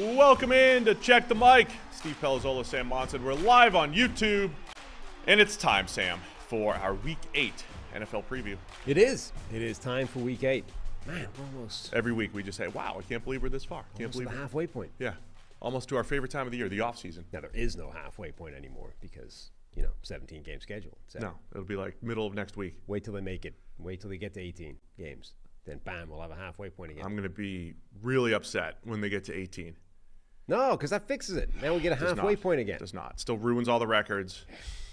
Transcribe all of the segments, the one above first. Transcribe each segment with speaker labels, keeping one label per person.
Speaker 1: Welcome in to Check the Mic. Steve Palazzolo and Sam Monson. We're live on YouTube. And it's time, Sam, for our Week 8 NFL preview.
Speaker 2: It is. It is time for Week 8. Man, we're almost.
Speaker 1: Every week we just say, wow, I can't believe we're this far. Can't believe
Speaker 2: the halfway point.
Speaker 1: Yeah. Almost to our favorite time of the year, the off-season.
Speaker 2: Now, there is no halfway point anymore because, 17-game schedule. So
Speaker 1: no, it'll be like middle of next week.
Speaker 2: wait till they make it. Wait till they get to 18 games. Then, bam, we'll have a halfway point again.
Speaker 1: I'm going to be really upset when they get to 18.
Speaker 2: No, because that fixes it. Now we get a halfway point again.
Speaker 1: Does not. Still ruins all the records.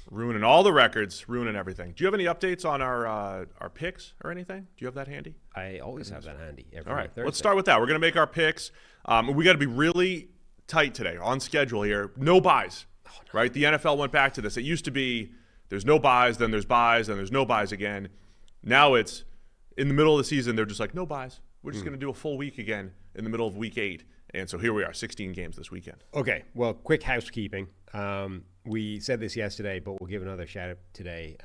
Speaker 1: Ruining all the records. Ruining everything. Do you have any updates on our picks or anything? Do you have that handy?
Speaker 2: I always have that handy. Every
Speaker 1: all right.
Speaker 2: Thursday.
Speaker 1: Let's start with that. We're going to make our picks. We got to be really tight today on schedule here. No buys. Oh, no. Right? The NFL went back to this. It used to be there's no buys, then there's buys, then there's no buys again. Now it's in the middle of the season, they're just like, no buys. We're just going to do a full week again in the middle of Week 8. And so here we are, 16 games this weekend.
Speaker 2: Okay, well, quick housekeeping. We said this yesterday, but we'll give another shout out today.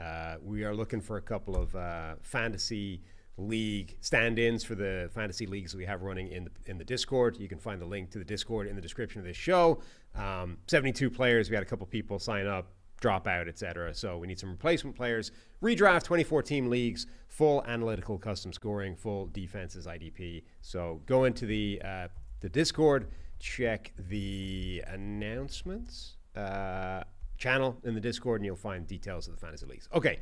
Speaker 2: We are looking for a couple of fantasy league stand-ins for the fantasy leagues we have running in the Discord. You can find the link to the Discord in the description of this show. 72 players. We had a couple people sign up, drop out, etc. So we need some replacement players. Redraft 24-team leagues, full analytical custom scoring, full defenses IDP. So go into the Discord, check the announcements channel in the Discord, and you'll find details of the fantasy leagues. Okay,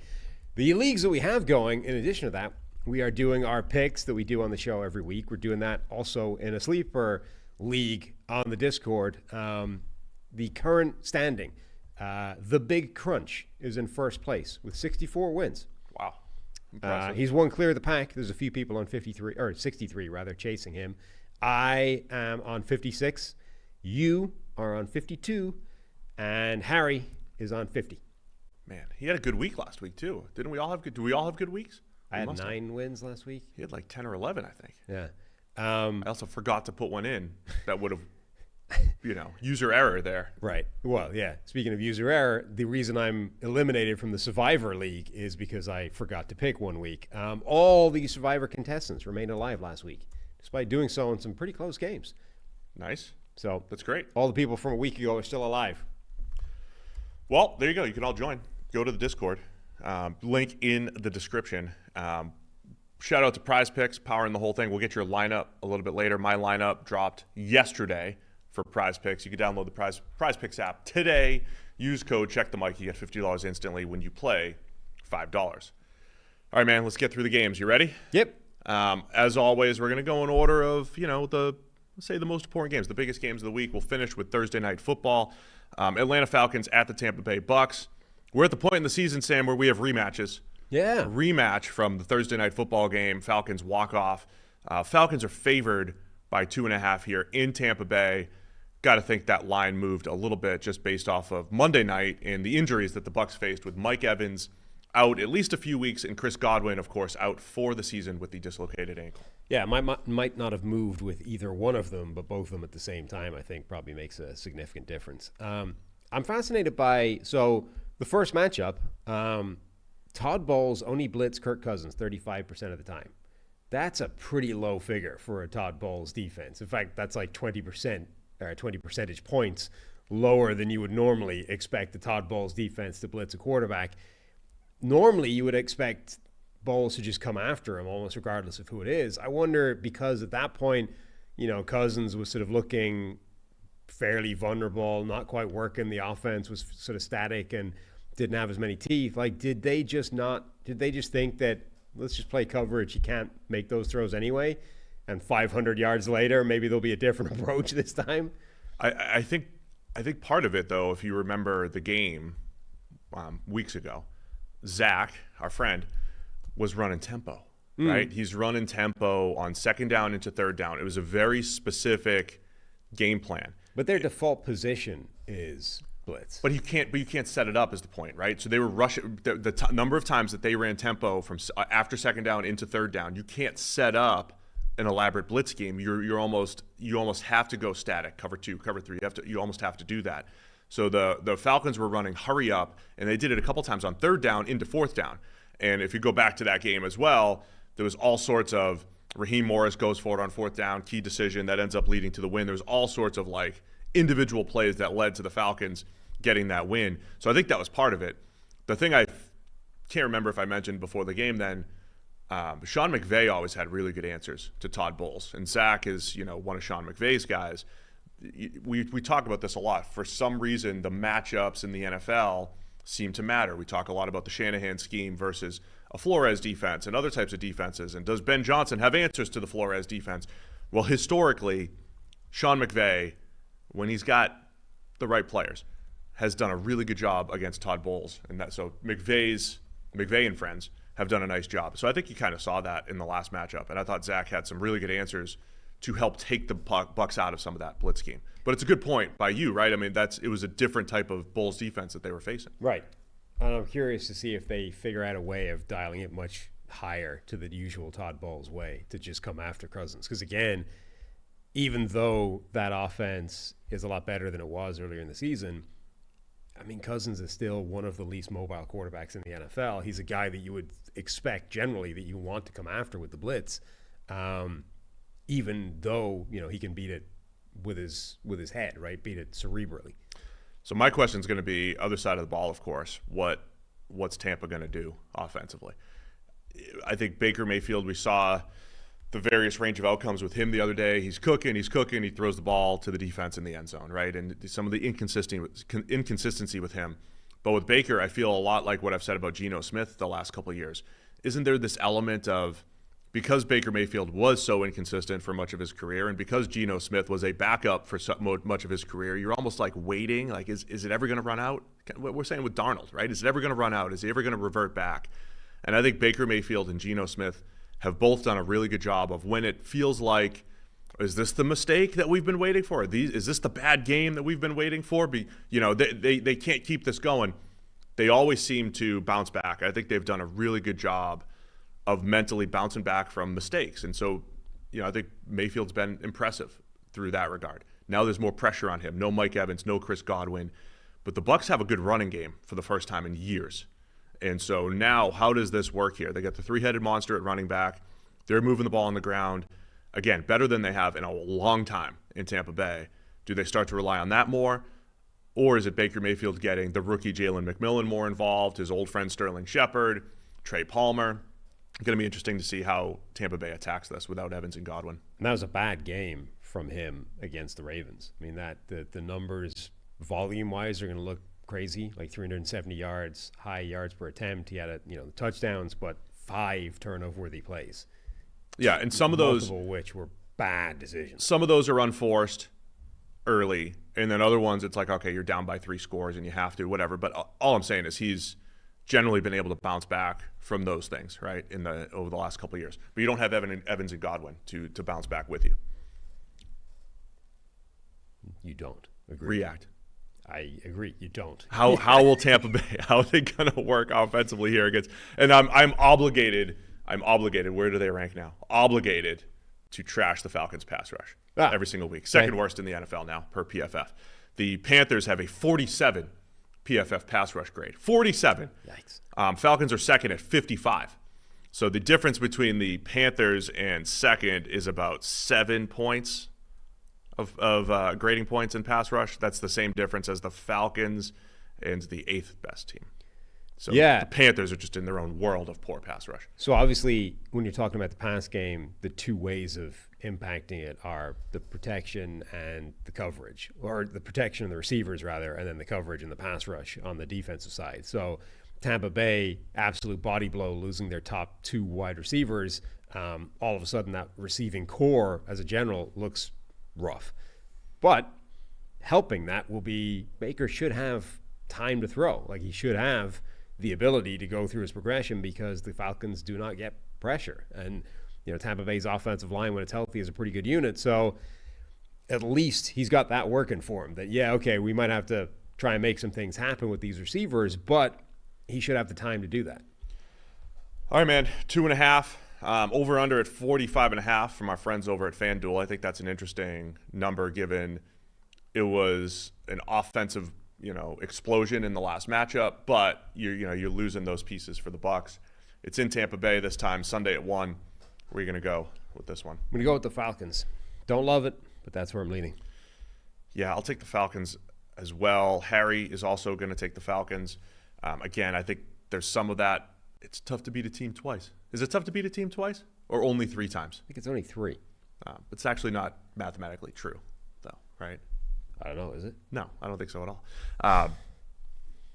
Speaker 2: the leagues that we have going, in addition to that, we are doing our picks that we do on the show every week. We're doing that also in a sleeper league on the Discord. The current standing, the Big Crunch is in first place with 64 wins.
Speaker 1: Wow. Impressive.
Speaker 2: He's one clear of the pack. There's a few people on 63 chasing him. I am on 56. You are on 52. And Harry is on 50.
Speaker 1: Man, he had a good week last week, too. Didn't we all have good? Do we all have good weeks?
Speaker 2: I had 9 wins last week.
Speaker 1: He had like 10 or 11, I think.
Speaker 2: Yeah.
Speaker 1: I also forgot to put one in that would have, user error there.
Speaker 2: Right. Well, yeah. Speaking of user error, the reason I'm eliminated from the Survivor League is because I forgot to pick one week. All the Survivor contestants remained alive last week, despite doing so in some pretty close games.
Speaker 1: Nice.
Speaker 2: So
Speaker 1: that's great.
Speaker 2: All the people from a week ago are still alive.
Speaker 1: Well, there you go. You can all join. Go to the Discord. Link in the description. Shout out to PrizePicks, powering the whole thing. We'll get your lineup a little bit later. My lineup dropped yesterday for PrizePicks. You can download the PrizePicks app today. Use code CheckTheMic. You get $50 instantly when you play $5. All right, man. Let's get through the games. You ready?
Speaker 2: Yep.
Speaker 1: As always, we're going to go in order of, let's say the most important games, the biggest games of the week. We'll finish with Thursday Night Football. Atlanta Falcons at the Tampa Bay Bucks. We're at the point in the season, Sam, where we have rematches.
Speaker 2: Yeah.
Speaker 1: A rematch from the Thursday Night Football game. Falcons walk off. Falcons are favored by 2.5 here in Tampa Bay. Got to think that line moved a little bit just based off of Monday night and the injuries that the Bucks faced with Mike Evans out at least a few weeks, and Chris Godwin, of course, out for the season with the dislocated ankle.
Speaker 2: Yeah, might not have moved with either one of them, but both of them at the same time, I think, probably makes a significant difference. I'm fascinated by, the first matchup, Todd Bowles only blitzed Kirk Cousins 35% of the time. That's a pretty low figure for a Todd Bowles defense. In fact, that's like 20% or 20 percentage points lower than you would normally expect the Todd Bowles defense to blitz a quarterback. Normally, you would expect Bowles to just come after him almost regardless of who it is. I wonder, because at that point, Cousins was sort of looking fairly vulnerable, not quite working. The offense was sort of static and didn't have as many teeth. Like, did they just think that let's just play coverage, you can't make those throws anyway, and 500 yards later, maybe there'll be a different approach this time?
Speaker 1: I think part of it, though, if you remember the game weeks ago, Zach, our friend, was running tempo, right? He's running tempo on second down into third down. It was a very specific game plan.
Speaker 2: But their default position is blitz.
Speaker 1: But you can't set it up, is the point, right? So they were rushing the number of times that they ran tempo from after second down into third down. You can't set up an elaborate blitz game. You almost have to go static, cover 2, cover 3. You almost have to do that. So the Falcons were running hurry up, and they did it a couple times on third down into fourth down. And if you go back to that game as well, there was all sorts of Raheem Morris goes for it on fourth down, key decision that ends up leading to the win. There's all sorts of like individual plays that led to the Falcons getting that win. So I think that was part of it. The thing I can't remember if I mentioned before the game then, Sean McVay always had really good answers to Todd Bowles. And Zach is, one of Sean McVay's guys. We talk about this a lot. For some reason, the matchups in the NFL seem to matter. We talk a lot about the Shanahan scheme versus a Flores defense and other types of defenses. And does Ben Johnson have answers to the Flores defense? Well, historically, Sean McVay, when he's got the right players, has done a really good job against Todd Bowles. So McVay and friends have done a nice job. So I think you kind of saw that in the last matchup. And I thought Zach had some really good answers to help take the Bucs out of some of that blitz scheme. But it's a good point by you, right? I mean, it was a different type of Bulls defense that they were facing.
Speaker 2: Right. And I'm curious to see if they figure out a way of dialing it much higher to the usual Todd Bowles way to just come after Cousins. Because again, even though that offense is a lot better than it was earlier in the season, I mean, Cousins is still one of the least mobile quarterbacks in the NFL. He's a guy that you would expect generally that you want to come after with the blitz. Even though, he can beat it with his head, right? Beat it cerebrally.
Speaker 1: So my question is going to be other side of the ball, of course. What's Tampa going to do offensively? I think Baker Mayfield, we saw the various range of outcomes with him the other day. He's cooking, he throws the ball to the defense in the end zone, right? And some of the inconsistency with him. But with Baker, I feel a lot like what I've said about Geno Smith the last couple of years. Isn't there this element of, because Baker Mayfield was so inconsistent for much of his career, and because Geno Smith was a backup for much of his career, you're almost like waiting, like is it ever going to run out? What we're saying with Darnold, right? Is it ever going to run out? Is he ever going to revert back? And I think Baker Mayfield and Geno Smith have both done a really good job of when it feels like, is this the mistake that we've been waiting for? Is this the bad game that we've been waiting for? They can't keep this going. They always seem to bounce back. I think they've done a really good job of mentally bouncing back from mistakes. And so, I think Mayfield's been impressive through that regard. Now there's more pressure on him. No Mike Evans, no Chris Godwin. But the Bucs have a good running game for the first time in years. And so now, how does this work here? They got the three-headed monster at running back. They're moving the ball on the ground. Again, better than they have in a long time in Tampa Bay. Do they start to rely on that more? Or is it Baker Mayfield getting the rookie Jalen McMillan more involved, his old friend Sterling Shepard, Trey Palmer? It's going to be interesting to see how Tampa Bay attacks this without Evans and Godwin.
Speaker 2: And that was a bad game from him against the Ravens. I mean, the numbers volume-wise are going to look crazy, like 370 yards, high yards per attempt. He had touchdowns, but 5 turnover-worthy plays.
Speaker 1: Yeah, and some of those,
Speaker 2: multiple which were bad decisions.
Speaker 1: Some of those are unforced early, and then other ones it's like, okay, you're down by 3 scores and you have to, whatever. But all I'm saying is he's generally been able to bounce back from those things, right, over the last couple of years. But you don't have Evans and Godwin to bounce back with you.
Speaker 2: You don't agree.
Speaker 1: React.
Speaker 2: I agree. You don't.
Speaker 1: How will Tampa Bay? How are they going to work offensively here against? And I'm obligated. Where do they rank now? Obligated to trash the Falcons' pass rush every single week. Second worst in the NFL now per PFF. The Panthers have a 47 PFF pass rush grade. 47.
Speaker 2: Yikes.
Speaker 1: Falcons are second at 55. So the difference between the Panthers and second is about 7 points of grading points in pass rush. That's the same difference as the Falcons and the 8th best team. So the Panthers are just in their own world of poor pass rush.
Speaker 2: So obviously, when you're talking about the pass game, the two ways of impacting it are the protection and the coverage, or the protection of the receivers rather, and then the coverage and the pass rush on the defensive side. So Tampa Bay, absolute body blow, losing their top 2 wide receivers. All of a sudden, that receiving core as a general looks rough. But helping that will be Baker should have time to throw. Like, he should have the ability to go through his progression because the Falcons do not get pressure. And, Tampa Bay's offensive line, when it's healthy, is a pretty good unit. So at least he's got that working for him, that, we might have to try and make some things happen with these receivers, but he should have the time to do that.
Speaker 1: All right, man, 2.5. Over under at 45.5 from our friends over at FanDuel. I think that's an interesting number given it was an offensive, explosion in the last matchup, but you're losing those pieces for the Bucs. It's in Tampa Bay this time, Sunday at 1. Where are you going to go with this one?
Speaker 2: I'm going to go with the Falcons. Don't love it, but that's where I'm leaning.
Speaker 1: Yeah, I'll take the Falcons as well. Harry is also going to take the Falcons. Again, I think there's some of that. It's tough to beat a team twice. Is it tough to beat a team twice or only 3 times?
Speaker 2: I think it's only 3.
Speaker 1: It's actually not mathematically true, though, right?
Speaker 2: I don't know, is it?
Speaker 1: No, I don't think so at all.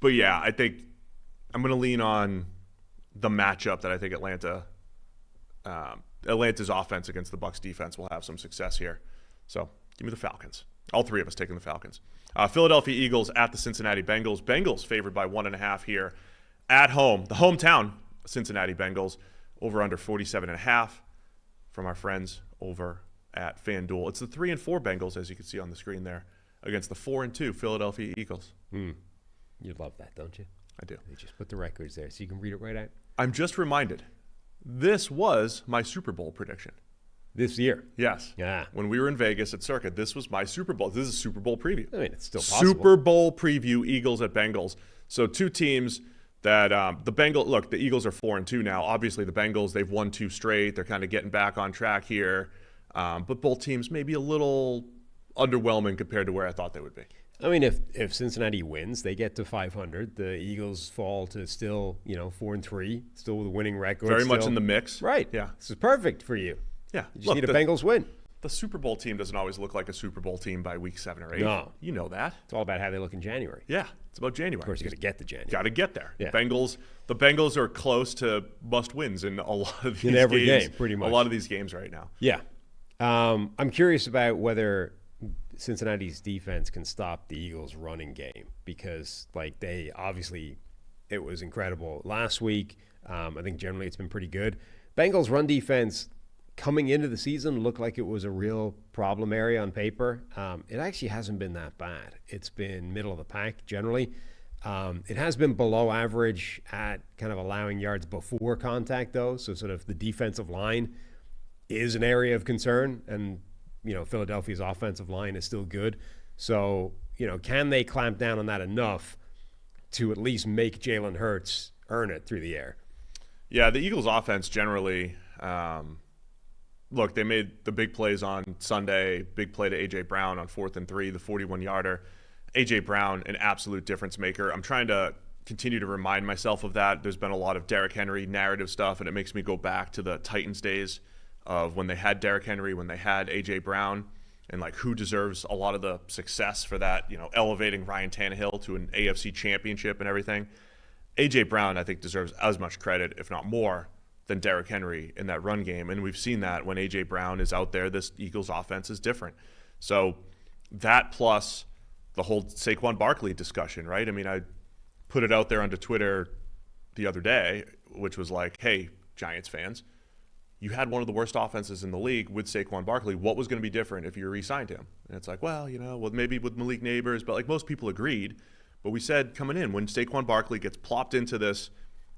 Speaker 1: But yeah, I think I'm going to lean on the matchup that I think Atlanta's offense against the Bucs defense will have some success here. So give me the Falcons. All 3 of us taking the Falcons. Philadelphia Eagles at the Cincinnati Bengals. Bengals favored by 1.5 here at home. The hometown Cincinnati Bengals over under 47.5 from our friends over at FanDuel. It's the 3-4 Bengals, as you can see on the screen there, against the 4-2 Philadelphia Eagles.
Speaker 2: You love that, don't you?
Speaker 1: I do.
Speaker 2: They just put the records there so you can read it right out.
Speaker 1: I'm just reminded, this was my Super Bowl prediction.
Speaker 2: This year?
Speaker 1: Yes.
Speaker 2: Yeah.
Speaker 1: When we were in Vegas at Circa, this was my Super Bowl. This is a Super Bowl preview.
Speaker 2: I mean, it's still possible.
Speaker 1: Super Bowl preview, Eagles at Bengals. So 2 teams that the Bengals, look, the Eagles are 4-2 now. Obviously, the Bengals, they've won 2 straight. They're kind of getting back on track here. But both teams maybe a little underwhelming compared to where I thought they would be.
Speaker 2: I mean, if Cincinnati wins, they get to 500. The Eagles fall to still, 4-3, still with a winning record.
Speaker 1: Very much in the mix.
Speaker 2: Right.
Speaker 1: Yeah.
Speaker 2: This is perfect for you.
Speaker 1: Yeah.
Speaker 2: You just need a Bengals win.
Speaker 1: The Super Bowl team doesn't always look like a Super Bowl team by week 7 or 8.
Speaker 2: No.
Speaker 1: You know that.
Speaker 2: It's all about how they look in January.
Speaker 1: Yeah. It's about January.
Speaker 2: Of course, you got to get to January.
Speaker 1: Got to get there.
Speaker 2: Yeah.
Speaker 1: The Bengals are close to must wins in a lot of these
Speaker 2: in every
Speaker 1: games,
Speaker 2: game, pretty much.
Speaker 1: A lot of these games right now.
Speaker 2: Yeah. I'm curious about whether Cincinnati's defense can stop the Eagles' running game because, they obviously, it was incredible last week. I think generally it's been pretty good. Bengals' run defense coming into the season looked like it was a real problem area on paper. It actually hasn't been that bad. It's been middle of the pack generally. It has been below average at kind of allowing yards before contact, though. So sort of the defensive line is an area of concern, and Philadelphia's offensive line is still good. So can they clamp down on that enough to at least make Jalen Hurts earn it through the air?
Speaker 1: Yeah, the Eagles' offense generally. Look, they made the big plays on Sunday. Big play to A.J. Brown on 4th and 3, the 41-yarder. A.J. Brown, an absolute difference maker. I'm trying to continue to remind myself of that. There's been a lot of Derrick Henry narrative stuff, and it makes me go back to the Titans days of when they had Derrick Henry, when they had A.J. Brown, and who deserves a lot of the success for that, elevating Ryan Tannehill to an AFC championship and everything. A.J. Brown, I think, deserves as much credit, if not more, than Derrick Henry in that run game. And we've seen that when A.J. Brown is out there, this Eagles offense is different. So that plus the whole Saquon Barkley discussion, right? I mean, I put it out there onto Twitter the other day, which was hey, Giants fans, you had one of the worst offenses in the league with Saquon Barkley. What was going to be different if you re-signed him? And it's well, maybe with Malik Neighbors, but most people agreed. But we said coming in, when Saquon Barkley gets plopped into this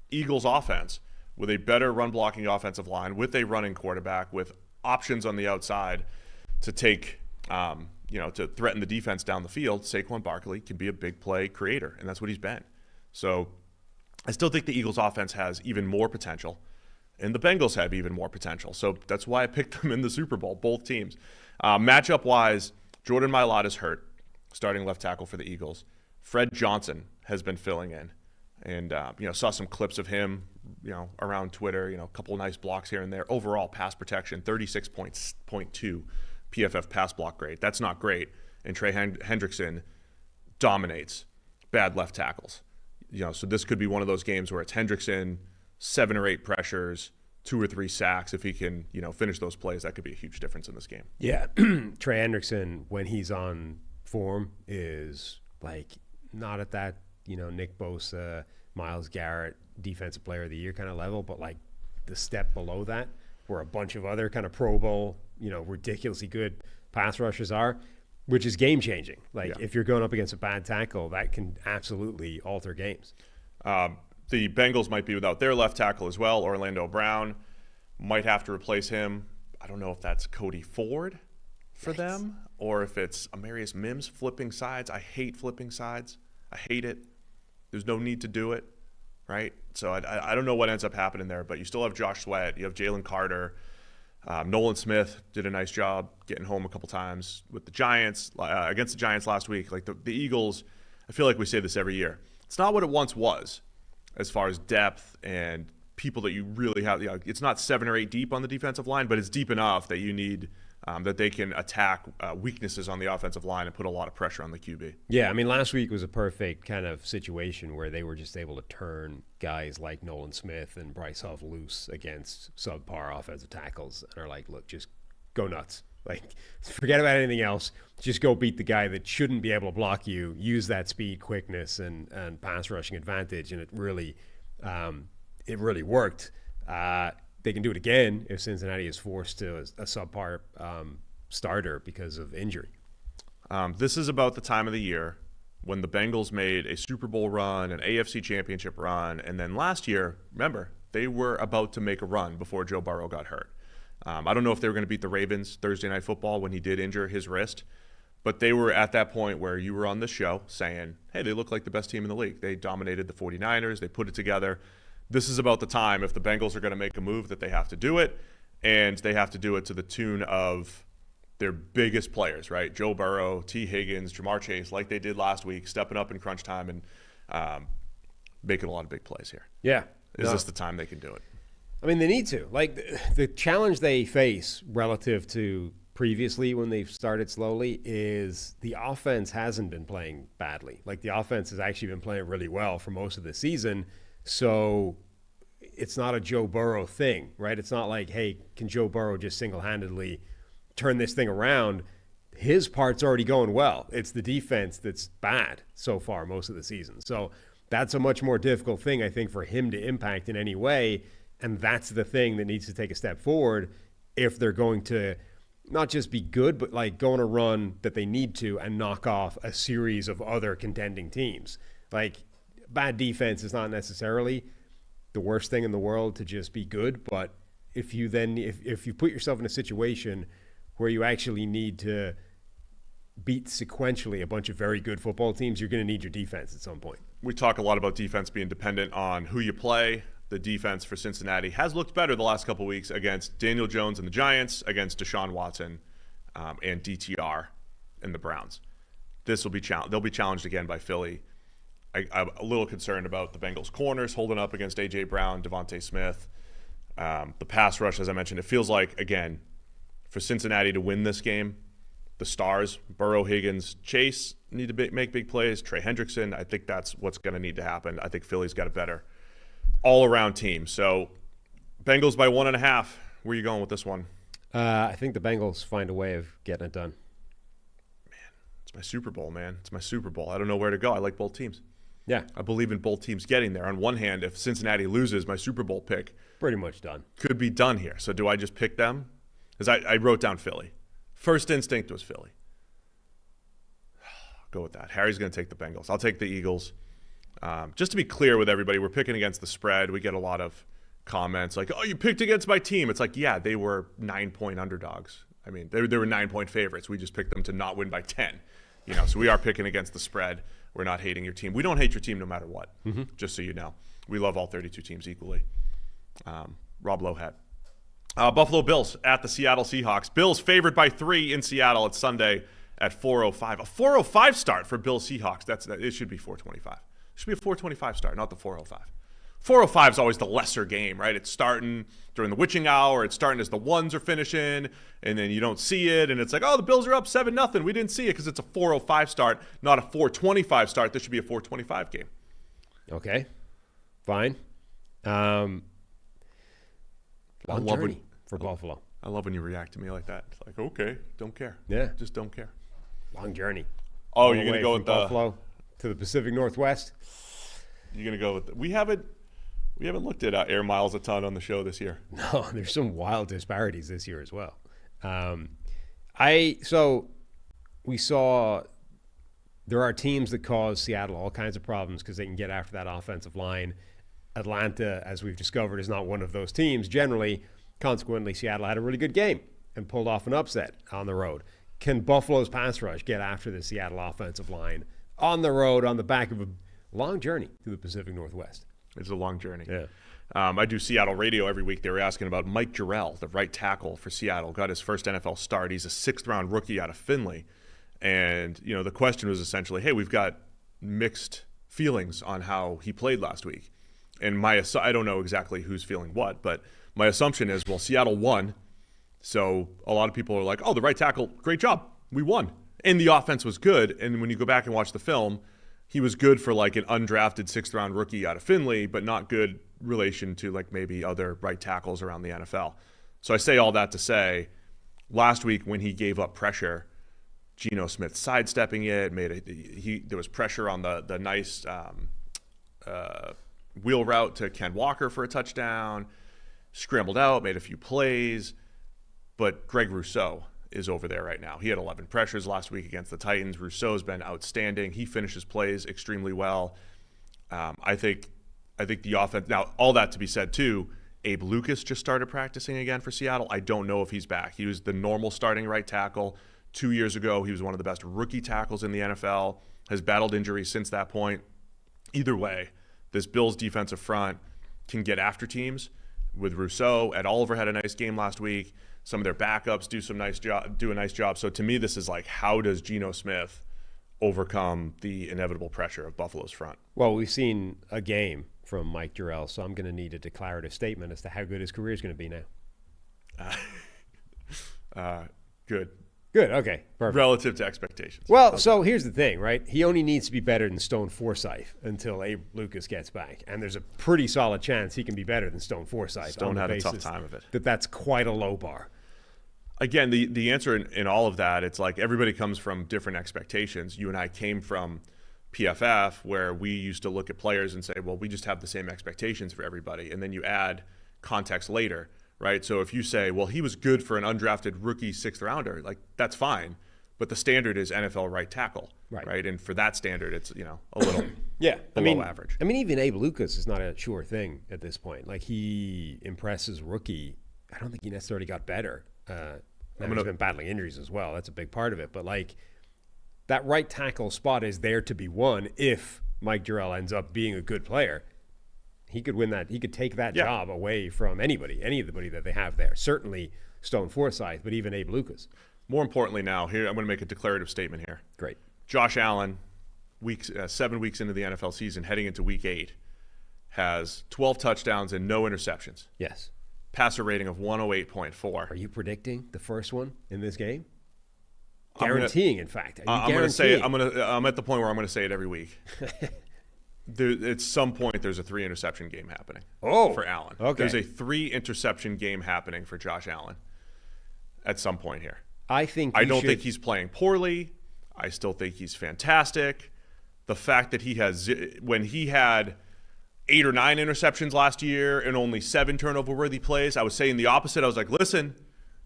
Speaker 1: Eagles offense with a better run-blocking offensive line, with a running quarterback, with options on the outside to take, to threaten the defense down the field, Saquon Barkley can be a big play creator, and that's what he's been. So I still think the Eagles offense has even more potential, and the Bengals have even more potential. So that's why I picked them in the Super Bowl, both teams. Matchup-wise, Jordan Mailata is hurt, starting left tackle for the Eagles. Fred Johnson has been filling in. And, saw some clips of him, around Twitter, a couple of nice blocks here and there. Overall, pass protection, 36.2 PFF pass block grade. That's not great. And Trey Hendrickson dominates bad left tackles. So this could be one of those games where it's Hendrickson, 7 or 8 pressures, 2 or 3 sacks. If he can, finish those plays, that could be a huge difference in this game.
Speaker 2: Yeah. Trey Hendrickson, when he's on form, is not at that, Nick Bosa, Myles Garrett, defensive player of the year kind of level, but the step below that, where a bunch of other kind of Pro Bowl, ridiculously good pass rushers are, which is game changing. If you're going up against a bad tackle, that can absolutely alter games.
Speaker 1: The Bengals might be without their left tackle as well. Orlando Brown might have to replace him. I don't know if that's Cody Ford for them or if it's Amarius Mims flipping sides. I hate flipping sides. I hate it. There's no need to do it, right? So I don't know what ends up happening there, but you still have Josh Sweat. You have Jalen Carter. Nolan Smith did a nice job getting home a couple times with the Giants, against the Giants last week. Like the Eagles, I feel like we say this every year. It's not what it once was as far as depth and people that you really have. It's not 7 or 8 deep on the defensive line, but it's deep enough that you need that they can attack weaknesses on the offensive line and put a lot of pressure on the QB.
Speaker 2: Yeah, I mean, last week was a perfect kind of situation where they were just able to turn guys like Nolan Smith and Bryce Huff loose against subpar offensive tackles and are like, look, just go nuts. Like, forget about anything else. Just go beat the guy that shouldn't be able to block you. Use that speed, quickness, and pass rushing advantage, and it really worked. They can do it again if Cincinnati is forced to a subpar starter because of injury.
Speaker 1: This is about the time of the year when the Bengals made a Super Bowl run, an AFC Championship run, and then last year, remember, they were about to make a run before Joe Burrow got hurt. I don't know if they were going to beat the Ravens Thursday Night Football when he did injure his wrist, but they were at that point where you were on this show saying, hey, they look like the best team in the league. They dominated the 49ers. They put it together. This is about the time, if the Bengals are going to make a move, that they have to do it, and they have to do it to the tune of their biggest players, right? Joe Burrow, T. Higgins, Jamar Chase, like they did last week, stepping up in crunch time and making a lot of big plays here.
Speaker 2: Yeah.
Speaker 1: Is this the time they can do it?
Speaker 2: I mean, they need to. Like, the challenge they face relative to previously when they've started slowly is the offense hasn't been playing badly. Like, the offense has actually been playing really well for most of the season. So it's not a Joe Burrow thing, right? It's not like, hey, can Joe Burrow just single-handedly turn this thing around? His part's already going well. It's the defense that's bad so far most of the season. So that's a much more difficult thing, I think, for him to impact in any way. And that's the thing that needs to take a step forward if they're going to not just be good, but like go on a run that they need to and knock off a series of other contending teams. Like, bad defense is not necessarily the worst thing in the world to just be good, but if you put yourself in a situation where you actually need to beat sequentially a bunch of very good football teams, you're going to need your defense at some point.
Speaker 1: We talk a lot about defense being dependent on who you play. The defense for Cincinnati has looked better the last couple of weeks against Daniel Jones and the Giants, against Deshaun Watson and DTR and the Browns. They'll be challenged again by Philly. I'm a little concerned about the Bengals' corners holding up against A.J. Brown, Devontae Smith. The pass rush, as I mentioned, it feels like, again, for Cincinnati to win this game, the stars, Burrow, Higgins, Chase, need to make big plays. Trey Hendrickson, I think that's what's going to need to happen. I think Philly's got a better all-around team. So Bengals by 1.5. Where are you going with this one?
Speaker 2: I think the Bengals find a way of getting it done.
Speaker 1: Man, it's my Super Bowl, man. It's my Super Bowl. I don't know where to go. I like both teams.
Speaker 2: Yeah.
Speaker 1: I believe in both teams getting there. On one hand, if Cincinnati loses, my Super Bowl pick
Speaker 2: pretty much done.
Speaker 1: Could be done here. So do I just pick them? Because I wrote down Philly. First instinct was Philly. Go with that. Harry's going to take the Bengals. I'll take the Eagles. Just to be clear with everybody, we're picking against the spread. We get a lot of comments like, oh, you picked against my team. It's like, yeah, they were 9-point underdogs. I mean, they were 9-point favorites. We just picked them to not win by 10. So we are picking against the spread. We're not hating your team. We don't hate your team no matter what, just so you know. We love all 32 teams equally. Rob Lohat. Buffalo Bills at the Seattle Seahawks. Bills favored by 3 in Seattle. It's Sunday at 4:05. A 4:05 start for Bills Seahawks. It should be 4:25. It should be a 4:25 start, not the 4:05. 4:05 is always the lesser game, right? It's starting during the witching hour. It's starting as the ones are finishing, and then you don't see it, and it's like, oh, the Bills are up 7-0. We didn't see it because it's a 4:05 start, not a 4:25 start. This should be a 4:25 game.
Speaker 2: Okay, fine. Long journey for Buffalo.
Speaker 1: I love when you react to me like that. It's like, okay, don't care.
Speaker 2: Yeah.
Speaker 1: Just don't care.
Speaker 2: Long journey.
Speaker 1: Oh, you're going to go with
Speaker 2: Buffalo to the Pacific Northwest?
Speaker 1: You're going to go with we haven't looked at air miles a ton on the show this year.
Speaker 2: No, there's some wild disparities this year as well. We saw there are teams that cause Seattle all kinds of problems because they can get after that offensive line. Atlanta, as we've discovered, is not one of those teams generally. Consequently, Seattle had a really good game and pulled off an upset on the road. Can Buffalo's pass rush get after the Seattle offensive line on the road on the back of a long journey to the Pacific Northwest?
Speaker 1: It's a long journey.
Speaker 2: Yeah.
Speaker 1: I do Seattle radio every week. They were asking about Mike Jarrell, the right tackle for Seattle, got his first NFL start. He's a 6th-round rookie out of Findlay. And, the question was essentially, hey, we've got mixed feelings on how he played last week. And I don't know exactly who's feeling what, but my assumption is, well, Seattle won. So a lot of people are like, oh, the right tackle, great job. We won. And the offense was good. And when you go back and watch the film, he was good for like an undrafted 6th-round rookie out of Findlay, but not good relation to like maybe other right tackles around the NFL. So I say all that to say, last week when he gave up pressure, Geno Smith sidestepping it, there was pressure on the nice wheel route to Ken Walker for a touchdown, scrambled out, made a few plays, but Greg Rousseau is over there right now. He had 11 pressures last week against the Titans. Rousseau's been outstanding. He finishes plays extremely well. I think the offense, now all that to be said too, Abe Lucas just started practicing again for Seattle. I don't know if he's back. He was the normal starting right tackle 2 years ago. He was one of the best rookie tackles in the NFL, has battled injuries since that point. Either way, this Bills defensive front can get after teams with Rousseau. Ed Oliver had a nice game last week. Some of their backups do a nice job. So to me, this is like, how does Geno Smith overcome the inevitable pressure of Buffalo's front?
Speaker 2: Well, we've seen a game from Mike Jarrell, so I'm going to need a declarative statement as to how good his career is going to be now.
Speaker 1: Good.
Speaker 2: Good, okay, perfect.
Speaker 1: Relative to expectations.
Speaker 2: Well, so here's the thing, right? He only needs to be better than Stone Forsythe until Abe Lucas gets back. And there's a pretty solid chance he can be better than Stone Forsythe.
Speaker 1: Stone had a tough time of it.
Speaker 2: That's quite a low bar.
Speaker 1: Again, the answer in all of that, it's like everybody comes from different expectations. You and I came from PFF, where we used to look at players and say, well, we just have the same expectations for everybody. And then you add context later, right? So if you say, well, he was good for an undrafted rookie 6th-rounder, like that's fine. But the standard is NFL right tackle, right? And for that standard, it's, a little below average.
Speaker 2: I mean, even Abe Lucas is not a sure thing at this point. Like, he impresses rookie. I don't think he necessarily got better. He's been battling injuries as well. That's a big part of it. But, like, that right tackle spot is there to be won if Mike Jarrell ends up being a good player. He could win that. He could take that job away from any of the that they have there. Certainly Stone Forsythe, but even Abe Lucas.
Speaker 1: More importantly now, here I'm going to make a declarative statement here.
Speaker 2: Great.
Speaker 1: Josh Allen, 7 weeks into the NFL season, heading into Week 8, has 12 touchdowns and no interceptions.
Speaker 2: Yes.
Speaker 1: Passer rating of 108.4.
Speaker 2: Are you predicting the first one in this game? Guaranteeing, in fact.
Speaker 1: I'm going to say it. I'm at the point where I'm going to say it every week. At some point, there's a 3-interception game happening for Allen.
Speaker 2: Okay.
Speaker 1: There's a 3-interception game happening for Josh Allen at some point here.
Speaker 2: I don't
Speaker 1: think he's playing poorly. I still think he's fantastic. The fact that when he had 8 or 9 interceptions last year and only 7 turnover-worthy plays, I was saying the opposite. I was like, listen,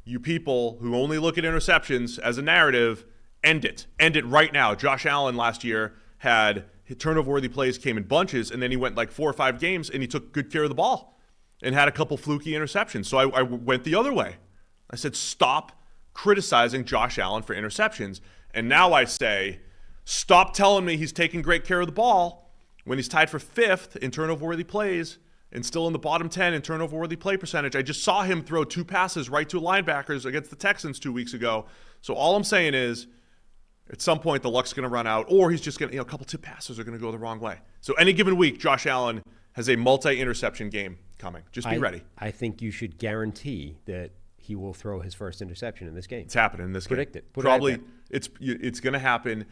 Speaker 1: you people who only look at interceptions as a narrative, end it. End it right now. Josh Allen last year had turnover-worthy plays came in bunches, and then he went like 4 or 5 games, and he took good care of the ball and had a couple fluky interceptions. So I went the other way. I said, stop criticizing Josh Allen for interceptions. And now I say, stop telling me he's taking great care of the ball when he's tied for 5th in turnover-worthy plays and still in the bottom 10 in turnover-worthy play percentage. I just saw him throw 2 passes right to linebackers against the Texans 2 weeks ago. So all I'm saying is, at some point, the luck's going to run out, or he's just going to, a couple tip passes are going to go the wrong way. So any given week, Josh Allen has a multi-interception game coming. Just be ready.
Speaker 2: I think you should guarantee that he will throw his first interception in this game.
Speaker 1: It's happening in this game.
Speaker 2: Predict it.
Speaker 1: Probably it's going to happen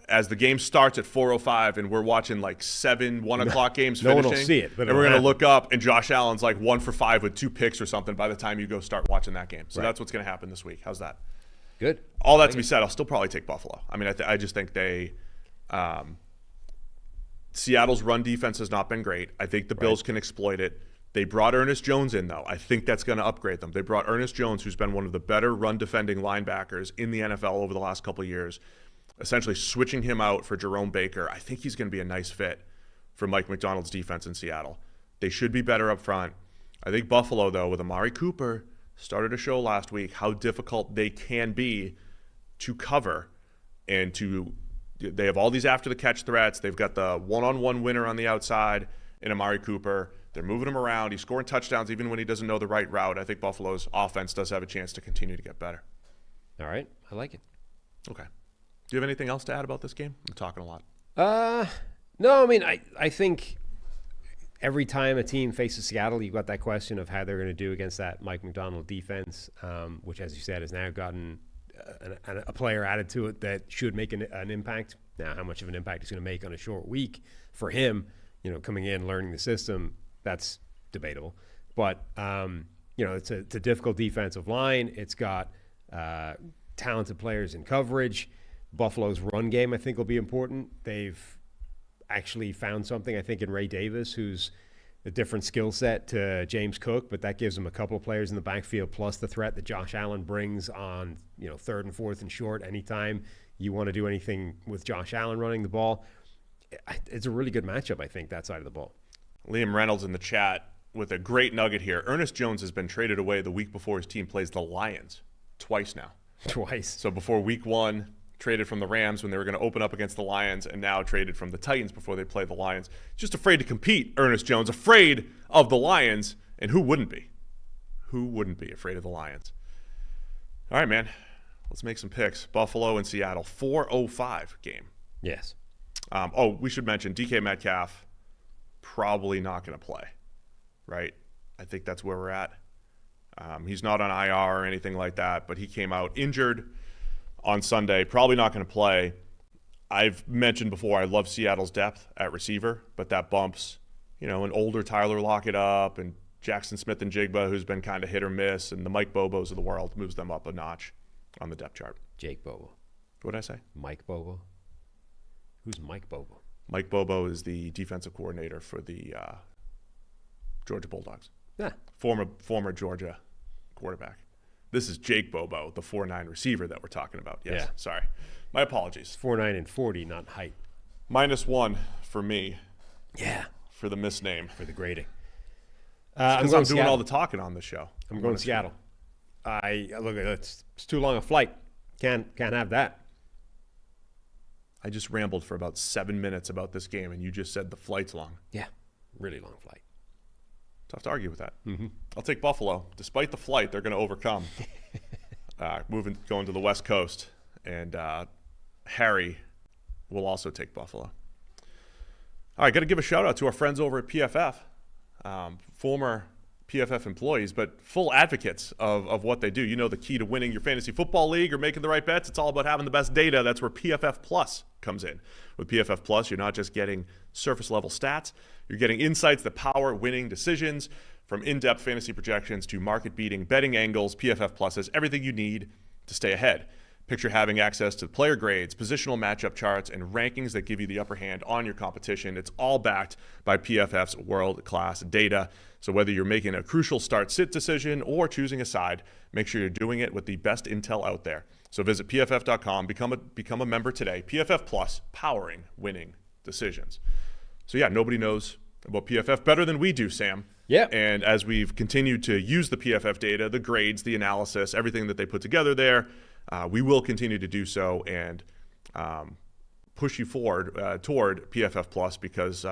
Speaker 1: as the game starts at 4:05, and we're watching like 1 o'clock games finishing.
Speaker 2: No one will see it. But
Speaker 1: and we're going to look up, and Josh Allen's like 1 for 5 with 2 picks or something by the time you go start watching that game. So that's what's going to happen this week. How's that?
Speaker 2: Good.
Speaker 1: All that to be said, I'll still probably take Buffalo. I mean, I just think Seattle's run defense has not been great. I think the Bills can exploit it. They brought Ernest Jones in, though. I think that's going to upgrade them. They brought Ernest Jones, who's been one of the better run-defending linebackers in the NFL over the last couple of years, essentially switching him out for Jerome Baker. I think he's going to be a nice fit for Mike McDonald's defense in Seattle. They should be better up front. I think Buffalo, though, with Amari Cooper, started to show last week how difficult they can be to cover and they have all these after the catch threats. They've got the one-on-one winner on the outside in Amari Cooper. They're moving him around. He's scoring touchdowns even when he doesn't know the right route. I think Buffalo's offense does have a chance to continue to get better.
Speaker 2: All right. I like it.
Speaker 1: Okay. Do you have anything else to add about this game? I'm talking a lot.
Speaker 2: No, I mean, I think every time a team faces Seattle, you've got that question of how they're going to do against that Mike McDonald defense, which, as you said, has now gotten a player added to it that should make an impact. Now, how much of an impact he's going to make on a short week for him, coming in, learning the system, that's debatable. But, it's a difficult defensive line. It's got talented players in coverage. Buffalo's run game, I think, will be important. They've actually found something, I think, in Ray Davis, who's a different skill set to James Cook, but that gives them a couple of players in the backfield, plus the threat that Josh Allen brings on, third and fourth and short. Anytime you want to do anything with Josh Allen running the ball, it's a really good matchup, I think, that side of the ball.
Speaker 1: Liam Reynolds in the chat with a great nugget here. Ernest Jones has been traded away the week before his team plays the Lions twice now.
Speaker 2: Twice.
Speaker 1: So before week 1, traded from the Rams when they were going to open up against the Lions, and now traded from the Titans before they play the Lions. Just afraid to compete, Ernest Jones, afraid of the Lions, and who wouldn't be? Who wouldn't be afraid of the Lions? All right, man, let's make some picks. Buffalo and Seattle, 4:05 game.
Speaker 2: Yes.
Speaker 1: We should mention DK Metcalf probably not going to play, right? I think that's where we're at. He's not on IR or anything like that, but he came out injured on Sunday, probably not going to play. I've mentioned before I love Seattle's depth at receiver, but that bumps, an older Tyler Lockett up and Jackson Smith and Jigba, who's been kind of hit or miss, and the Mike Bobos of the world, moves them up a notch on the depth chart.
Speaker 2: Jake Bobo.
Speaker 1: What did I say?
Speaker 2: Mike Bobo. Who's Mike Bobo?
Speaker 1: Mike Bobo is the defensive coordinator for the Georgia Bulldogs.
Speaker 2: Yeah.
Speaker 1: Former Georgia quarterback. This is Jake Bobo, the 4'9" receiver that we're talking about. Yes,
Speaker 2: yeah.
Speaker 1: Sorry. My apologies.
Speaker 2: 4'9" and 40, not height.
Speaker 1: -1 for me.
Speaker 2: Yeah.
Speaker 1: For the misname.
Speaker 2: For the grading.
Speaker 1: I'm doing all the talking on this show.
Speaker 2: I'm going to Seattle. Look, it's too long a flight. Can't have that.
Speaker 1: I just rambled for about 7 minutes about this game, and you just said the flight's long.
Speaker 2: Yeah. Really long flight.
Speaker 1: Tough to argue with that.
Speaker 2: Mm-hmm.
Speaker 1: I'll take Buffalo. Despite the flight, they're going to overcome. Going to the West Coast. And Harry will also take Buffalo. All right, got to give a shout-out to our friends over at PFF. Former PFF employees, but full advocates of what they do. The key to winning your fantasy football league or making the right bets, it's all about having the best data. That's where PFF Plus comes in. With PFF Plus, you're not just getting surface-level stats. You're getting insights that power winning decisions, from in-depth fantasy projections to market-beating betting angles. PFF Plus has everything you need to stay ahead. Picture having access to player grades, positional matchup charts, and rankings that give you the upper hand on your competition. It's all backed by PFF's world-class data. So whether you're making a crucial start-sit decision or choosing a side, make sure you're doing it with the best intel out there. So visit pff.com, become a member today. PFF Plus, powering winning decisions. So yeah, nobody knows about PFF better than we do, Sam.
Speaker 2: Yeah.
Speaker 1: And as we've continued to use the PFF data, the grades, the analysis, everything that they put together there, we will continue to do so and push you forward toward PFF Plus because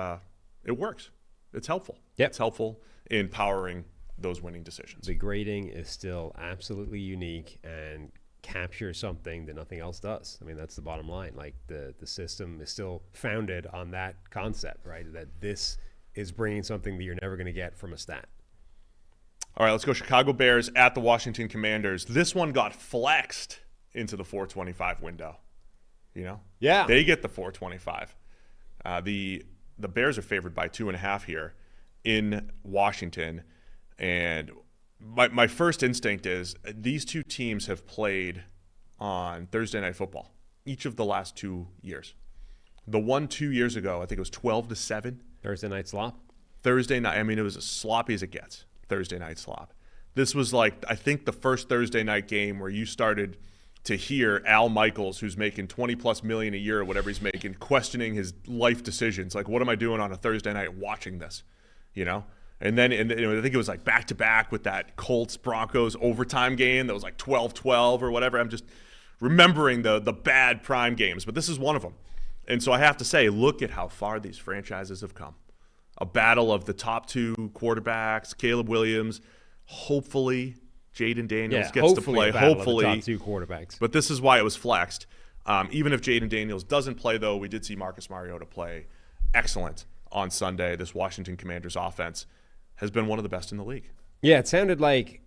Speaker 1: it works. It's helpful.
Speaker 2: Yep.
Speaker 1: It's helpful in powering those winning decisions.
Speaker 2: The grading is still absolutely unique and captures something that nothing else does. I mean, that's the bottom line. Like the system is still founded on that concept, right? That this is bringing something that you're never going to get from a stat.
Speaker 1: All right, let's go Chicago Bears at the Washington Commanders. This one got flexed into the 425 window.
Speaker 2: Yeah.
Speaker 1: They get the 425. The Bears are favored by 2.5 here in Washington. And my first instinct is these two teams have played on Thursday Night Football each of the last 2 years. The one 2 years ago, I think it was 12-7.
Speaker 2: Thursday night slop?
Speaker 1: Thursday night. I mean, it was as sloppy as it gets. Thursday night slop. This was like, I think, the first Thursday night game where you started to hear Al Michaels, who's making $20+ million a year or whatever he's making, questioning his life decisions. Like, what am I doing on a Thursday night watching this? And then I think it was like back-to-back with that Colts-Broncos overtime game that was like 12-12 or whatever. I'm just remembering the bad prime games, but this is one of them. And so I have to say, look at how far these franchises have come. a battle of the top two quarterbacks, Caleb Williams. Hopefully, Jaden Daniels gets to play. Hopefully,
Speaker 2: top two quarterbacks.
Speaker 1: But this is why it was flexed. Even if Jaden Daniels doesn't play, though, we did see Marcus Mariota play excellent on Sunday. This Washington Commanders offense has been one of the best in the league.
Speaker 2: Yeah, it sounded like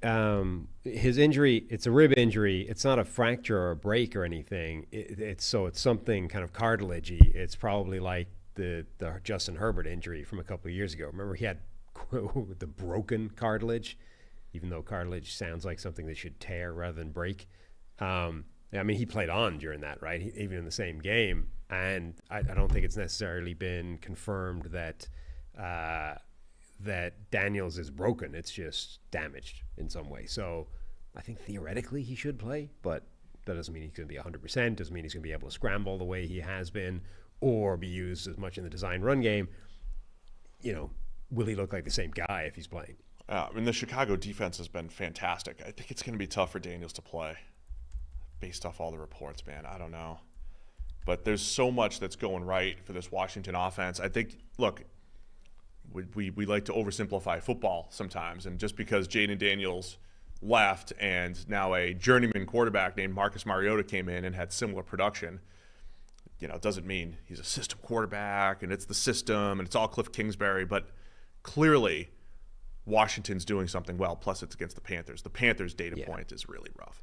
Speaker 2: his injury, it's a rib injury. It's not a fracture or a break or anything. It's something kind of cartilagey. It's probably like the Justin Herbert injury from a couple of years ago. Remember, he had the broken cartilage, even though cartilage sounds like something that should tear rather than break. I mean, he played on during that, right? Even in the same game. And I don't think it's necessarily been confirmed that that Daniels is broken. It's just damaged in some way. So I think theoretically he should play, but that doesn't mean he's going to be 100%. Doesn't mean he's going to be able to scramble the way he has been or be used as much in the design run game. You know, will he look like the same guy if he's playing?
Speaker 1: I mean, the Chicago defense has been fantastic. I think it's going to be tough for Daniels to play based off all the reports, man. I don't know. But there's so much that's going right for this Washington offense. I think, look, we like to oversimplify football sometimes. And just because Jaden Daniels left and now a journeyman quarterback named Marcus Mariota came in and had similar production, you know, it doesn't mean he's a system quarterback and it's the system and it's all Cliff Kingsbury. But clearly Washington's doing something well. Plus it's against the Panthers. The Panthers data point is really rough.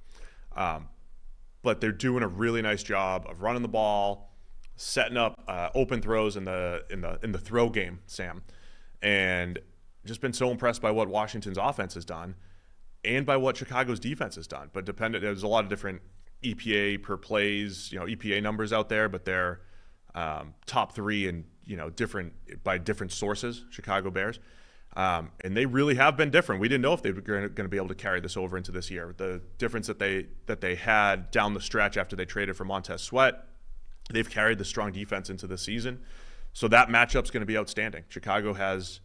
Speaker 1: But they're doing a really nice job of running the ball, setting up open throws in the throw game, Sam, and just been so impressed by what Washington's offense has done and by what Chicago's defense has done. But there's a lot of different EPA per plays, EPA numbers out there, but they're top three and different by different sources. Chicago Bears. And they really have been different. We didn't know if they were going to be able to carry this over into this year. The difference that they had down the stretch after they traded for Montez Sweat, they've carried the strong defense into this season. So that matchup's going to be outstanding. Chicago has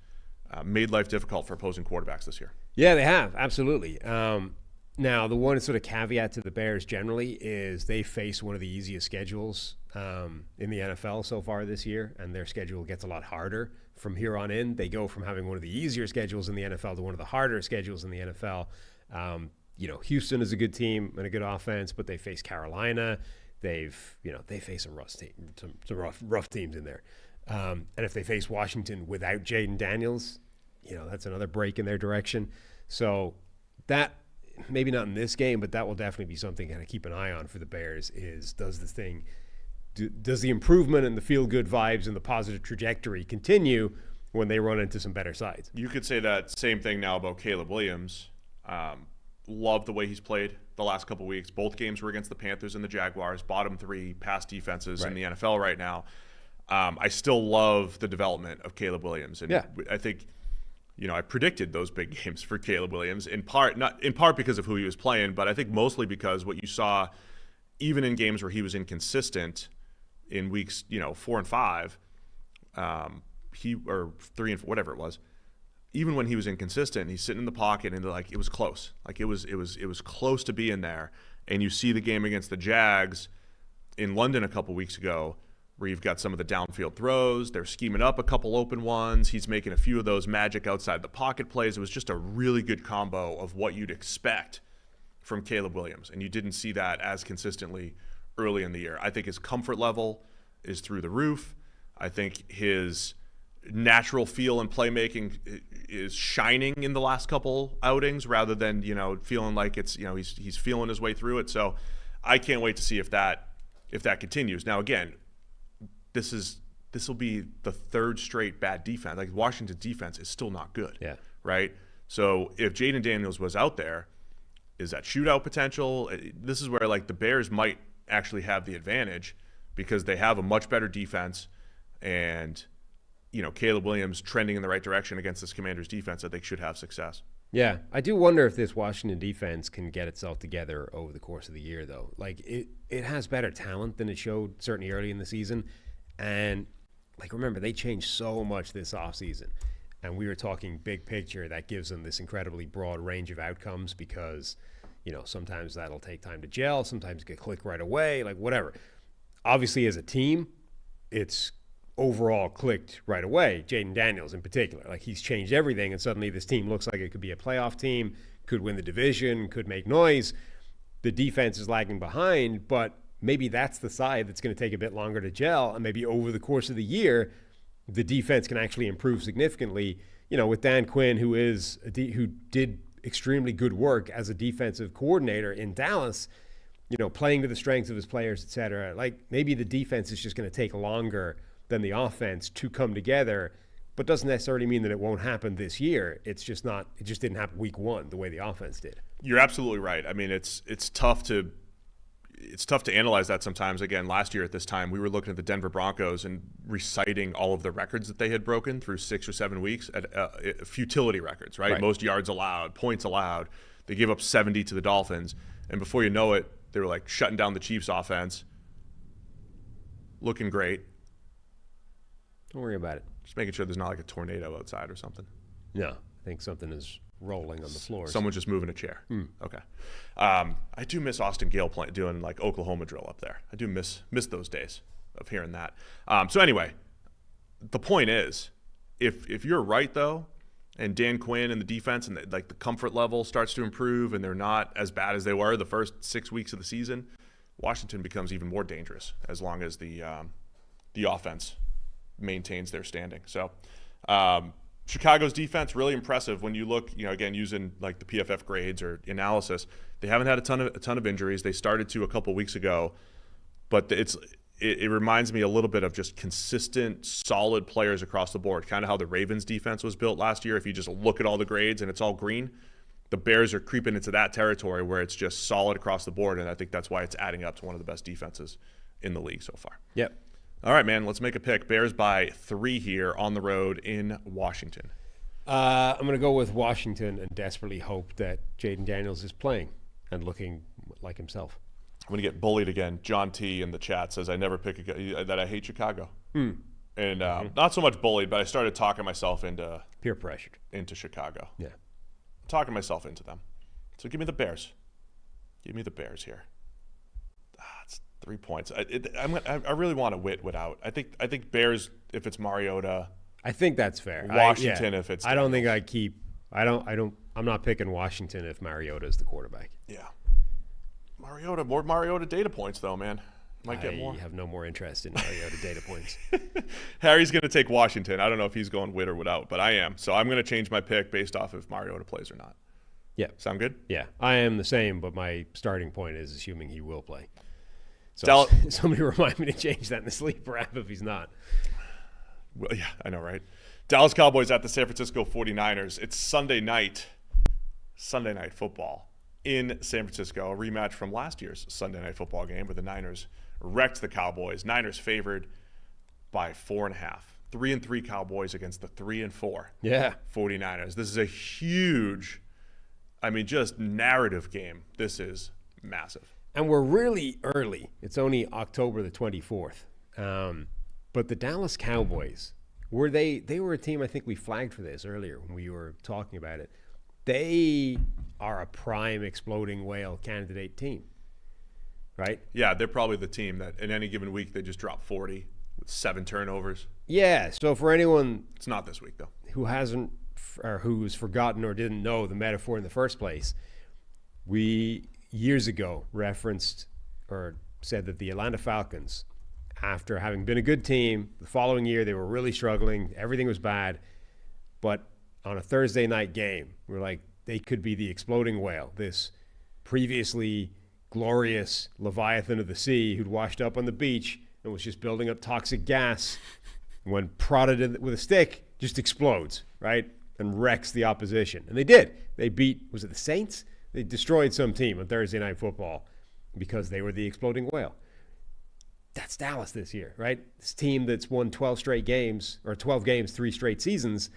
Speaker 1: made life difficult for opposing quarterbacks this year. Yeah,
Speaker 2: they have. Absolutely. Now, the one sort of caveat to the Bears generally is they face one of the easiest schedules in the NFL so far this year, and their schedule gets a lot harder from here on in. They go from having one of the easier schedules in the NFL to one of the harder schedules in the NFL. Houston is a good team and a good offense, but they face Carolina. They face some rough teams in there. And if they face Washington without Jaden Daniels, that's another break in their direction. So that, maybe not in this game, but that will definitely be something to keep an eye on for the Bears is does the improvement and the feel-good vibes and the positive trajectory continue when they run into some better sides?
Speaker 1: You could say that same thing now about Caleb Williams. Love the way he's played the last couple of weeks. Both games were against the Panthers and the Jaguars, bottom three pass defenses in the NFL right now. I still love the development of Caleb Williams. And I think, I predicted those big games for Caleb Williams in part because of who he was playing, but I think mostly because what you saw, even in games where he was inconsistent in weeks, 4 and 5, or 3 and 4, whatever it was, even when he was inconsistent, he's sitting in the pocket and it was close. It was close to being there. And you see the game against the Jags in London a couple weeks ago, where you've got some of the downfield throws. They're scheming up a couple open ones. He's making a few of those magic outside the pocket plays. It was just a really good combo of what you'd expect from Caleb Williams. And you didn't see that as consistently early in the year. I think his comfort level is through the roof. I think his natural feel and playmaking is shining in the last couple outings rather than, feeling like it's, he's feeling his way through it. So I can't wait to see if that continues. Now, again, this will be the third straight bad defense. Like, Washington's defense is still not good.
Speaker 2: Yeah.
Speaker 1: Right? So if Jaden Daniels was out there, is that shootout potential? This is where the Bears might actually have the advantage because they have a much better defense and Caleb Williams trending in the right direction against this Commanders defense. I think should have success.
Speaker 2: Yeah, I do wonder if this Washington defense can get itself together over the course of the year, though. It has better talent than it showed certainly early in the season. And remember, they changed so much this offseason. And we were talking big picture. That gives them this incredibly broad range of outcomes because, sometimes that'll take time to gel. Sometimes it can click right away, whatever. Obviously, as a team, it's overall clicked right away. Jaden Daniels in particular, like he's changed everything, and suddenly this team looks like it could be a playoff team, could win the division, could make noise. The defense is lagging behind, but maybe that's the side that's going to take a bit longer to gel, and maybe over the course of the year, the defense can actually improve significantly. You know, with Dan Quinn, who did extremely good work as a defensive coordinator in Dallas, you know, playing to the strengths of his players, et cetera. Like maybe the defense is just going to take longer than the offense to come together, but doesn't necessarily mean that it won't happen this year. It just didn't happen week one the way the offense did.
Speaker 1: You're absolutely right. I mean, it's tough to analyze that sometimes. Again, last year at this time, we were looking at the Denver Broncos and reciting all of the records that they had broken through 6 or 7 weeks at futility records, right? Most yards allowed, points allowed. They gave up 70 to the Dolphins, and before you know it, they were like shutting down the Chiefs' offense, looking great.
Speaker 2: Don't worry about it.
Speaker 1: Just making sure there's not like a tornado outside or something.
Speaker 2: No, I think something is rolling on the floor.
Speaker 1: Someone's just moving a chair. Okay. I do miss Austin Gale doing like Oklahoma drill up there. I do miss those days of hearing that. So anyway, the point is, if you're right though, and Dan Quinn and the defense and the comfort level starts to improve, and they're not as bad as they were the first 6 weeks of the season, Washington becomes even more dangerous as long as the offense maintains their standing. So Chicago's defense, really impressive when you look, you know, again, using like the PFF grades or analysis. They haven't had a ton of injuries. They started to a couple weeks ago, but it reminds me a little bit of just consistent, solid players across the board, kind of how the Ravens defense was built last year. If you just look at all the grades and it's all green, the Bears are creeping into that territory where it's just solid across the board, and I think that's why it's adding up to one of the best defenses in the league so far.
Speaker 2: Yep.
Speaker 1: All right, man, let's make a pick. Bears by 3 here on the road in Washington.
Speaker 2: I'm going to go with Washington and desperately hope that Jaden Daniels is playing and looking like himself.
Speaker 1: I'm going to get bullied again. John T. in the chat says, I never pick that I hate Chicago. And not so much bullied, but I started talking myself into
Speaker 2: peer pressured
Speaker 1: into Chicago.
Speaker 2: Yeah.
Speaker 1: Talking myself into them. So give me the Bears. Give me the Bears here. It's 3 points. I really want to wit out. I think Bears if it's Mariota.
Speaker 2: I think that's fair.
Speaker 1: Washington if it's.
Speaker 2: I don't think I keep. I'm not picking Washington if Mariota is the quarterback.
Speaker 1: Yeah. More Mariota data points though, man. Might get more.
Speaker 2: I have no more interest in Mariota data points.
Speaker 1: Harry's going to take Washington. I don't know if he's going with or without, but I am. So I'm going to change my pick based off if Mariota plays or not.
Speaker 2: Yeah.
Speaker 1: Sound good?
Speaker 2: Yeah. I am the same, but my starting point is assuming he will play. So somebody remind me to change that in the sleeper app if he's not.
Speaker 1: Well, yeah, I know, right? Dallas Cowboys at the San Francisco 49ers. It's Sunday night football in San Francisco, a rematch from last year's Sunday night football game where the Niners wrecked the Cowboys. Niners favored by 4.5. 3-3 Cowboys against the 3-4 49ers. This is a huge, just narrative game. This is massive.
Speaker 2: And we're really early. It's only October the 24th. But the Dallas Cowboys, they were a team, I think we flagged for this earlier when we were talking about it. They are a prime exploding whale candidate team, right?
Speaker 1: Yeah, they're probably the team that in any given week they just drop 40 with 7 turnovers.
Speaker 2: Yeah, so for anyone...
Speaker 1: It's not this week, though.
Speaker 2: ...who hasn't or who's forgotten or didn't know the metaphor in the first place, we years ago referenced or said that the Atlanta Falcons, after having been a good team, the following year they were really struggling, everything was bad, but on a Thursday night game, we're like, they could be the exploding whale, this previously glorious Leviathan of the sea who'd washed up on the beach and was just building up toxic gas. When prodded with a stick, just explodes, right? And wrecks the opposition. And they did. They beat, was it the Saints? They destroyed some team on Thursday Night Football because they were the exploding whale. That's Dallas this year, right? This team that's won 12 straight games, or 12 games, 3 straight seasons,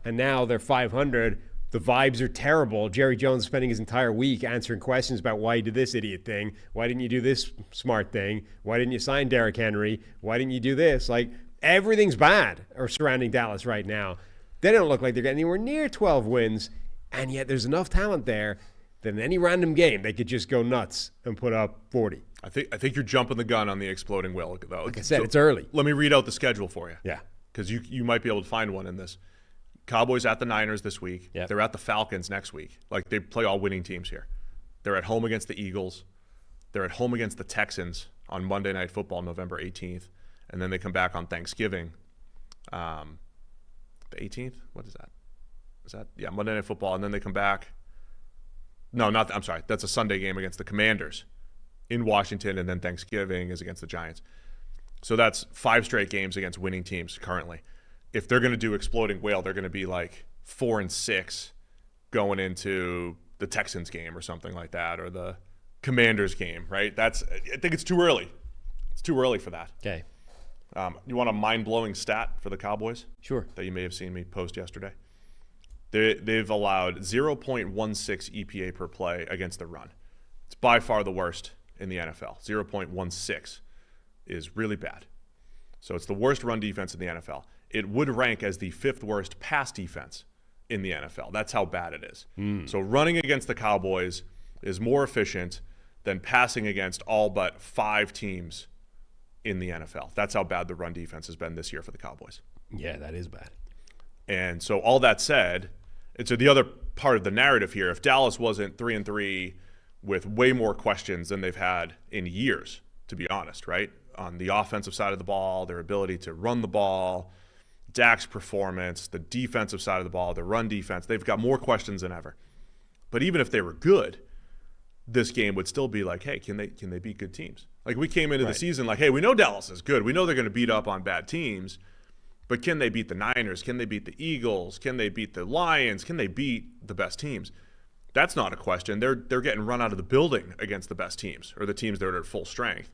Speaker 2: and now they're 500. The vibes are terrible. Jerry Jones spending his entire week answering questions about why you did this idiot thing. Why didn't you do this smart thing? Why didn't you sign Derrick Henry? Why didn't you do this? Like, everything's bad or surrounding Dallas right now. They don't look like they're getting anywhere near 12 wins, and yet there's enough talent there then any random game, they could just go nuts and put up 40.
Speaker 1: I think you're jumping the gun on the exploding will, though.
Speaker 2: Like I said, it's early.
Speaker 1: Let me read out the schedule for you.
Speaker 2: Yeah.
Speaker 1: Because you might be able to find one in this. Cowboys at the Niners this week.
Speaker 2: Yep.
Speaker 1: They're at the Falcons next week. Like, they play all winning teams here. They're at home against the Eagles. They're at home against the Texans on Monday Night Football, November 18th. And then they come back on Thanksgiving. The 18th? What is that? Yeah, Monday Night Football. And then they come back. No, I'm sorry. That's a Sunday game against the Commanders in Washington. And then Thanksgiving is against the Giants. So that's 5 straight games against winning teams currently. If they're going to do exploding whale, they're going to be like 4-6 going into the Texans game or something like that, or the Commanders game, right? I think it's too early. It's too early for that.
Speaker 2: Okay.
Speaker 1: You want a mind-blowing stat for the Cowboys?
Speaker 2: Sure.
Speaker 1: That you may have seen me post yesterday. They've allowed 0.16 EPA per play against the run. It's by far the worst in the NFL. 0.16 is really bad. So it's the worst run defense in the NFL. It would rank as the 5th worst pass defense in the NFL. That's how bad it is. So running against the Cowboys is more efficient than passing against all but 5 teams in the NFL. That's how bad the run defense has been this year for the Cowboys.
Speaker 2: Yeah, that is bad.
Speaker 1: And so all that said, and so the other part of the narrative here, if Dallas wasn't 3-3 with way more questions than they've had in years, to be honest, right? On the offensive side of the ball, their ability to run the ball, Dak's performance, the defensive side of the ball, the run defense, they've got more questions than ever. But even if they were good, this game would still be like, hey, can they beat good teams? Like, we came into the season like, hey, we know Dallas is good. We know they're going to beat up on bad teams. But can they beat the Niners? Can they beat the Eagles? Can they beat the Lions? Can they beat the best teams? That's not a question. They're getting run out of the building against the best teams, or the teams that are at full strength.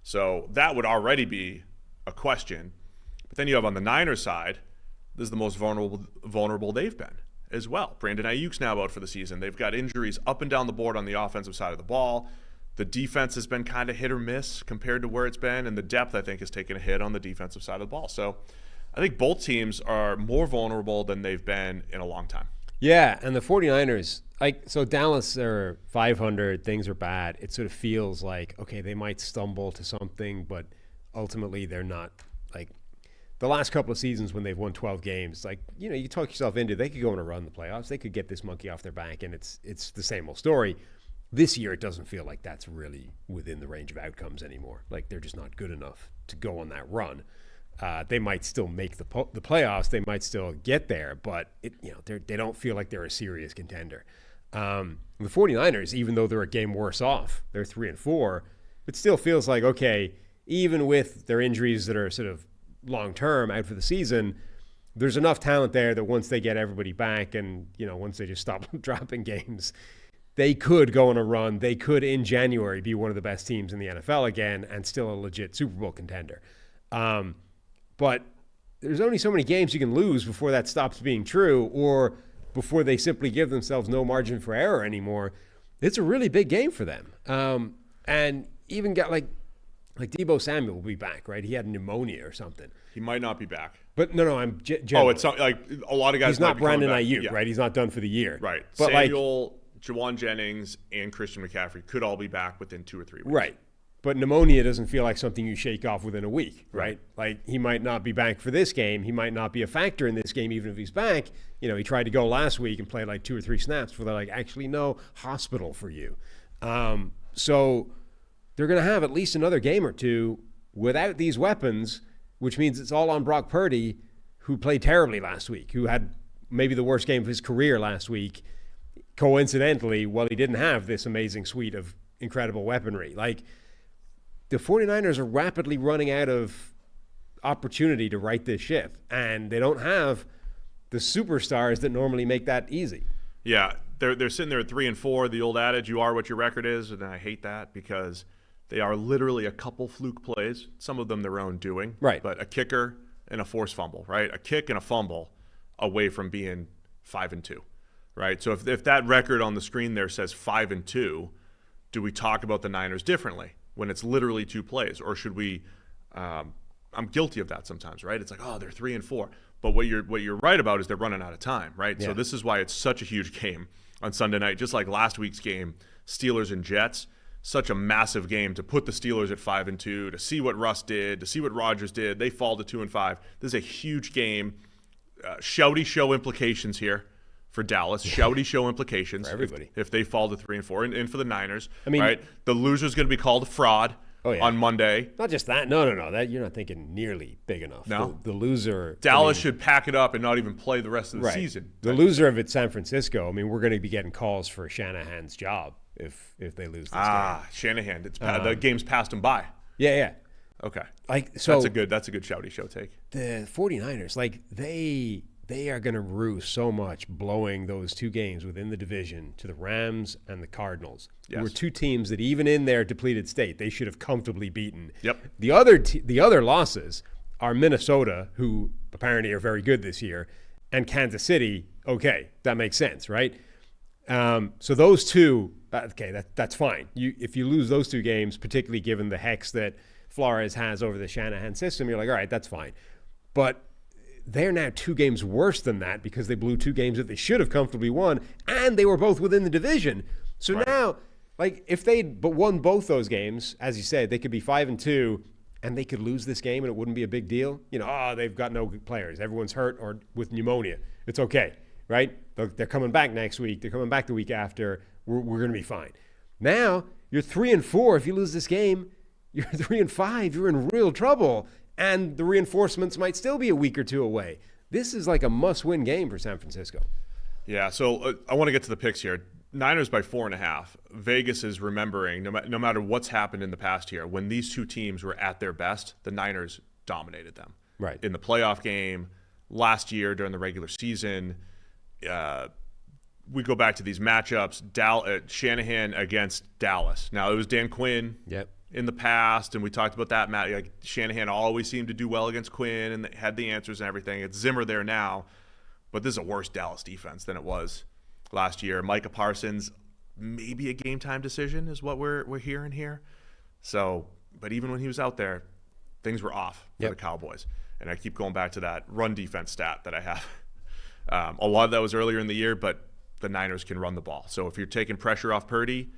Speaker 1: So that would already be a question. But then you have on the Niners side, this is the most vulnerable they've been as well. Brandon Ayuk's now out for the season. They've got injuries up and down the board on the offensive side of the ball. The defense has been kind of hit or miss compared to where it's been, and the depth, I think, has taken a hit on the defensive side of the ball. So I think both teams are more vulnerable than they've been in a long time.
Speaker 2: Yeah, and the 49ers, so Dallas are 500, things are bad. It sort of feels like, okay, they might stumble to something, but ultimately they're not. Like, the last couple of seasons when they've won 12 games, like, you talk yourself into, they could go on a run in the playoffs. They could get this monkey off their back, and it's the same old story. This year, it doesn't feel like that's really within the range of outcomes anymore. Like, they're just not good enough to go on that run. They might still make the playoffs. They might still get there, but they don't feel like they're a serious contender. The 49ers, even though they're a game worse off, they're 3-4, it still feels like, okay, even with their injuries that are sort of long-term out for the season, there's enough talent there that once they get everybody back and, once they just stop dropping games, they could go on a run. They could, in January, be one of the best teams in the NFL again and still a legit Super Bowl contender. But there's only so many games you can lose before that stops being true, or before they simply give themselves no margin for error anymore. It's a really big game for them. And even got like Deebo Samuel will be back, right? He had pneumonia or something.
Speaker 1: He might not be back.
Speaker 2: But no, I'm
Speaker 1: Oh, it's like a lot of guys.
Speaker 2: He's not Brandon Ayuk, right? He's not done for the year.
Speaker 1: Right.
Speaker 2: But
Speaker 1: Samuel, Jawan Jennings, and Christian McCaffrey could all be back within 2 or 3 weeks.
Speaker 2: Right. But pneumonia doesn't feel like something you shake off within a week, right? Like, he might not be back for this game. He might not be a factor in this game, even if he's back. He tried to go last week and play like 2 or 3 snaps before they're like, actually, no, hospital for you. So they're going to have at least another game or two without these weapons, which means it's all on Brock Purdy, who played terribly last week, who had maybe the worst game of his career last week, coincidentally, while he didn't have this amazing suite of incredible weaponry. Like, the 49ers are rapidly running out of opportunity to right this ship, and they don't have the superstars that normally make that easy.
Speaker 1: Yeah, they're sitting there at 3-4. The old adage, you are what your record is, and I hate that because they are literally a couple fluke plays, some of them their own doing,
Speaker 2: right?
Speaker 1: But a kicker and a forced fumble, right? A kick and a fumble away from being 5-2, right? So if that record on the screen there says 5-2, do we talk about the Niners differently when it's literally 2 plays? Or should we I'm guilty of that sometimes, right? It's like, oh, they're 3-4. But what you're right about is they're running out of time, right?
Speaker 2: Yeah.
Speaker 1: So this is why it's such a huge game. on Sunday night, just like last week's game, Steelers and Jets. Such a massive game to put the Steelers at 5-2, to see what Russ did, to see what Rodgers did. They fall to 2-5. This is a huge game. Shouty show implications here for Dallas. Shouty show implications
Speaker 2: for everybody
Speaker 1: if they fall to 3-4, and for the Niners.
Speaker 2: I mean,
Speaker 1: right? The loser's going to be called a fraud on Monday.
Speaker 2: Not just that. No. That you're not thinking nearly big enough.
Speaker 1: No,
Speaker 2: the loser.
Speaker 1: Dallas should pack it up and not even play the rest of the season.
Speaker 2: The loser of it's San Francisco. I mean, we're going to be getting calls for Shanahan's job if they lose this game.
Speaker 1: Shanahan. The game's passed him by.
Speaker 2: Yeah.
Speaker 1: Okay.
Speaker 2: So
Speaker 1: that's a good Shouty show take.
Speaker 2: The 49ers, they are going to rue so much blowing those two games within the division to the Rams and the Cardinals. Yes. Were two teams that even in their depleted state, they should have comfortably beaten.
Speaker 1: Yep.
Speaker 2: The other losses are Minnesota, who apparently are very good this year, and Kansas City. Okay, that makes sense, right? So those two, that's fine. If you lose those two games, particularly given the hex that Flores has over the Shanahan system, you're like, all right, that's fine. But they're now 2 games worse than that because they blew 2 games that they should have comfortably won, and they were both within the division. So now, if they'd won both those games, as you said, they could be 5-2, and they could lose this game, and it wouldn't be a big deal. They've got no good players. Everyone's hurt or with pneumonia. It's okay, right? They're coming back next week. They're coming back the week after. We're going to be fine. Now, you're 3-4. If you lose this game, you're 3-5. You're in real trouble. And the reinforcements might still be a week or 2 away. This is like a must-win game for San Francisco.
Speaker 1: Yeah, so I want to get to the picks here. Niners by 4.5. Vegas is remembering, no matter what's happened in the past here, when these two teams were at their best, the Niners dominated them.
Speaker 2: Right.
Speaker 1: In the playoff game, last year during the regular season, we go back to these matchups, Shanahan against Dallas. Now, it was Dan Quinn.
Speaker 2: Yep.
Speaker 1: In the past, and we talked about that, Matt. Like Shanahan always seemed to do well against Quinn and had the answers and everything. It's Zimmer there now, but this is a worse Dallas defense than it was last year. Micah Parsons, maybe a game time decision is what we're hearing here. So, but even when he was out there, things were off for the Cowboys. And I keep going back to that run defense stat that I have. A lot of that was earlier in the year, but the Niners can run the ball. So if you're taking pressure off Purdy,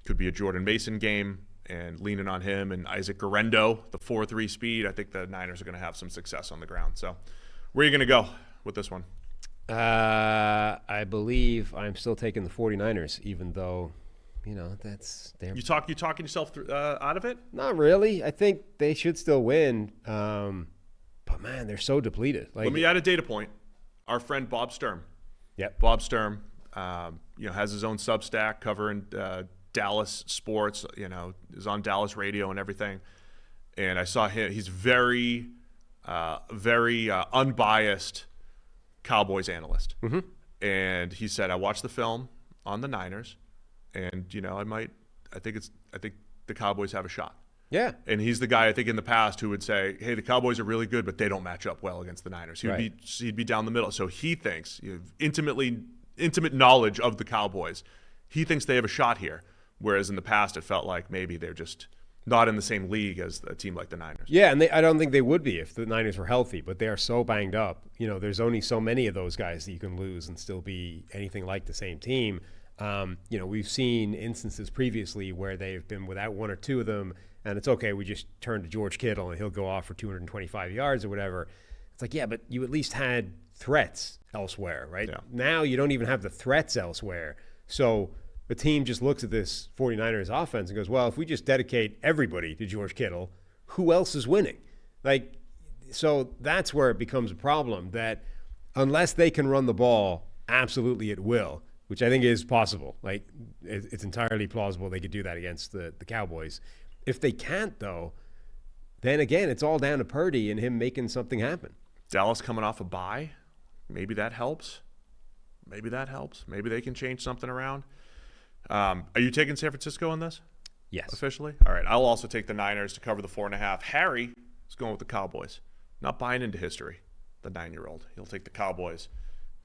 Speaker 1: could be a Jordan Mason game. And leaning on him and Isaac Guerrero, the 4.3 speed, I think the Niners are going to have some success on the ground. So where are you going to go with this one?
Speaker 2: I believe I'm still taking the 49ers, even though, that's their...
Speaker 1: You talking yourself out of it?
Speaker 2: Not really. I think they should still win. But, man, they're so depleted.
Speaker 1: Let me add a data point. Our friend Bob Sturm.
Speaker 2: Yep.
Speaker 1: Bob Sturm, has his own Substack covering Dallas sports, is on Dallas radio and everything. And I saw him. He's very unbiased Cowboys analyst.
Speaker 2: Mm-hmm.
Speaker 1: And he said, I watched the film on the Niners and, I think the Cowboys have a shot.
Speaker 2: Yeah.
Speaker 1: And he's the guy, I think, in the past who would say, hey, the Cowboys are really good, but they don't match up well against the Niners. He'd be down the middle. So he thinks, intimate knowledge of the Cowboys, he thinks they have a shot here. Whereas in the past, it felt like maybe they're just not in the same league as a team like the Niners.
Speaker 2: Yeah, and I don't think they would be if the Niners were healthy, but they are so banged up. There's only so many of those guys that you can lose and still be anything like the same team. We've seen instances previously where they've been without 1 or 2 of them, and it's okay, we just turn to George Kittle and he'll go off for 225 yards or whatever. It's like, yeah, but you at least had threats elsewhere, right?
Speaker 1: Yeah.
Speaker 2: Now you don't even have the threats elsewhere. So the team just looks at this 49ers offense and goes, well, if we just dedicate everybody to George Kittle, who else is winning? So that's where it becomes a problem, that unless they can run the ball, absolutely it will, which I think is possible. It's entirely plausible they could do that against the Cowboys. If they can't, though, then again, it's all down to Purdy and him making something happen.
Speaker 1: Dallas coming off a bye, maybe that helps. Maybe they can change something around. Are you taking San Francisco in this?
Speaker 2: Yes.
Speaker 1: Officially? All right. I'll also take the Niners to cover the 4.5. Harry is going with the Cowboys. Not buying into history, the 9-year-old. He'll take the Cowboys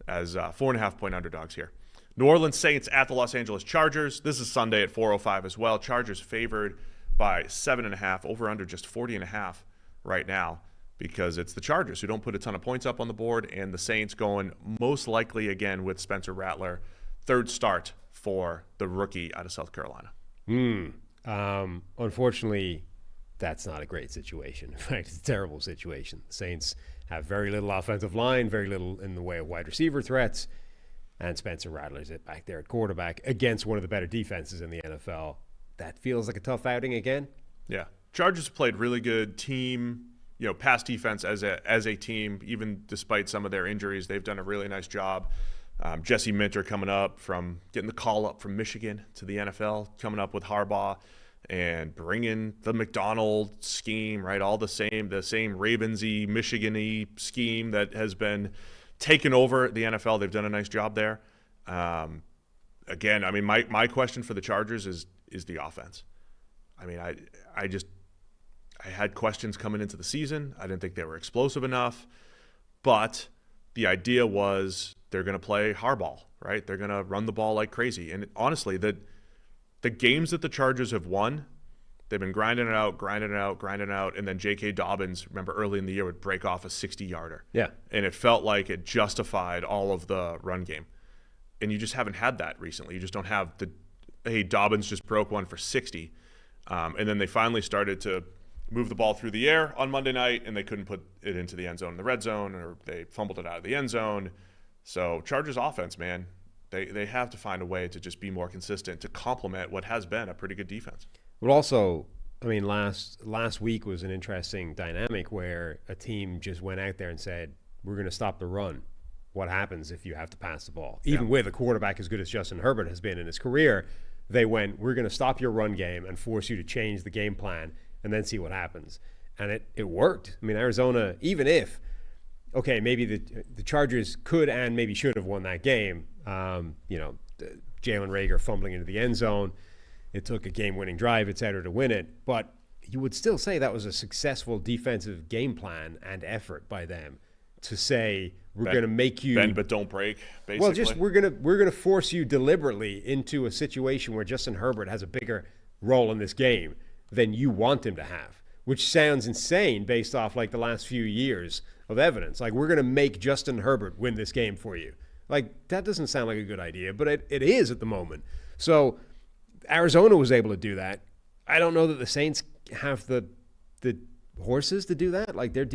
Speaker 1: as 4.5-point underdogs here. New Orleans Saints at the Los Angeles Chargers. This is Sunday at 4:05 as well. Chargers favored by 7.5, over under just 40.5 right now, because it's the Chargers who don't put a ton of points up on the board, and the Saints going most likely again with Spencer Rattler, third start for the rookie out of South Carolina.
Speaker 2: Unfortunately, that's not a great situation. In fact, it's a terrible situation. The Saints have very little offensive line, very little in the way of wide receiver threats, and Spencer Rattler's it back there at quarterback against one of the better defenses in the NFL. That feels like a tough outing again.
Speaker 1: Yeah. Chargers played really good team, pass defense as a team, even despite some of their injuries. They've done a really nice job. Jesse Minter coming up from getting the call up from Michigan to the NFL, coming up with Harbaugh and bringing the McDonald scheme, right? All the same Ravens-y, Michigan-y scheme that has been taken over the NFL. They've done a nice job there. Again, I mean, my question for the Chargers is the offense. I mean, I had questions coming into the season. I didn't think they were explosive enough, but the idea was they're going to play hardball, right? They're going to run the ball like crazy. And honestly, the games that the Chargers have won, they've been grinding it out, and then J.K. Dobbins, remember early in the year, would break off a 60-yarder.
Speaker 2: Yeah.
Speaker 1: And it felt like it justified all of the run game. And you just haven't had that recently. You just don't have hey, Dobbins just broke one for 60. And then they finally started to move the ball through the air on Monday night, and they couldn't put it into the end zone in the red zone, or they fumbled it out of the end zone. So Chargers offense, man, they have to find a way to just be more consistent to complement what has been a pretty good defense.
Speaker 2: But also, I mean, last week was an interesting dynamic where a team just went out there and said, we're going to stop the run. What happens if you have to pass the ball? Even with a quarterback as good as Justin Herbert has been in his career, they went, we're going to stop your run game and force you to change the game plan and then see what happens. And it worked. I mean, Arizona, even if, okay, maybe the Chargers could and maybe should have won that game, Jalen Reagor fumbling into the end zone, it took a game-winning drive, et cetera, to win it. But you would still say that was a successful defensive game plan and effort by them to say, we're going to make you
Speaker 1: bend but don't break, basically.
Speaker 2: Well, just we're gonna force you deliberately into a situation where Justin Herbert has a bigger role in this game than you want him to have, which sounds insane based off like the last few years of evidence. Like, we're going to make Justin Herbert win this game for you. Like, that doesn't sound like a good idea, but it is at the moment. So Arizona was able to do that. I don't know that the Saints have the horses to do that. Like, their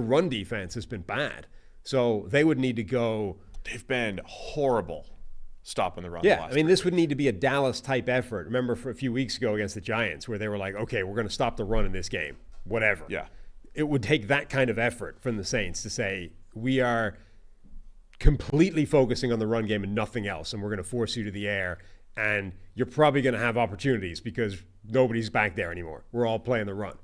Speaker 2: run defense has been bad. So they would need to go.
Speaker 1: They've been horrible stopping the run.
Speaker 2: Yeah, I mean, this would need to be a Dallas-type effort. Remember for a few weeks ago against the Giants where they were like, okay, we're going to stop the run in this game, whatever.
Speaker 1: Yeah.
Speaker 2: It would take that kind of effort from the Saints to say, we are completely focusing on the run game and nothing else, and we're going to force you to the air, and you're probably going to have opportunities because nobody's back there anymore. We're all playing the run.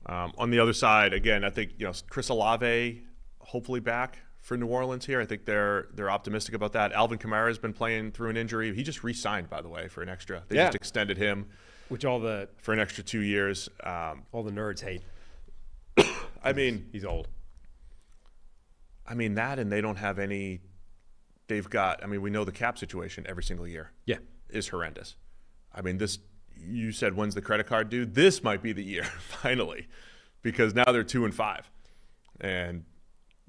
Speaker 1: On the other side, again, I think Chris Olave hopefully back for New Orleans here. I think they're optimistic about that. Alvin Kamara has been playing through an injury. He just re-signed, by the way, for an extra. They just extended him, for an extra 2 years.
Speaker 2: All the nerds hate.
Speaker 1: I mean,
Speaker 2: he's old.
Speaker 1: I mean that, and they don't have any. They've got. I mean, we know the cap situation every single year.
Speaker 2: Yeah,
Speaker 1: is horrendous. I mean, this. You said when's the credit card due? This might be the year finally, because now they're 2-5, and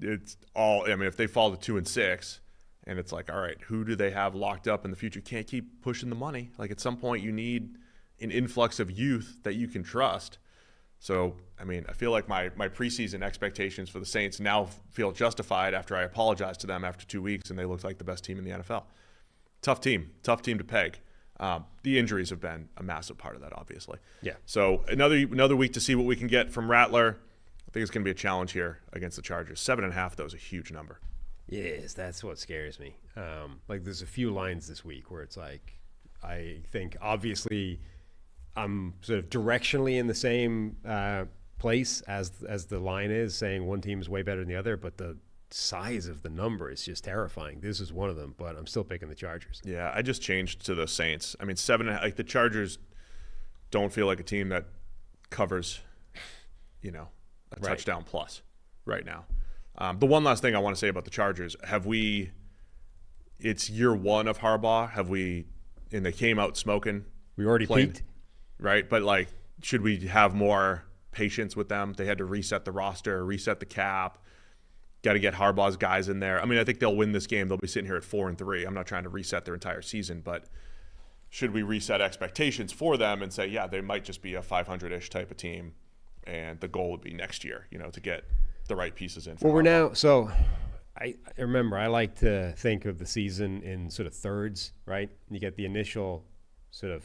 Speaker 1: it's all. I mean, if they fall to 2-6, and it's like, all right, who do they have locked up in the future? Can't keep pushing the money. Like, at some point, you need an influx of youth that you can trust. So, I mean, I feel like my preseason expectations for the Saints now feel justified after I apologized to them after 2 weeks, and they looked like the best team in the NFL. Tough team to peg. The injuries have been a massive part of that, obviously.
Speaker 2: Yeah.
Speaker 1: So another week to see what we can get from Rattler. I think it's going to be a challenge here against the Chargers. 7.5, though, is a huge number.
Speaker 2: Yes, that's what scares me. Like, there's a few lines this week where it's like, I think obviously I'm sort of directionally in the same place as the line is, saying one team is way better than the other, but the size of the number is just terrifying. This is one of them, but I'm still picking the Chargers.
Speaker 1: Yeah, I just changed to the Saints. I mean, 7.5. Like, the Chargers don't feel like a team that covers, a touchdown plus right now. The one last thing I want to say about the Chargers: it's year one of Harbaugh. And they came out smoking.
Speaker 2: We already peaked,
Speaker 1: right? But like, should we have more patience with them? They had to reset the roster, reset the cap, Got to get Harbaugh's guys in there. I mean, I think they'll win this game. They'll be sitting here at 4-3. I'm not trying to reset their entire season, but should we reset expectations for them and say, yeah, they might just be a 500-ish type of team, and the goal would be next year, to get the right pieces in.
Speaker 2: Well, we're now, so I remember I like to think of the season in sort of thirds, right? You get the initial sort of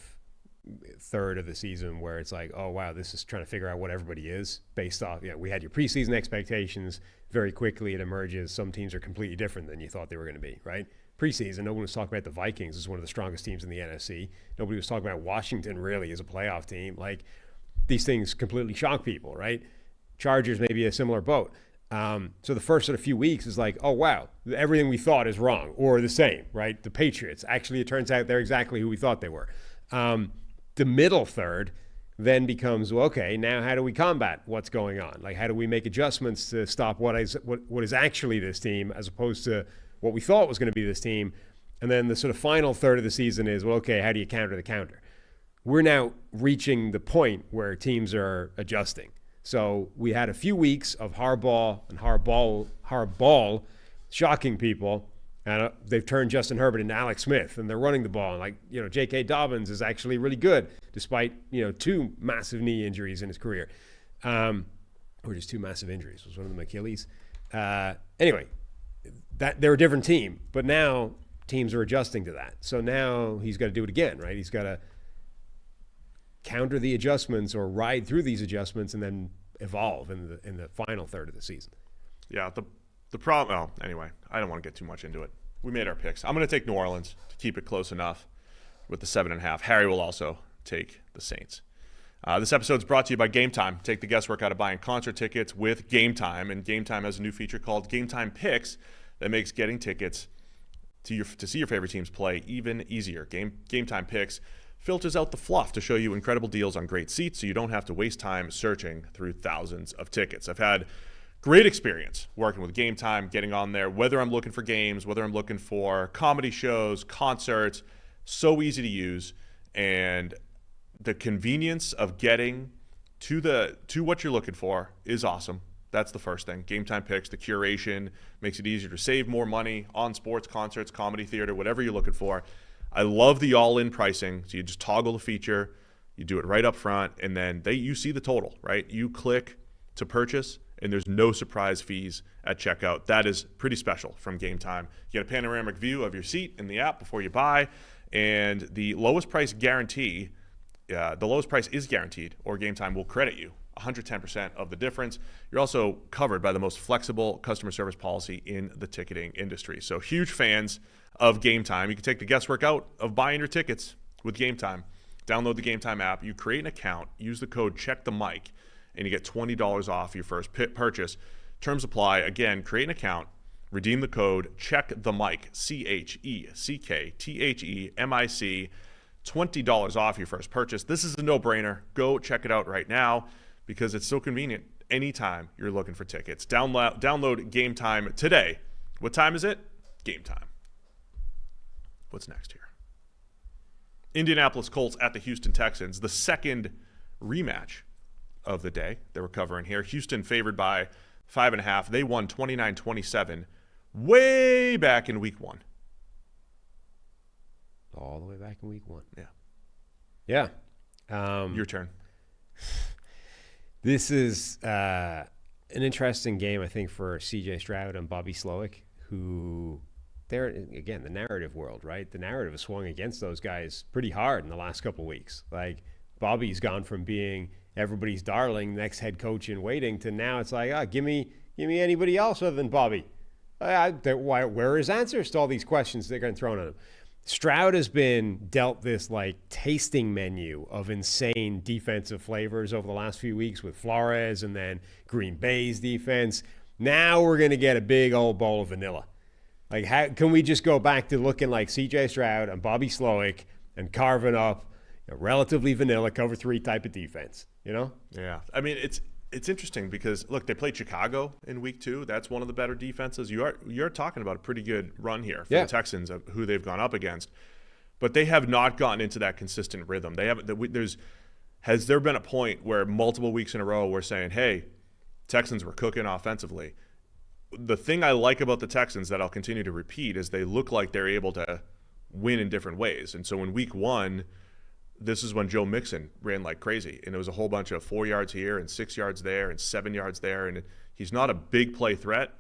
Speaker 2: third of the season where it's like, oh, wow, this is trying to figure out what everybody is based off, we had your preseason expectations. Very quickly it emerges some teams are completely different than you thought they were going to be, right? Preseason, no one was talking about the Vikings as one of the strongest teams in the NFC. Nobody was talking about Washington really as a playoff team. Like, these things completely shock people, right? Chargers may be a similar boat. So the first sort of few weeks is like, oh, wow, everything we thought is wrong or the same, right? The Patriots, actually, it turns out they're exactly who we thought they were. The middle third then becomes, well, okay, now how do we combat what's going on? Like, how do we make adjustments to stop what is actually this team as opposed to what we thought was going to be this team? And then the sort of final third of the season is, well, okay, how do you counter the counter? We're now reaching the point where teams are adjusting. So we had a few weeks of hardball shocking people, and they've turned Justin Herbert into Alex Smith, and they're running the ball. And like, J.K. Dobbins is actually really good, despite, 2 massive knee injuries in his career. Or just 2 massive injuries. Was one of them Achilles? Anyway, they're a different team, but now teams are adjusting to that. So now he's got to do it again, right? He's got to counter the adjustments or ride through these adjustments and then evolve in the final third of the season.
Speaker 1: Yeah, the problem, well, anyway, I don't want to get too much into it. We made our picks. I'm going to take New Orleans to keep it close enough with the 7.5. Harry will also take the Saints. This episode is brought to you by GameTime. Take the guesswork out of buying concert tickets with GameTime, and GameTime has a new feature called GameTime Picks that makes getting tickets to see your favorite teams play even easier. GameTime Picks filters out the fluff to show you incredible deals on great seats so you don't have to waste time searching through thousands of tickets. I've had great experience working with GameTime, getting on there, whether I'm looking for games, whether I'm looking for comedy shows, concerts. So easy to use, and the convenience of getting to what you're looking for is awesome. That's the first thing. GameTime Picks, the curation, makes it easier to save more money on sports, concerts, comedy, theater, whatever you're looking for. I love the all-in pricing. So you just toggle the feature, you do it right up front, and then you see the total, right? You click to purchase, and there's no surprise fees at checkout. That is pretty special from GameTime. You get a panoramic view of your seat in the app before you buy, and the lowest price is guaranteed, or GameTime will credit you 110% of the difference. You're also covered by the most flexible customer service policy in the ticketing industry. So huge fans of GameTime. You can take the guesswork out of buying your tickets with GameTime. Download the GameTime app. You create an account. Use the code CHECKTHEMIC, and you get $20 off your first purchase. Terms apply. Again, create an account. Redeem the code CHECKTHEMIC, CHECKTHEMIC. $20 off your first purchase. This is a no-brainer. Go check it out right now because it's so convenient anytime you're looking for tickets. Download GameTime today. What time is it? Game time. What's next here? Indianapolis Colts at the Houston Texans, the second rematch of the day that we're covering here. Houston favored by 5.5. They won 29-27 way back in week 1.
Speaker 2: All the way back in week 1.
Speaker 1: Yeah.
Speaker 2: Yeah.
Speaker 1: Your turn.
Speaker 2: This is an interesting game, I think, for C.J. Stroud and Bobby Slowick, who they're, again, the narrative world, right? The narrative has swung against those guys pretty hard in the last couple of weeks. Like, Bobby's gone from being everybody's darling, next head coach in waiting, to now it's like, give me anybody else other than Bobby. Where are his answers to all these questions they're getting thrown at him? Stroud has been dealt this like tasting menu of insane defensive flavors over the last few weeks with Flores and then Green Bay's defense. Now we're going to get a big old bowl of vanilla. Like, how can we just go back to looking like C.J. Stroud and Bobby Slowick and carving up a relatively vanilla cover 3 type of defense,
Speaker 1: Yeah. I mean, it's interesting because, look, they played Chicago in week 2. That's one of the better defenses. You're talking about a pretty good run here for the Texans, of who they've gone up against. But they have not gotten into that consistent rhythm. Has there been a point where multiple weeks in a row we're saying, hey, Texans were cooking offensively? the thing I like about the Texans that I'll continue to repeat is they look like they're able to win in different ways. And so in week 1, this is when Joe Mixon ran like crazy. And it was a whole bunch of 4 yards here and 6 yards there and 7 yards there. And he's not a big play threat.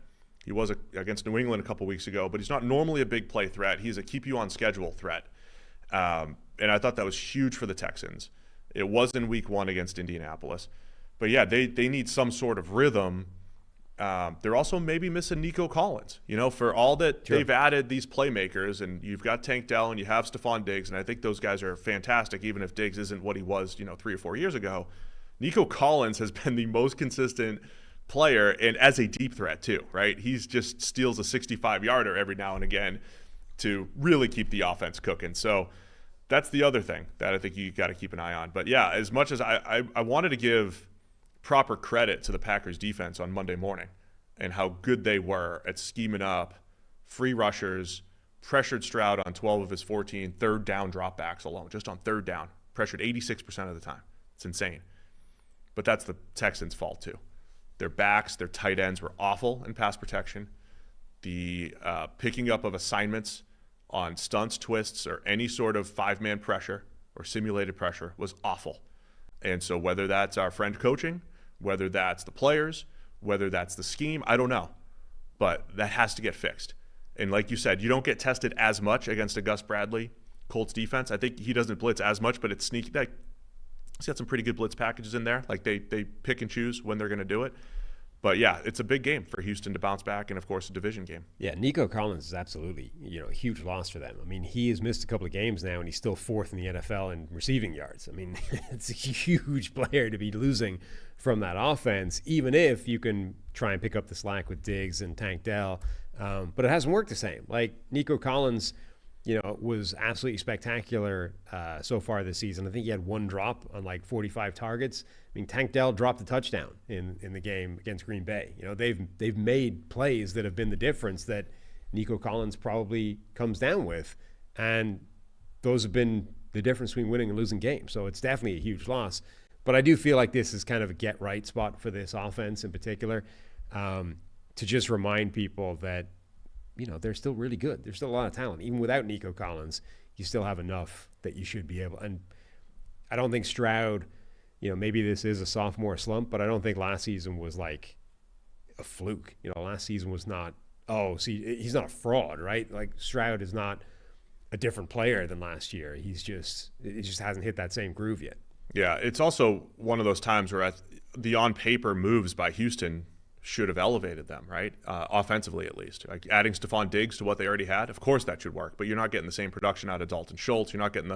Speaker 1: He was against New England a couple weeks ago, but he's not normally a big play threat. He's a keep you on schedule threat. And I thought that was huge for the Texans. It was in week 1 against Indianapolis. But yeah, they need some sort of rhythm. They're also maybe missing Nico Collins. For all that they've added these playmakers, and you've got Tank Dell and you have Stephon Diggs, and I think those guys are fantastic, even if Diggs isn't what he was, 3 or 4 years ago. Nico Collins has been the most consistent player, and as a deep threat too, right? He's just steals a 65-yarder every now and again to really keep the offense cooking. So that's the other thing that I think you got to keep an eye on. But yeah, as much as I wanted to give proper credit to the Packers defense on Monday morning and how good they were at scheming up free rushers, pressured Stroud on 12 of his 14 third down dropbacks alone, just on third down, pressured 86% of the time. It's insane. But that's the Texans' fault too. Their backs, their tight ends were awful in pass protection. The picking up of assignments on stunts, twists, or any sort of 5-man pressure or simulated pressure was awful. And so whether that's our friend coaching, whether that's the players, whether that's the scheme, I don't know. But that has to get fixed. And like you said, you don't get tested as much against a Gus Bradley Colts defense. I think he doesn't blitz as much, but it's sneaky. He's got some pretty good blitz packages in there. Like they pick and choose when they're going to do it. But yeah, it's a big game for Houston to bounce back, and of course a division game.
Speaker 2: Yeah, Nico Collins is absolutely a huge loss for them. I mean, he has missed a couple of games now, and he's still 4th in the NFL in receiving yards. I mean, it's a huge player to be losing from that offense, even if you can try and pick up the slack with Diggs and Tank Dell. But it hasn't worked the same. Like Nico Collins, was absolutely spectacular so far this season. I think he had 1 drop on like 45 targets. I mean, Tank Dell dropped a touchdown in the game against Green Bay. They've made plays that have been the difference that Nico Collins probably comes down with, and those have been the difference between winning and losing games. So it's definitely a huge loss. But I do feel like this is kind of a get-right spot for this offense in particular, to just remind people that they're still really good. There's still a lot of talent. Even without Nico Collins, you still have enough that you should be able. And I don't think Stroud, maybe this is a sophomore slump, but I don't think last season was like a fluke. Last season was not, he's not a fraud, right? Like Stroud is not a different player than last year. It just hasn't hit that same groove yet.
Speaker 1: Yeah, it's also one of those times where the on-paper moves by Houston should have elevated them, right? Offensively, at least. Like adding Stephon Diggs to what they already had, of course that should work, but you're not getting the same production out of Dalton Schultz. You're not getting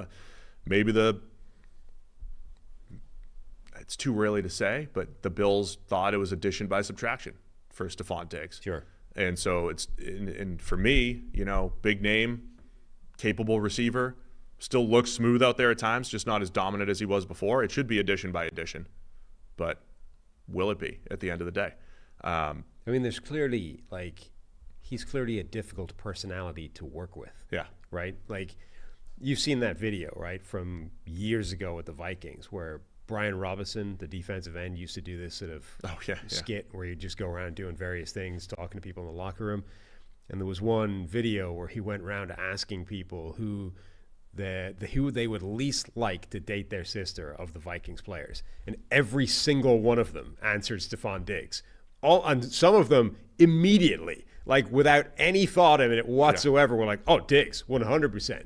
Speaker 1: it's too early to say, but the Bills thought it was addition by subtraction for Stephon Diggs.
Speaker 2: Sure.
Speaker 1: And so and for me, big name, capable receiver, still looks smooth out there at times, just not as dominant as he was before. It should be addition by addition, but will it be at the end of the day?
Speaker 2: I mean, there's clearly he's clearly a difficult personality to work with.
Speaker 1: Yeah.
Speaker 2: Right? Like you've seen that video, right, from years ago with the Vikings where Brian Robinson, the defensive end, used to do this sort of skit where you just go around doing various things, talking to people in the locker room. And there was one video where he went around asking people who they would least like to date their sister of the Vikings players. And every single one of them answered Stephon Diggs. And some of them immediately, like without any thought in it whatsoever, were like, oh, Diggs, 100%.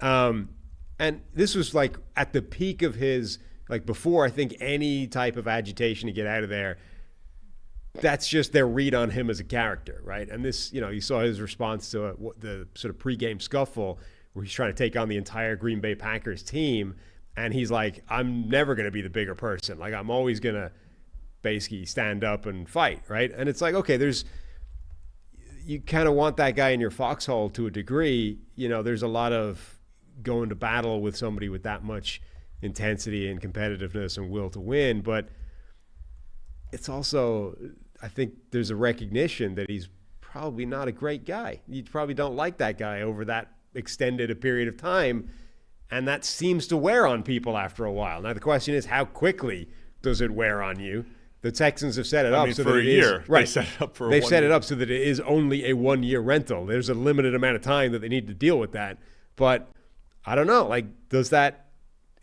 Speaker 2: And this was like at the peak of his, like before I think any type of agitation to get out of there. That's just their read on him as a character, right? And this, you saw his response to the sort of pregame scuffle where he's trying to take on the entire Green Bay Packers team. And he's like, I'm never going to be the bigger person. Like, I'm always going to basically stand up and fight, right? And it's like, okay, you kind of want that guy in your foxhole to a degree. There's a lot of going to battle with somebody with that much intensity and competitiveness and will to win. But it's also, I think there's a recognition that he's probably not a great guy. You probably don't like that guy over that extended a period of time. And that seems to wear on people after a while. Now, the question is, how quickly does it wear on you? the Texans have set it
Speaker 1: I
Speaker 2: up
Speaker 1: mean,
Speaker 2: so
Speaker 1: for
Speaker 2: that
Speaker 1: a
Speaker 2: it
Speaker 1: year.
Speaker 2: is, right.
Speaker 1: They set it up for
Speaker 2: They've
Speaker 1: a
Speaker 2: set
Speaker 1: 1
Speaker 2: it
Speaker 1: year.
Speaker 2: up so that it is only a 1-year rental. There's a limited amount of time that they need to deal with that. But I don't know. Like, is that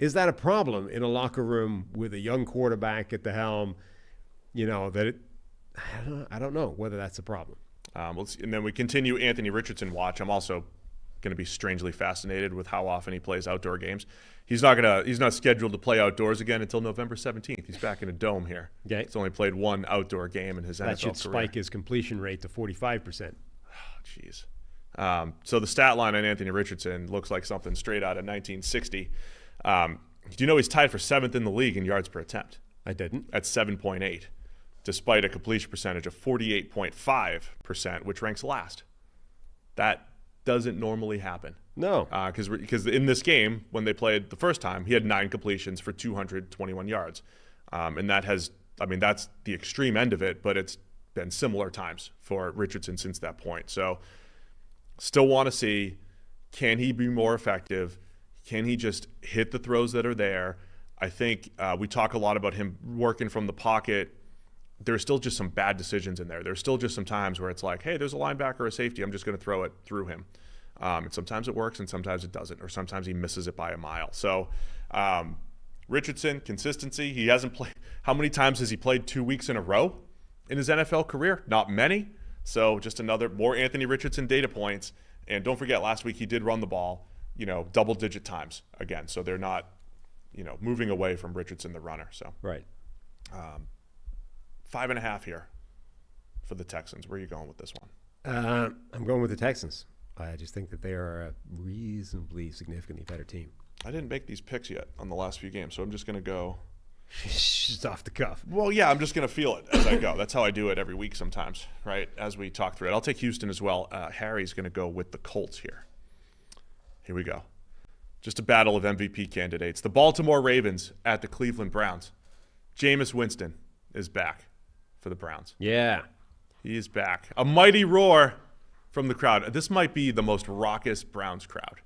Speaker 2: a problem in a locker room with a young quarterback at the helm? I don't know whether that's a problem.
Speaker 1: And then we continue Anthony Richardson watch. I'm also going to be strangely fascinated with how often he plays outdoor games. He's not scheduled to play outdoors again until November 17th. He's back in a dome here.
Speaker 2: Okay.
Speaker 1: He's only played one outdoor game in his NFL career.
Speaker 2: That should spike his completion rate to 45%.
Speaker 1: Jeez. So the stat line on Anthony Richardson looks like something straight out of 1960. Do you know he's tied for 7th in the league in yards per attempt?
Speaker 2: I didn't.
Speaker 1: At 7.8, despite a completion percentage of 48.5%, which ranks last. That doesn't normally happen.
Speaker 2: No.
Speaker 1: Because in this game, when they played the first time, he had 9 completions for 221 yards. And that's the extreme end of it, but it's been similar times for Richardson since that point. So still want to see, can he be more effective? Can he just hit the throws that are there? I think we talk a lot about him working from the pocket. There's still just some bad decisions in there. There's still just some times where it's like, hey, there's a linebacker or a safety. I'm just going to throw it through him. And sometimes it works and sometimes it doesn't, or sometimes he misses it by a mile. So Richardson, consistency. He hasn't played. How many times has he played 2 weeks in a row in his NFL career? Not many. So just more Anthony Richardson data points. And don't forget, last week he did run the ball, double-digit times again. So they're not, moving away from Richardson, the runner. So
Speaker 2: right.
Speaker 1: 5.5 here for the Texans. Where are you going with this one?
Speaker 2: I'm going with the Texans. I just think that they are a reasonably significantly better team.
Speaker 1: I didn't make these picks yet on the last few games, so I'm just going to go.
Speaker 2: Just off the cuff.
Speaker 1: Well, yeah, I'm just going to feel it as I go. That's how I do it every week sometimes, right? As we talk through it. I'll take Houston as well. Harry's going to go with the Colts here. Here we go. Just a battle of MVP candidates. The Baltimore Ravens at the Cleveland Browns. Jameis Winston is back for the Browns.
Speaker 2: Yeah.
Speaker 1: He is back. A mighty roar from the crowd. This might be the most raucous Browns crowd.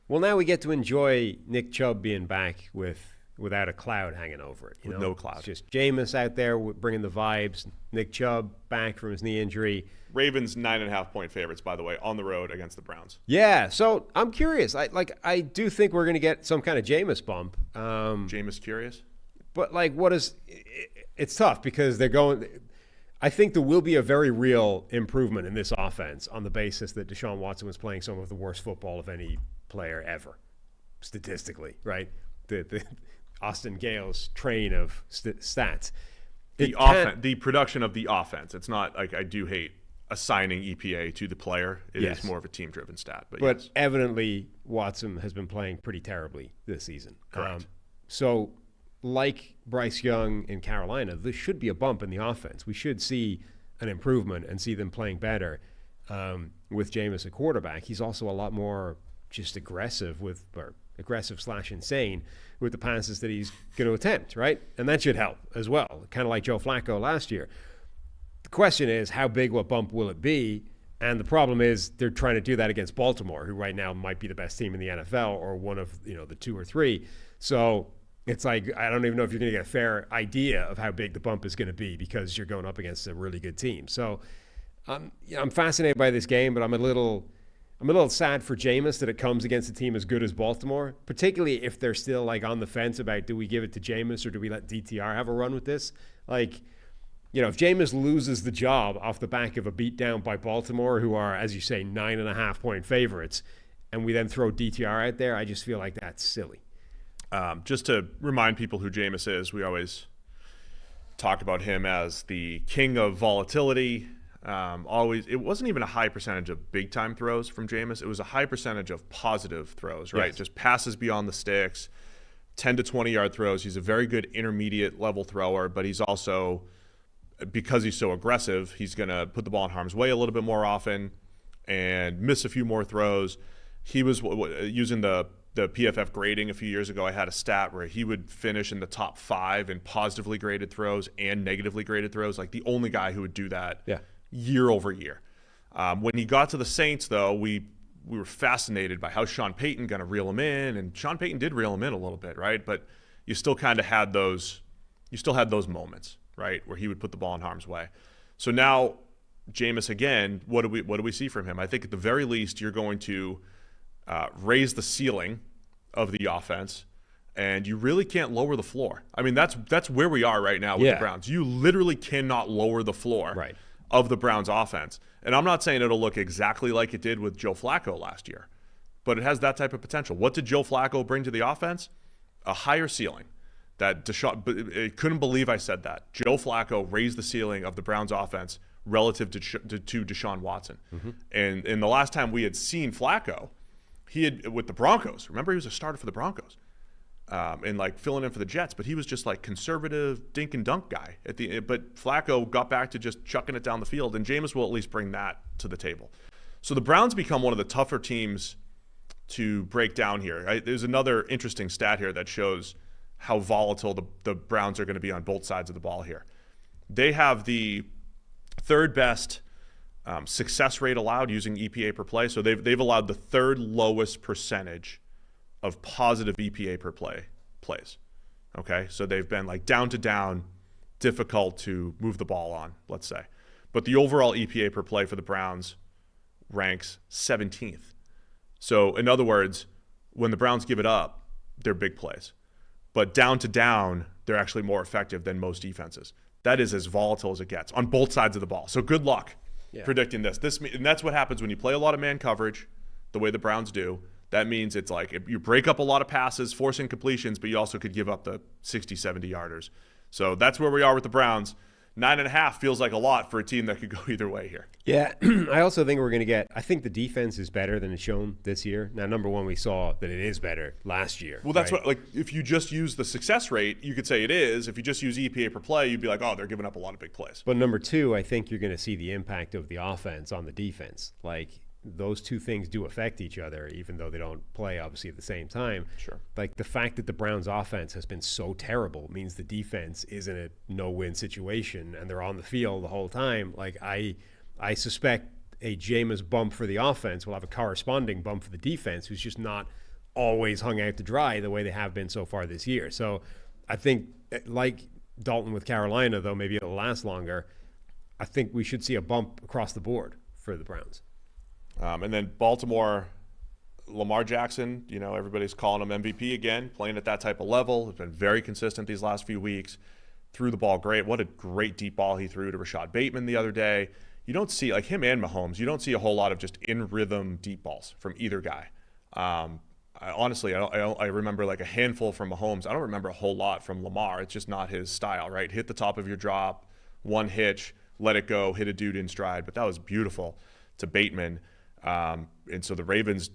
Speaker 2: Well, now we get to enjoy Nick Chubb being back without a cloud hanging over it.
Speaker 1: With no cloud.
Speaker 2: It's just Jameis out there bringing the vibes. Nick Chubb back from his knee injury.
Speaker 1: Ravens 9.5-point favorites, by the way, on the road against the Browns.
Speaker 2: Yeah, so I'm curious. I do think we're going to get some kind of Jameis bump.
Speaker 1: Jameis curious?
Speaker 2: But it's tough because they're going. I think there will be a very real improvement in this offense on the basis that Deshaun Watson was playing some of the worst football of any player ever, statistically, right? The Austin Gale's train of stats.
Speaker 1: The production of the offense. It's not like I do hate assigning EPA to the player. It is more of a team-driven stat. But yes.
Speaker 2: Evidently, Watson has been playing pretty terribly this season.
Speaker 1: Correct.
Speaker 2: So, like Bryce Young in Carolina, there should be a bump in the offense. We should see an improvement and see them playing better with Jameis at quarterback. He's also a lot more just aggressive / insane with the passes that he's going to attempt, right? And that should help as well, kind of like Joe Flacco last year. The question is, how big of a bump will it be? And the problem is they're trying to do that against Baltimore, who right now might be the best team in the NFL or one of the 2 or 3. So it's like, I don't even know if you're going to get a fair idea of how big the bump is going to be because you're going up against a really good team. So I'm fascinated by this game, but I'm a little sad for Jameis that it comes against a team as good as Baltimore, particularly if they're still on the fence about, do we give it to Jameis or do we let DTR have a run with this? If Jameis loses the job off the back of a beatdown by Baltimore, who are, as you say, 9.5-point favorites, and we then throw DTR out there, I just feel like that's silly.
Speaker 1: Just to remind people who Jameis is, we always talk about him as the king of volatility. It wasn't even a high percentage of big-time throws from Jameis. It was a high percentage of positive throws, right? Yes. Just passes beyond the sticks, 10 to 20-yard throws. He's a very good intermediate-level thrower, but he's also, because he's so aggressive, he's going to put the ball in harm's way a little bit more often and miss a few more throws. He was using the PFF grading a few years ago. I had a stat where he would finish in the top 5 in positively graded throws and negatively graded throws, like the only guy who would do that year over year. When he got to the Saints, though, we were fascinated by how Sean Payton going to reel him in, and Sean Payton did reel him in a little bit, right? But you still kind of had those moments right, where he would put the ball in harm's way. So now Jameis again, what do we see from him? I think at the very least you're going to raise the ceiling of the offense, and you really can't lower the floor. I mean, that's where we are right now with the Browns. You literally cannot lower the floor of the Browns offense. And I'm not saying it'll look exactly like it did with Joe Flacco last year, but it has that type of potential. What did Joe Flacco bring to the offense? A higher ceiling. That I couldn't believe I said that. Joe Flacco raised the ceiling of the Browns offense relative to Deshaun Watson. And in the last time we had seen Flacco, he had with the Broncos. Remember, he was a starter for the Broncos, and like filling in for the Jets. But he was just like conservative dink and dunk guy at the. But Flacco got back to just chucking it down the field, and Jameis will at least bring that to the table. So the Browns become one of the tougher teams to break down here. There's another interesting stat here that shows how volatile the Browns are going to be on both sides of the ball here. They have the third best success rate allowed using EPA per play. So they've allowed the third lowest percentage of positive EPA per plays. Okay, so they've been like down to down, difficult to move the ball on, let's say. But the overall EPA per play for the Browns ranks 17th. So in other words, when the Browns give it up, they're big plays. But down to down, they're actually more effective than most defenses. That is as volatile as it gets on both sides of the ball. So good luck predicting this. And that's what happens when you play a lot of man coverage, the way the Browns do. That means it's like you break up a lot of passes, forcing completions, but you also could give up the 60, 70-yarders. So that's where we are with the Browns. 9.5 feels like a lot for a team that could go either way here.
Speaker 2: Yeah, I also think I think the defense is better than it's shown this year. Now, number one, we saw that it is better last year.
Speaker 1: Well, that's what, like, if you just use the success rate, you could say it is. If you just use EPA per play, you'd be like, oh, they're giving up a lot of big plays.
Speaker 2: But number two, I think you're going to see the impact of the offense on the defense. Like, those two things do affect each other, even though they don't play, obviously, at the same time.
Speaker 1: Sure.
Speaker 2: Like, the fact that the Browns' offense has been so terrible means the defense is in a no-win situation, and they're on the field the whole time. Like, I suspect a Jameis bump for the offense will have a corresponding bump for the defense, who's just not always hung out to dry the way they have been so far this year. So I think, like Dalton with Carolina, though maybe it'll last longer, I think we should see a bump across the board for the Browns.
Speaker 1: And then Baltimore, Lamar Jackson, everybody's calling him MVP again, playing at that type of level. Has been very consistent these last few weeks. Threw the ball great. What a great deep ball he threw to Rashad Bateman the other day. You don't see, like him and Mahomes, you don't see a whole lot of just in-rhythm deep balls from either guy. I remember like a handful from Mahomes. I don't remember a whole lot from Lamar. It's just not his style, right? Hit the top of your drop, one hitch, let it go, hit a dude in stride. But that was beautiful to Bateman. And so the Ravens,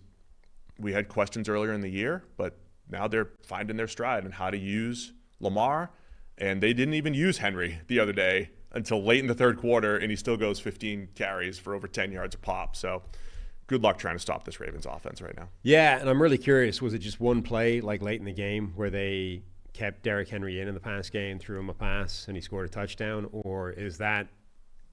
Speaker 1: we had questions earlier in the year, but now they're finding their stride and how to use Lamar. And they didn't even use Henry the other day until late in the third quarter, and he still goes 15 carries for over 10 yards a pop. So good luck trying to stop this Ravens offense right now.
Speaker 2: Yeah, and I'm really curious, was it just one play like late in the game where they kept Derrick Henry in the pass game, threw him a pass, and he scored a touchdown? Or is that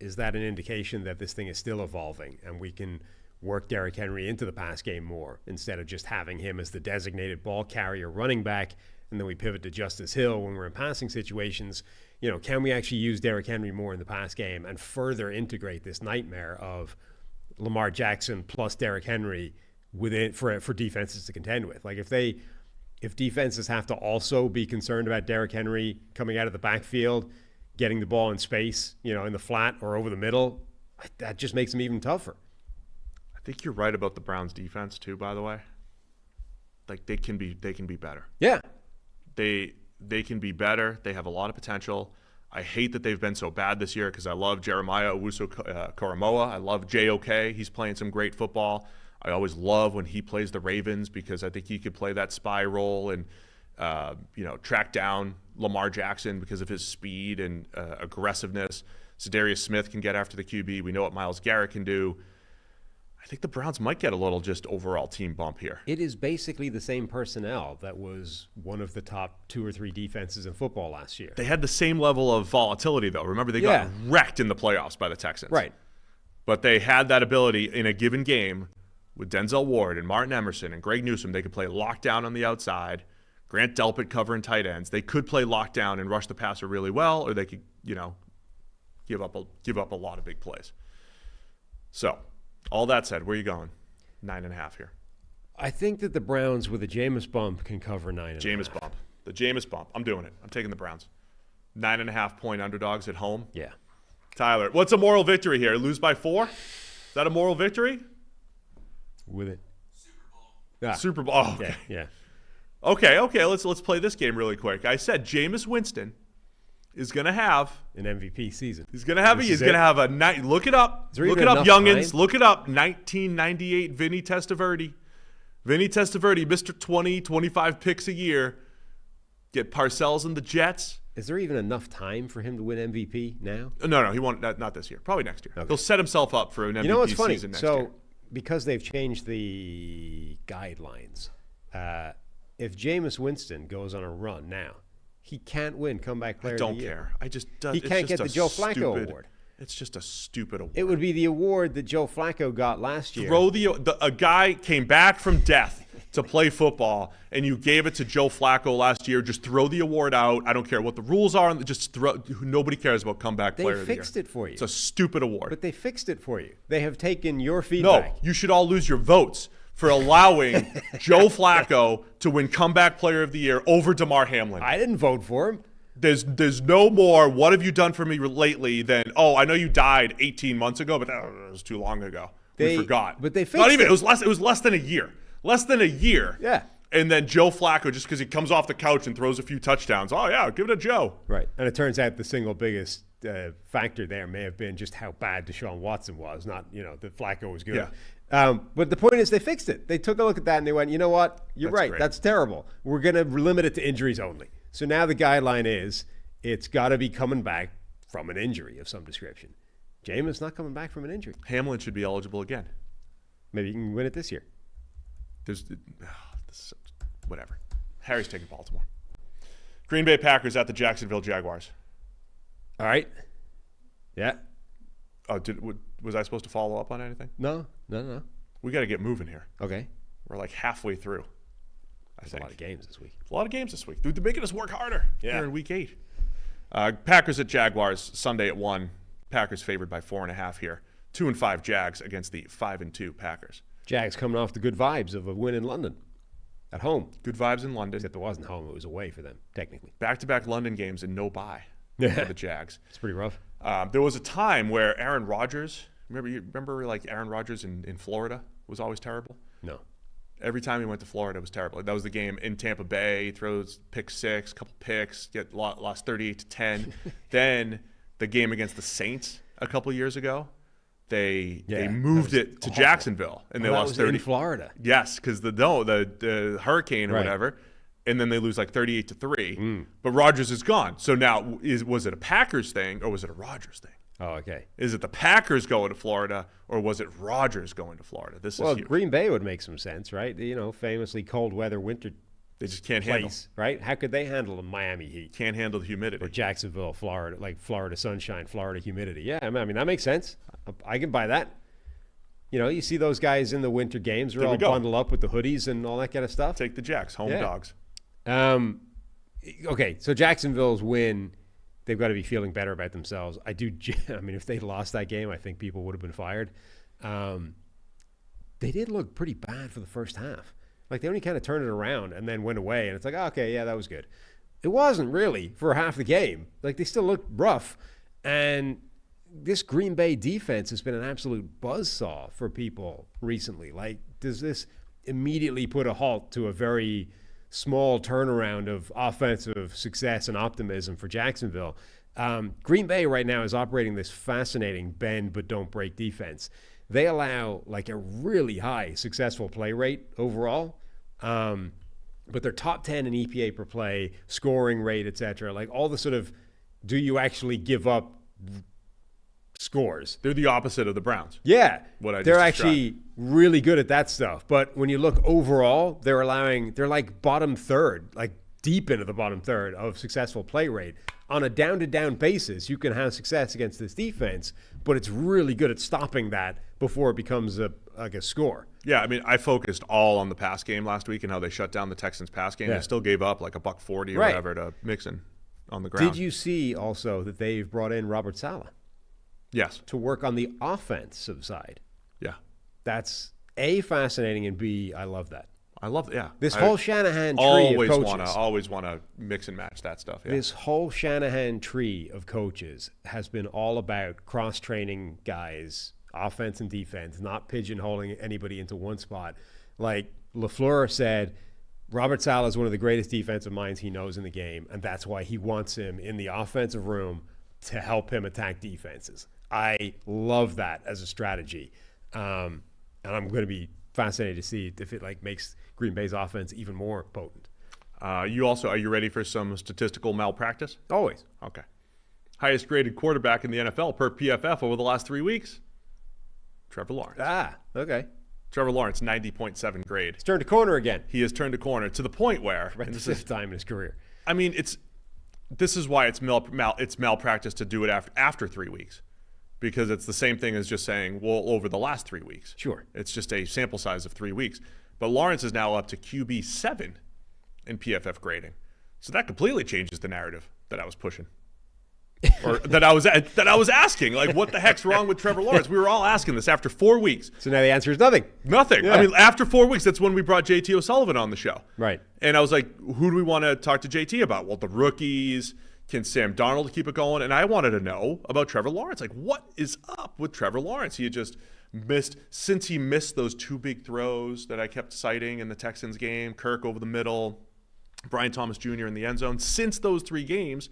Speaker 2: an indication that this thing is still evolving and we can work Derrick Henry into the pass game more instead of just having him as the designated ball carrier running back, and then we pivot to Justice Hill when we're in passing situations? Can we actually use Derrick Henry more in the pass game and further integrate this nightmare of Lamar Jackson plus Derrick Henry within for defenses to contend with? Like, if defenses have to also be concerned about Derrick Henry coming out of the backfield, getting the ball in space, in the flat or over the middle, that just makes them even tougher.
Speaker 1: I think you're right about the Browns defense too, by the way. Like, they can be better.
Speaker 2: Yeah.
Speaker 1: They can be better. They have a lot of potential. I hate that they've been so bad this year because I love Jeremiah Owusu-Koramoah. I love JOK. He's playing some great football. I always love when he plays the Ravens because I think he could play that spy role and track down Lamar Jackson because of his speed and aggressiveness. Za'Darius Smith can get after the QB. We know what Myles Garrett can do. I think the Browns might get a little just overall team bump here.
Speaker 2: It is basically the same personnel that was one of the top 2 or 3 defenses in football last year.
Speaker 1: They had the same level of volatility, though. Remember, they got wrecked in the playoffs by the Texans.
Speaker 2: Right.
Speaker 1: But they had that ability in a given game with Denzel Ward and Martin Emerson and Greg Newsome. They could play lockdown on the outside, Grant Delpit covering tight ends. They could play lockdown and rush the passer really well, or they could, give up a lot of big plays. So, all that said, where are you going? 9.5 here.
Speaker 2: I think that the Browns with a Jameis bump can cover 9.5.
Speaker 1: Jameis bump. The Jameis bump. I'm doing it. I'm taking the Browns. 9.5 point underdogs at home.
Speaker 2: Yeah.
Speaker 1: Tyler, what's a moral victory here? Lose by 4? Is that a moral victory?
Speaker 2: With it.
Speaker 1: Super Bowl. Oh, okay.
Speaker 2: Yeah.
Speaker 1: Okay. Let's play this game really quick. I said Jameis Winston is going to have
Speaker 2: an MVP season.
Speaker 1: He's going to have a night. Look it up. Look it up, youngins. Time? Look it up. 1998 Vinny Testaverde. Vinny Testaverde, Mr. 20, 25 picks a year. Get Parcells and the Jets.
Speaker 2: Is there even enough time for him to win MVP now?
Speaker 1: No, he won't. Not this year. Probably next year. Okay. He'll set himself up for an MVP season next year.
Speaker 2: Because they've changed the guidelines, if Jameis Winston goes on a run now, he can't win comeback player of the year.
Speaker 1: I don't care.
Speaker 2: He can't get the Joe Flacco award.
Speaker 1: It's just a stupid award.
Speaker 2: It would be the award that Joe Flacco got last year.
Speaker 1: A guy came back from death to play football, and you gave it to Joe Flacco last year. Just throw the award out. I don't care what the rules are. Just throw. Nobody cares about comeback player of the year.
Speaker 2: They fixed it for you.
Speaker 1: It's a stupid award.
Speaker 2: But they fixed it for you. They have taken your feedback.
Speaker 1: No, you should all lose your votes for allowing Joe Flacco to win comeback player of the year over DeMar Hamlin.
Speaker 2: I didn't vote for him.
Speaker 1: There's no more, what have you done for me lately, than, I know you died 18 months ago, but that was too long ago. We forgot.
Speaker 2: But they fixed
Speaker 1: Not even,
Speaker 2: it.
Speaker 1: It was less than a year. Less than a year.
Speaker 2: Yeah.
Speaker 1: And then Joe Flacco, just because he comes off the couch and throws a few touchdowns, give it to Joe.
Speaker 2: Right. And it turns out the single biggest factor there may have been just how bad Deshaun Watson was, not, that Flacco was good.
Speaker 1: Yeah.
Speaker 2: But the point is they fixed it. They took a look at that and they went, you know what? You're right. Great. That's terrible. We're going to limit it to injuries only. So now the guideline is it's got to be coming back from an injury of some description. Jameis not coming back from an injury.
Speaker 1: Hamlin should be eligible again.
Speaker 2: Maybe you can win it this year.
Speaker 1: Whatever. Harry's taking Baltimore. Green Bay Packers at the Jacksonville Jaguars.
Speaker 2: All right. Yeah.
Speaker 1: Oh, was I supposed to follow up on anything?
Speaker 2: No.
Speaker 1: We got to get moving here.
Speaker 2: Okay.
Speaker 1: We're like halfway through.
Speaker 2: There's a lot of games this week.
Speaker 1: They're making us work harder.
Speaker 2: Yeah.
Speaker 1: Here in week 8. Packers at Jaguars, Sunday at 1. Packers favored by 4.5 here. 2-5 Jags against the 5-2 Packers.
Speaker 2: Jags coming off the good vibes of a win in London. At home.
Speaker 1: Good vibes in London.
Speaker 2: Except it wasn't home. It was away for them, technically.
Speaker 1: Back-to-back London games and no bye for the Jags.
Speaker 2: It's pretty rough.
Speaker 1: There was a time where Aaron Rodgers, remember like Aaron Rodgers in Florida was always terrible?
Speaker 2: No.
Speaker 1: Every time he went to Florida, it was terrible. That was the game in Tampa Bay. He throws pick 6, couple picks, lost 38-10. Then the game against the Saints a couple years ago, they moved it to Jacksonville, and they lost 30
Speaker 2: in Florida.
Speaker 1: Yes, because the hurricane or whatever, and then they lose like 38-3. But Rodgers is gone. So now, was it a Packers thing or was it a Rodgers thing?
Speaker 2: Oh, okay.
Speaker 1: Is it the Packers going to Florida or was it Rodgers going to Florida? This is huge.
Speaker 2: Green Bay would make some sense, right? Famously cold weather winter.
Speaker 1: They just can't handle,
Speaker 2: right? How could they handle the Miami heat?
Speaker 1: Can't handle the humidity.
Speaker 2: Or Jacksonville, Florida, like Florida sunshine, Florida humidity. Yeah, I mean that makes sense. I can buy that. You see those guys in the winter games, they're all bundled up with the hoodies and all that kind of stuff.
Speaker 1: Take the Jacks, home dogs.
Speaker 2: Okay, so Jacksonville's win, they've got to be feeling better about themselves. I mean, if they lost that game, I think people would have been fired. They did look pretty bad for the first half. Like, they only kind of turned it around and then went away, and it's like, okay, yeah, that was good. It wasn't really for half the game. Like, they still looked rough. And this Green Bay defense has been an absolute buzzsaw for people recently. Like, does this immediately put a halt to a very small turnaround of offensive success and optimism for Jacksonville? Green Bay right now is operating this fascinating bend but don't break defense. They allow like a really high successful play rate overall, but they're top 10 in EPA per play, scoring rate, etc. Like all the sort of, do you actually give up scores?
Speaker 1: They're the opposite of the Browns.
Speaker 2: Yeah,
Speaker 1: They're
Speaker 2: actually really good at that stuff. But when you look overall, they're like bottom third, like deep into the bottom third of successful play rate. On a down-to-down basis, you can have success against this defense, but it's really good at stopping that before it becomes a score.
Speaker 1: Yeah, I mean, I focused all on the pass game last week and how they shut down the Texans pass game.
Speaker 2: Yeah.
Speaker 1: They still gave up like $140 or whatever to Mixon on the ground.
Speaker 2: Did you see also that they've brought in Robert Saleh?
Speaker 1: Yes.
Speaker 2: To work on the offensive side.
Speaker 1: Yeah.
Speaker 2: That's A, fascinating, and B, I love that.
Speaker 1: I love it, yeah.
Speaker 2: This whole Shanahan tree of coaches.
Speaker 1: Always want to mix and match that stuff, yeah.
Speaker 2: This whole Shanahan tree of coaches has been all about cross-training guys, offense and defense, not pigeonholing anybody into one spot. Like LaFleur said, Robert Saleh is one of the greatest defensive minds he knows in the game, and that's why he wants him in the offensive room to help him attack defenses. I love that as a strategy. And I'm going to be fascinated to see if it makes Green Bay's offense even more potent.
Speaker 1: Are you ready for some statistical malpractice?
Speaker 2: Always.
Speaker 1: Okay. Highest graded quarterback in the NFL per PFF over the last 3 weeks? Trevor Lawrence.
Speaker 2: Okay.
Speaker 1: Trevor Lawrence, 90.7 grade.
Speaker 2: He's turned a corner again.
Speaker 1: He has turned a corner to the point where,
Speaker 2: For the fifth time in his career.
Speaker 1: I mean, this is why it's malpractice to do it after 3 weeks, because it's the same thing as just saying, well, over the last 3 weeks.
Speaker 2: Sure.
Speaker 1: It's just a sample size of 3 weeks. But Lawrence is now up to QB 7 in PFF grading. So that completely changes the narrative that I was pushing. Or that I was asking, like, what the heck's wrong with Trevor Lawrence? We were all asking this after 4 weeks.
Speaker 2: So now the answer is nothing.
Speaker 1: Nothing.
Speaker 2: Yeah.
Speaker 1: I mean, after 4 weeks, that's when we brought JT O'Sullivan on the show.
Speaker 2: Right.
Speaker 1: And I was like, who do we want to talk to JT about? Well, the rookies. Can Sam Darnold keep it going? And I wanted to know about Trevor Lawrence. Like, what is up with Trevor Lawrence? He had just since he missed those 2 big throws that I kept citing in the Texans game, Kirk over the middle, Brian Thomas Jr. in the end zone. Since those 3 games,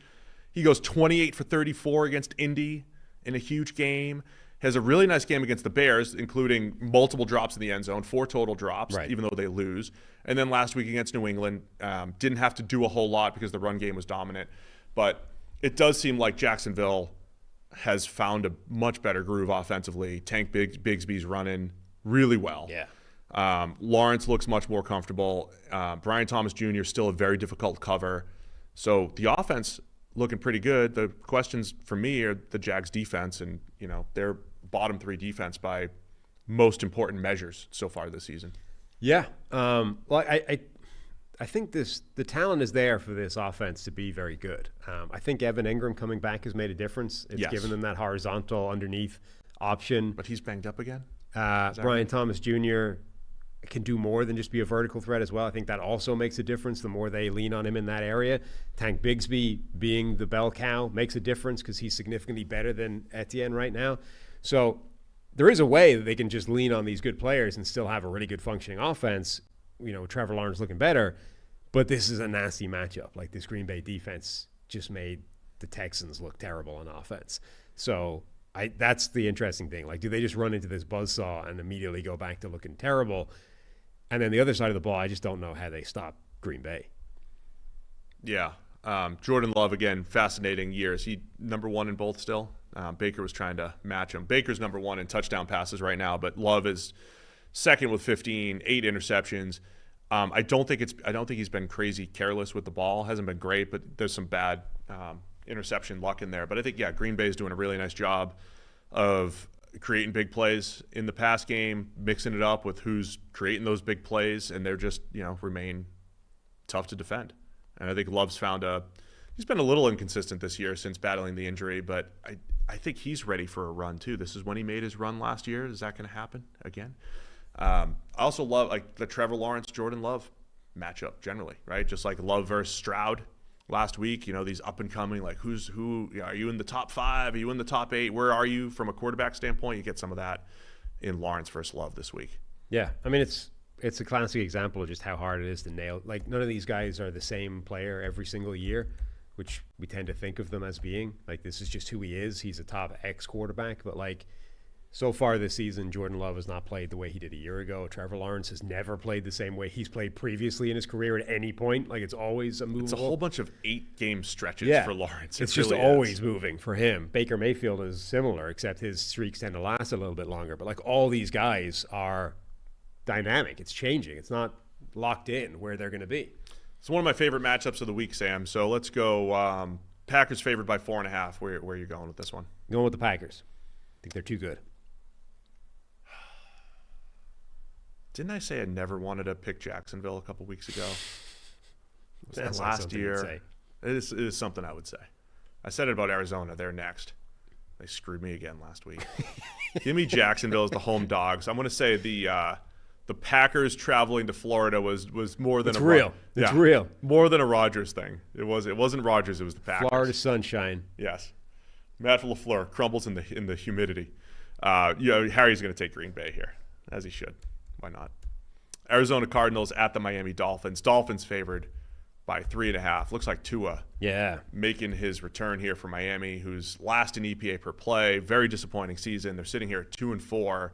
Speaker 1: he goes 28 for 34 against Indy in a huge game. Has a really nice game against the Bears, including multiple drops in the end zone, 4 total drops,
Speaker 2: right,
Speaker 1: even though they lose. And then last week against New England, didn't have to do a whole lot because the run game was dominant. But it does seem like Jacksonville has found a much better groove offensively. Tank Bigsby's running really well.
Speaker 2: Yeah.
Speaker 1: Lawrence looks much more comfortable. Brian Thomas Jr. still a very difficult cover. So the offense looking pretty good. The questions for me are the Jags defense and, their bottom 3 defense by most important measures so far this season.
Speaker 2: Yeah. I think the talent is there for this offense to be very good. I think Evan Ingram coming back has made a difference. It's given them that horizontal underneath option.
Speaker 1: But he's banged up again?
Speaker 2: Brian Thomas Jr. can do more than just be a vertical threat as well. I think that also makes a difference the more they lean on him in that area. Tank Bigsby being the bell cow makes a difference because he's significantly better than Etienne right now. So there is a way that they can just lean on these good players and still have a really good functioning offense. Trevor Lawrence looking better, but this is a nasty matchup. Like, this Green Bay defense just made the Texans look terrible on offense. So that's the interesting thing. Like, do they just run into this buzzsaw and immediately go back to looking terrible? And then the other side of the ball, I just don't know how they stop Green Bay.
Speaker 1: Yeah. Jordan Love, again, fascinating years. He number 1 in both still. Baker was trying to match him. Baker's number 1 in touchdown passes right now, but Love is second with 15, 8 interceptions. I don't think he's been crazy careless with the ball. Hasn't been great, but there's some bad interception luck in there. But I think, Green Bay is doing a really nice job of creating big plays in the pass game, mixing it up with who's creating those big plays, and they're just, remain tough to defend. And I think Love's he's been a little inconsistent this year since battling the injury, but I think he's ready for a run too. This is when he made his run last year. Is that going to happen again? I also love the Trevor Lawrence, Jordan Love matchup generally, right? Just like Love versus Stroud last week, these up and coming, like who are you in the top 5? Are you in the top 8? Where are you from a quarterback standpoint? You get some of that in Lawrence versus Love this week.
Speaker 2: Yeah. I mean, it's a classic example of just how hard it is to nail. Like, none of these guys are the same player every single year, which we tend to think of them as being. Like, this is just who he is. He's a top X quarterback, but so far this season, Jordan Love has not played the way he did a year ago. Trevor Lawrence has never played the same way he's played previously in his career at any point. Like, it's always a movable.
Speaker 1: It's a whole bunch of 8-game stretches for Lawrence.
Speaker 2: It's just really always moving for him. Baker Mayfield is similar, except his streaks tend to last a little bit longer. But all these guys are dynamic. It's changing. It's not locked in where they're going to be.
Speaker 1: It's one of my favorite matchups of the week, Sam. So let's go. Packers favored by 4.5. Where are you going with this one?
Speaker 2: Going with the Packers. I think they're too good.
Speaker 1: Didn't I say I never wanted to pick Jacksonville a couple weeks ago? Was that
Speaker 2: That's not
Speaker 1: last
Speaker 2: something you'd
Speaker 1: year?
Speaker 2: say.
Speaker 1: It is something I would say. I said it about Arizona. They're next. They screwed me again last week. Give me Jacksonville as the home dogs. I'm going to say the Packers traveling to Florida was more than
Speaker 2: It's real. It's real.
Speaker 1: More than a Rodgers thing. It wasn't Rodgers. It was the Packers.
Speaker 2: Florida sunshine.
Speaker 1: Yes. Matt LaFleur crumbles in the humidity. Harry's going to take Green Bay here, as he should. Why not? Arizona Cardinals at the Miami Dolphins. Dolphins favored by 3.5. Looks like Tua making his return here for Miami, who's last in EPA per play. Very disappointing season. They're sitting here at 2-4,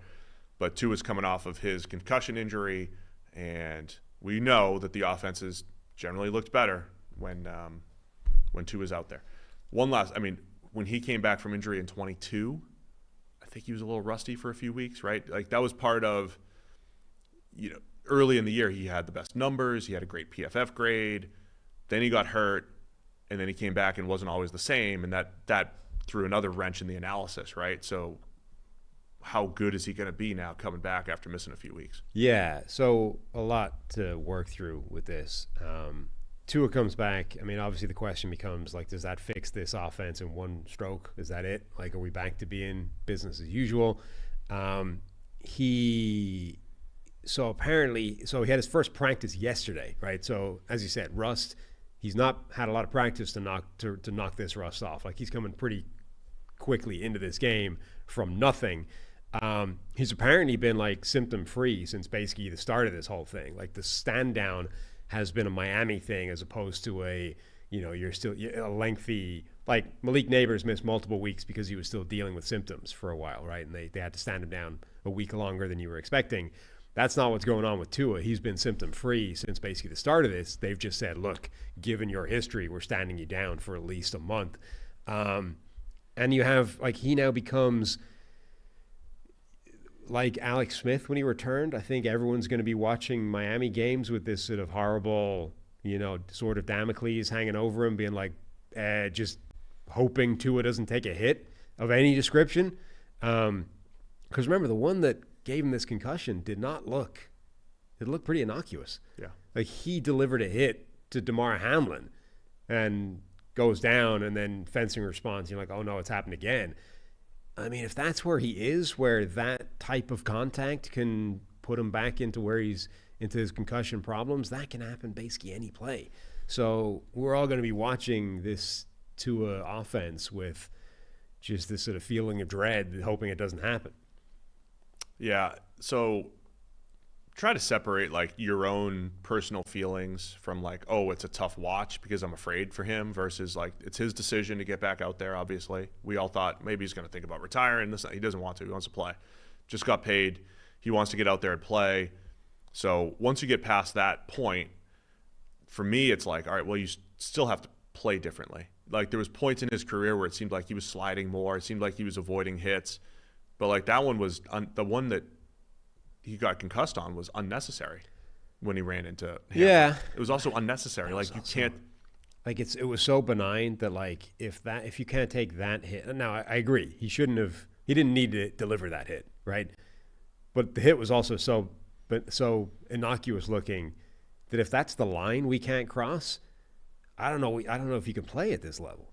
Speaker 1: but Tua's coming off of his concussion injury, and we know that the offenses generally looked better when Tua's out there. When he came back from injury in 22, I think he was a little rusty for a few weeks, right? Like that was part of, early in the year he had the best numbers, he had a great PFF grade, then he got hurt, and then he came back and wasn't always the same, and that threw another wrench in the analysis, right? So how good is he going to be now coming back after missing a few weeks?
Speaker 2: Yeah, so a lot to work through with this. Tua comes back. I mean, obviously the question becomes, like, does that fix this offense in one stroke? Is that it? Like, are we back to being business as usual? He had his first practice yesterday, right? So as you said, rust. He's not had a lot of practice to knock this rust off. Like, he's coming pretty quickly into this game from nothing. He's apparently been like symptom free since basically the start of this whole thing. Like, the stand down has been a Miami thing as opposed to a lengthy, like Malik Neighbors missed multiple weeks because he was still dealing with symptoms for a while, right? And they had to stand him down a week longer than you were expecting. That's not what's going on with Tua. He's been symptom free since basically the start of this. They've just said, look, given your history, we're standing you down for at least a month. And you have, like, he now becomes like Alex Smith when he returned. I think everyone's going to be watching Miami games with this sort of horrible, sort of Damocles hanging over him, being like, just hoping Tua doesn't take a hit of any description. Because remember, the one that gave him this concussion it looked pretty innocuous.
Speaker 1: Yeah.
Speaker 2: Like, he delivered a hit to DeMar Hamlin and goes down, and then fencing responds. You're like, oh no, it's happened again. I mean, if that's where he is, where that type of contact can put him back into his concussion problems, that can happen basically any play. So we're all going to be watching this Tua offense with just this sort of feeling of dread, hoping it doesn't happen.
Speaker 1: Yeah. So try to separate like your own personal feelings from like, oh, it's a tough watch because I'm afraid for him, versus like it's his decision to get back out there. Obviously, we all thought maybe he's going to think about retiring. He doesn't want to. He wants to play. Just got paid. He wants to get out there and play. So once you get past that point, for me, it's like, all right, well, you still have to play differently. Like, there was points in his career where it seemed like he was sliding more. It seemed like he was avoiding hits. But like that one was the one that he got concussed on was unnecessary when he ran into him.
Speaker 2: Yeah.
Speaker 1: It was also unnecessary. Like, you can't.
Speaker 2: Like, it was so benign that, like, if you can't take that hit. Now, I agree. He didn't need to deliver that hit, right? But the hit was also so innocuous looking that if that's the line we can't cross, I don't know if you can play at this level.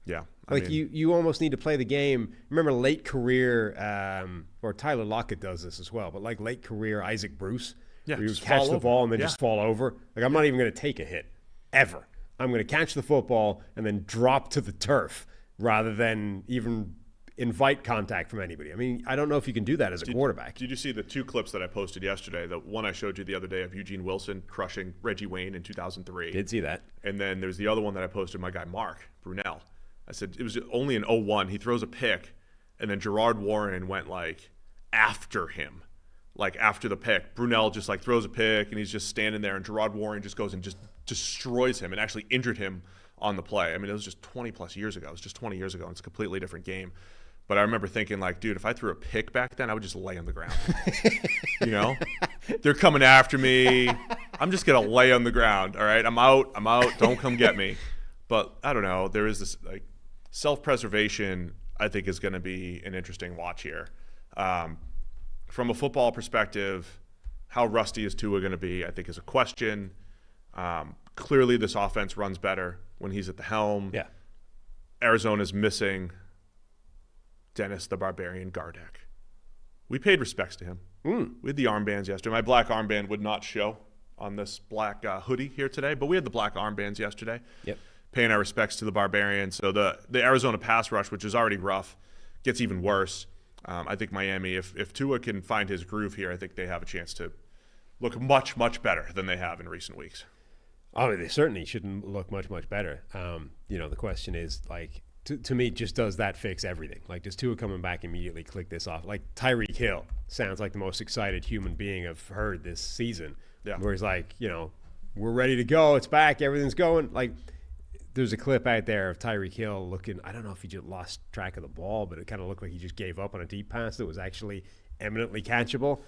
Speaker 1: Yeah.
Speaker 2: You almost need to play the game. Remember late career, or Tyler Lockett does this as well, but like late career Isaac Bruce, where you catch the ball and then just fall over. Like, I'm not even going to take a hit, ever. I'm going to catch the football and then drop to the turf rather than even invite contact from anybody. I mean, I don't know if you can do that as a quarterback.
Speaker 1: Did you see the two clips that I posted yesterday? The one I showed you the other day of Eugene Wilson crushing Reggie Wayne in 2003.
Speaker 2: Did see that.
Speaker 1: And then there's the other one that I posted, my guy Mark Brunell. I said it was only in 01. He throws a pick, and then Gerard Warren went like after him, like after the pick. Brunell just like throws a pick, and he's just standing there, and Gerard Warren just goes and just destroys him and actually injured him on the play. I mean, it was just 20 plus years ago. It was just 20 years ago, and it's a completely different game. But I remember thinking, like, dude, if I threw a pick back then, I would just lay on the ground. You know? They're coming after me. I'm just going to lay on the ground, all right? I'm out. Don't come get me. But I don't know. There is this, like, self-preservation, I think, is going to be an interesting watch here. From a football perspective, how rusty is Tua going to be, I think, is a question. Clearly, this offense runs better when he's at the helm.
Speaker 2: Yeah.
Speaker 1: Arizona's missing Dennis the Barbarian Gardeck. We paid respects to him. We had the armbands yesterday. My black armband would not show on this black hoodie here today, but we had the black armbands yesterday.
Speaker 2: Yep.
Speaker 1: Paying our respects to the Barbarian. So the Arizona pass rush, which is already rough, gets even worse. I think Miami, if Tua can find his groove here, I think they have a chance to look much, much better than they have in recent weeks.
Speaker 2: Oh, they certainly shouldn't look much, much better. The question is, like, to me, just does that fix everything? Like, does Tua coming back immediately click this off? Like, Tyreek Hill sounds like the most excited human being I've heard this season.
Speaker 1: Yeah.
Speaker 2: Where he's like, we're ready to go. It's back. Everything's going. Like, there's a clip out there of Tyreek Hill looking, I don't know if he just lost track of the ball, but it kind of looked like he just gave up on a deep pass that was actually eminently catchable.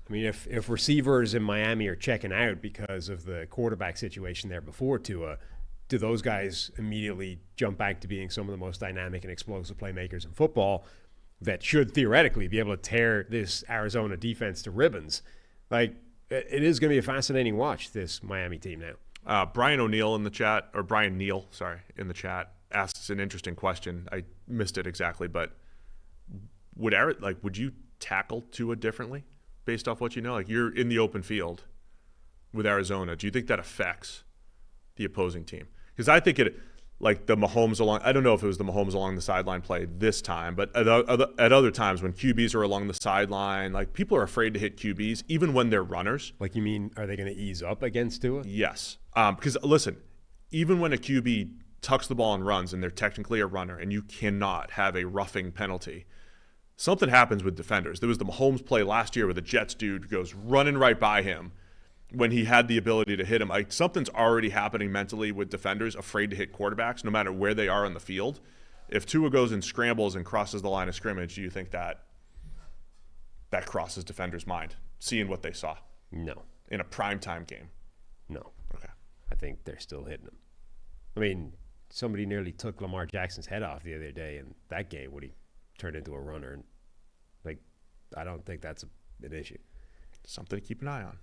Speaker 2: I mean, if receivers in Miami are checking out because of the quarterback situation there before Tua, do those guys immediately jump back to being some of the most dynamic and explosive playmakers in football that should theoretically be able to tear this Arizona defense to ribbons? Like, it is going to be a fascinating watch, this Miami team now.
Speaker 1: Brian Neal in the chat asks an interesting question. I missed it exactly, but would you tackle Tua differently based off what you know? Like, you're in the open field with Arizona. Do you think that affects the opposing team? Because I think like the Mahomes I don't know if it was the Mahomes along the sideline play this time, but at other times when QBs are along the sideline, like, people are afraid to hit QBs even when they're runners.
Speaker 2: Like, you mean, are they going to ease up against Tua?
Speaker 1: Yes. Because, listen, even when a QB tucks the ball and runs and they're technically a runner and you cannot have a roughing penalty, something happens with defenders. There was the Mahomes play last year where the Jets dude goes running right by him when he had the ability to hit him. Like, something's already happening mentally with defenders afraid to hit quarterbacks no matter where they are on the field. If Tua goes and scrambles and crosses the line of scrimmage, do you think that crosses defenders' mind, seeing what they saw?
Speaker 2: No.
Speaker 1: In a primetime game?
Speaker 2: No.
Speaker 1: Okay.
Speaker 2: I think they're still hitting him. I mean, somebody nearly took Lamar Jackson's head off the other day in that game when he turned into a runner. And, like, I don't think that's an issue.
Speaker 1: Something to keep an eye on.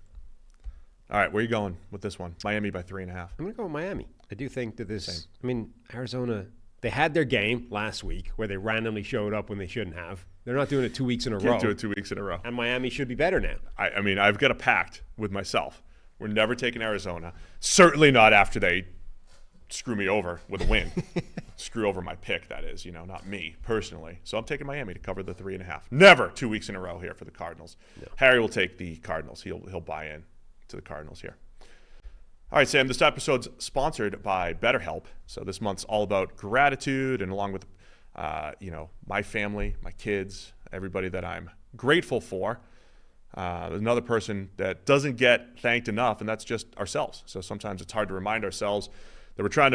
Speaker 1: All right, where are you going with this one? Miami by 3.5.
Speaker 2: I'm going to go with Miami. I do think that this – I mean, Arizona, they had their game last week where they randomly showed up when they shouldn't have. They're not doing it 2 weeks in a row.
Speaker 1: Can't do it 2 weeks in a row.
Speaker 2: And Miami should be better now.
Speaker 1: I mean, I've got a pact with myself. We're never taking Arizona. Certainly not after they screw me over with a win. Screw over my pick, that is, not me personally. So I'm taking Miami to cover the 3.5. Never 2 weeks in a row here for the Cardinals. No. Harry will take the Cardinals. He'll buy in to the Cardinals here. All right, Sam, this episode's sponsored by BetterHelp. So this month's all about gratitude, and along with, my family, my kids, everybody that I'm grateful for. Another person that doesn't get thanked enough, and that's just ourselves. So sometimes it's hard to remind ourselves that we're trying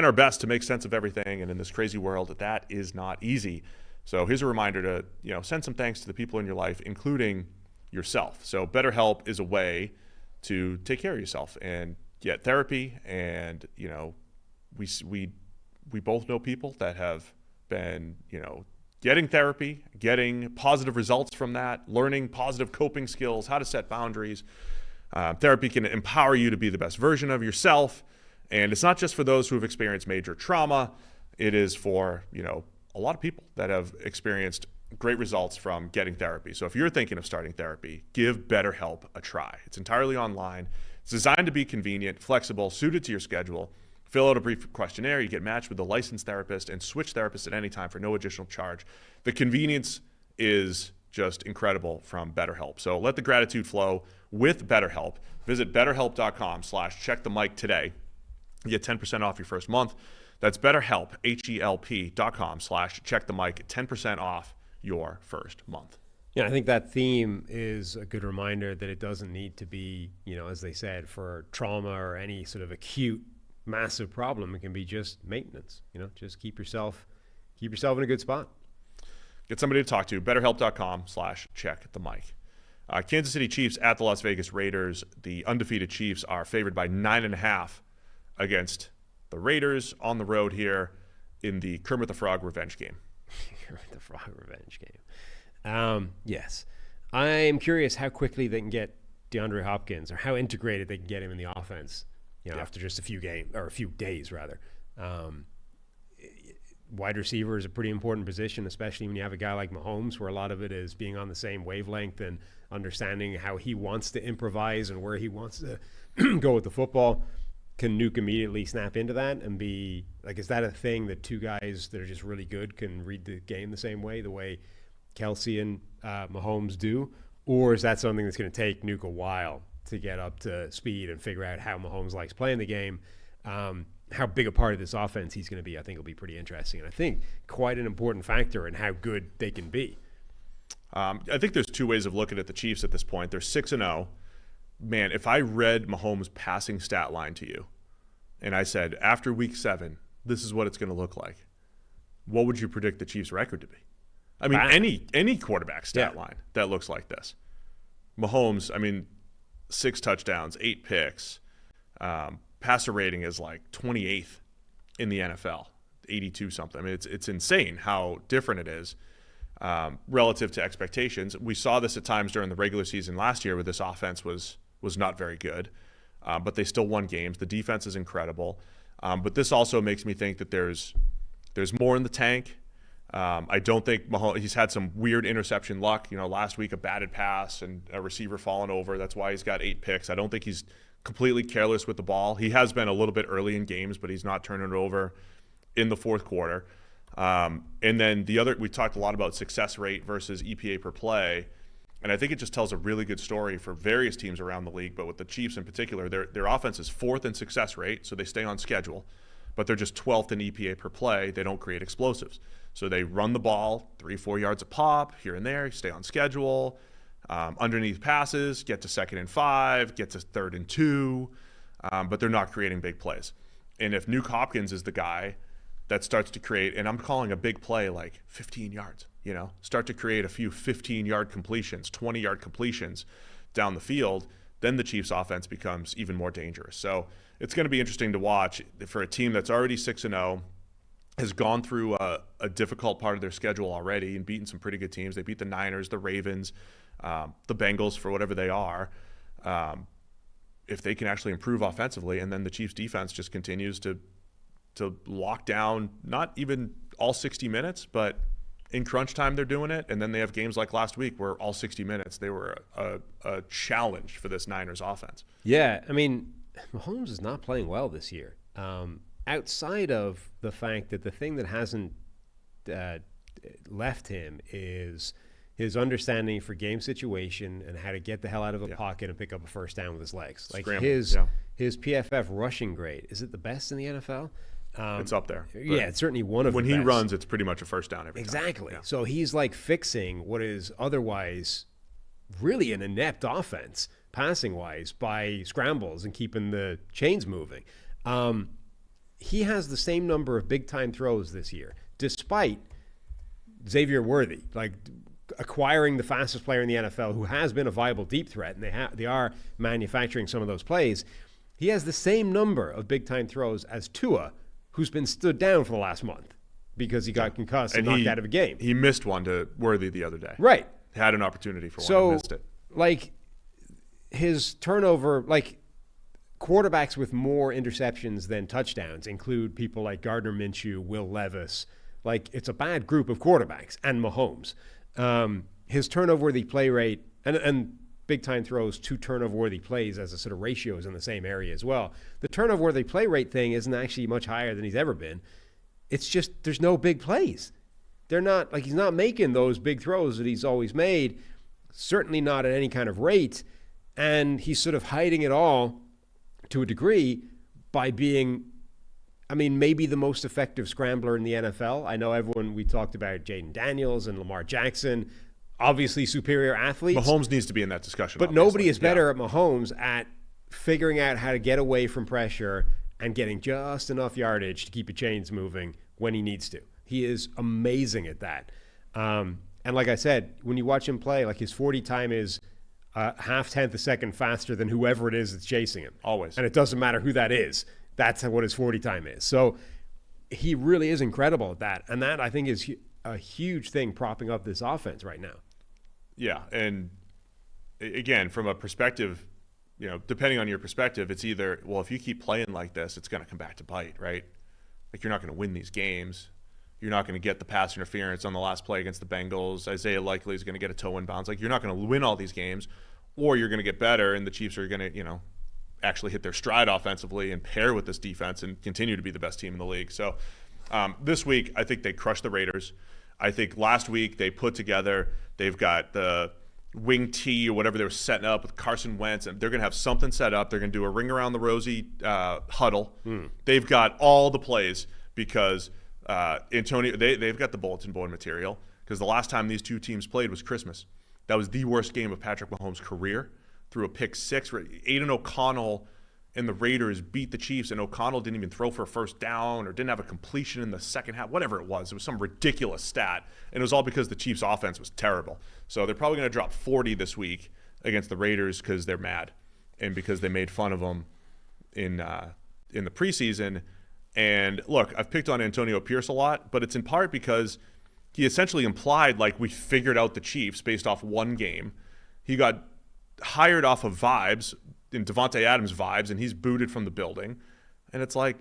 Speaker 1: our best to make sense of everything, and in this crazy world, that is not easy. So here's a reminder to, send some thanks to the people in your life, including yourself. So BetterHelp is a way to take care of yourself and get therapy. And, we both know people that have been, getting therapy, getting positive results from that, learning positive coping skills, how to set boundaries. Therapy can empower you to be the best version of yourself. And it's not just for those who have experienced major trauma. It is for, a lot of people that have experienced great results from getting therapy. So if you're thinking of starting therapy, give BetterHelp a try. It's entirely online. It's designed to be convenient, flexible, suited to your schedule. Fill out a brief questionnaire. You get matched with a licensed therapist and switch therapists at any time for no additional charge. The convenience is just incredible from BetterHelp. So let the gratitude flow with BetterHelp. Visit BetterHelp.com/checkthemic today. You get 10% off your first month. That's BetterHelp, HELP.com/checkthemic, 10% off your first month.
Speaker 2: Yeah, I think that theme is a good reminder that it doesn't need to be, as they said, for trauma or any sort of acute, massive problem. It can be just maintenance. Just keep yourself keep yourself in a good spot.
Speaker 1: Get somebody to talk to. BetterHelp.com/check the mic. Kansas City Chiefs at the Las Vegas Raiders. The undefeated Chiefs are favored by 9.5 against the Raiders on the road here in the Kermit the Frog revenge game.
Speaker 2: Kermit the Frog revenge game. Yes. I'm curious how quickly they can get DeAndre Hopkins, or how integrated they can get him in the offense, after just a few days rather. Wide receiver is a pretty important position, especially when you have a guy like Mahomes, where a lot of it is being on the same wavelength and understanding how he wants to improvise and where he wants to go with the football. Can Nuke immediately snap into that and be like, is that a thing that two guys that are just really good can read the game the same way, the way Kelsey and Mahomes do? Or is that something that's going to take Nuke a while to get up to speed and figure out how Mahomes likes playing the game? How big a part of this offense he's going to be, I think will be pretty interesting. And I think quite an important factor in how good they can be.
Speaker 1: I think there's two ways of looking at the Chiefs at this point. They're 6-0. Man, if I read Mahomes' passing stat line to you and I said, after week 7, this is what it's going to look like, what would you predict the Chiefs' record to be? I mean, any quarterback stat line that looks like this. Mahomes, 6 touchdowns, 8 picks. Passer rating is like 28th in the NFL, 82 something. It's insane how different it is relative to expectations. We saw this at times during the regular season last year where this offense was not very good, but they still won games. The defense is incredible. But this also makes me think that there's more in the tank. I don't think Mahomes, he's had some weird interception luck. Last week a batted pass and a receiver falling over. That's why he's got 8 picks. I don't think he's completely careless with the ball. He has been a little bit early in games, but he's not turning it over in the fourth quarter. And then we talked a lot about success rate versus EPA per play. And I think it just tells a really good story for various teams around the league, but with the Chiefs in particular, their offense is 4th in success rate, so they stay on schedule, but they're just 12th in EPA per play. They don't create explosives. So they run the ball 3-4 yards a pop here and there, stay on schedule, underneath passes, get to 2nd and 5, get to 3rd and 2, but they're not creating big plays. And if Nuke Hopkins is the guy that starts to create, and I'm calling a big play like 15 yards, start to create a few 15-yard completions, 20-yard completions down the field, then the Chiefs' offense becomes even more dangerous. So it's going to be interesting to watch for a team that's already 6-0, has gone through a difficult part of their schedule already and beaten some pretty good teams. They beat the Niners, the Ravens, the Bengals for whatever they are. If they can actually improve offensively, and then the Chiefs' defense just continues to lock down, not even all 60 minutes, but in crunch time they're doing it. And then they have games like last week where all 60 minutes they were a challenge for this Niners offense.
Speaker 2: Yeah, Mahomes is not playing well this year. Outside of the fact that the thing that hasn't left him is his understanding for game situation and how to get the hell out of a pocket and pick up a first down with his legs. Like his PFF rushing grade, is it the best in the NFL?
Speaker 1: It's up there.
Speaker 2: Yeah, it's certainly one of the best.
Speaker 1: When he runs, it's pretty much a first down every time.
Speaker 2: Exactly.
Speaker 1: Yeah.
Speaker 2: So he's like fixing what is otherwise really an inept offense, passing-wise, by scrambles and keeping the chains moving. He has the same number of big-time throws this year, despite Xavier Worthy, acquiring the fastest player in the NFL who has been a viable deep threat, and they are manufacturing some of those plays. He has the same number of big-time throws as Tua, who's been stood down for the last month because he got concussed and knocked out of a game.
Speaker 1: He missed one to Worthy the other day.
Speaker 2: Right.
Speaker 1: Had an opportunity for one and missed it.
Speaker 2: His turnover, quarterbacks with more interceptions than touchdowns include people like Gardner Minshew, Will Levis. It's a bad group of quarterbacks, and Mahomes. His turnover-worthy play rate, and big-time throws to turnover-worthy plays as a sort of ratio is in the same area as well. The turnover-worthy play rate thing isn't actually much higher than he's ever been. It's just there's no big plays. They're not, he's not making those big throws that he's always made, certainly not at any kind of rate, and he's sort of hiding it all to a degree by being, maybe the most effective scrambler in the NFL. I know we talked about Jaden Daniels and Lamar Jackson, obviously superior athletes.
Speaker 1: Mahomes needs to be in that discussion.
Speaker 2: But nobody is better at Mahomes at figuring out how to get away from pressure and getting just enough yardage to keep the chains moving when he needs to. He is amazing at that. And like I said, when you watch him play, like his 40 time is half-tenth a second faster than whoever it is that's chasing him.
Speaker 1: Always.
Speaker 2: And it doesn't matter who that is. That's what his 40 time is. So he really is incredible at that. And that, I think, is a huge thing propping up this offense right now.
Speaker 1: Yeah, and again, from a perspective, depending on your perspective, it's either, well, if you keep playing like this, it's going to come back to bite, right? Like, you're not going to win these games. You're not going to get the pass interference on the last play against the Bengals. Isaiah likely is going to get a toe in bounds. Like, you're not going to win all these games, or you're going to get better, and the Chiefs are going to, actually hit their stride offensively and pair with this defense and continue to be the best team in the league. So this week, I think they crushed the Raiders. I think last week they put together, they've got the wing tee or whatever they were setting up with Carson Wentz, and they're going to have something set up. They're going to do a ring around the rosy huddle. They've got all the plays because Antonio, they've got the bulletin board material, because the last time these two teams played was Christmas. That was the worst game of Patrick Mahomes' career. Threw a pick six. Aiden O'Connell and the Raiders beat the Chiefs, and O'Connell didn't even throw for a first down or didn't have a completion in the second half, whatever it was. It was some ridiculous stat, and it was all because the Chiefs' offense was terrible. So they're probably going to drop 40 this week against the Raiders because they're mad and because they made fun of them in the preseason. And look, I've picked on Antonio Pierce a lot, but it's in part because he essentially implied like we figured out the Chiefs based off one game. He got hired off of vibes, in Devontae Adams vibes, and he's booted from the building. And it's like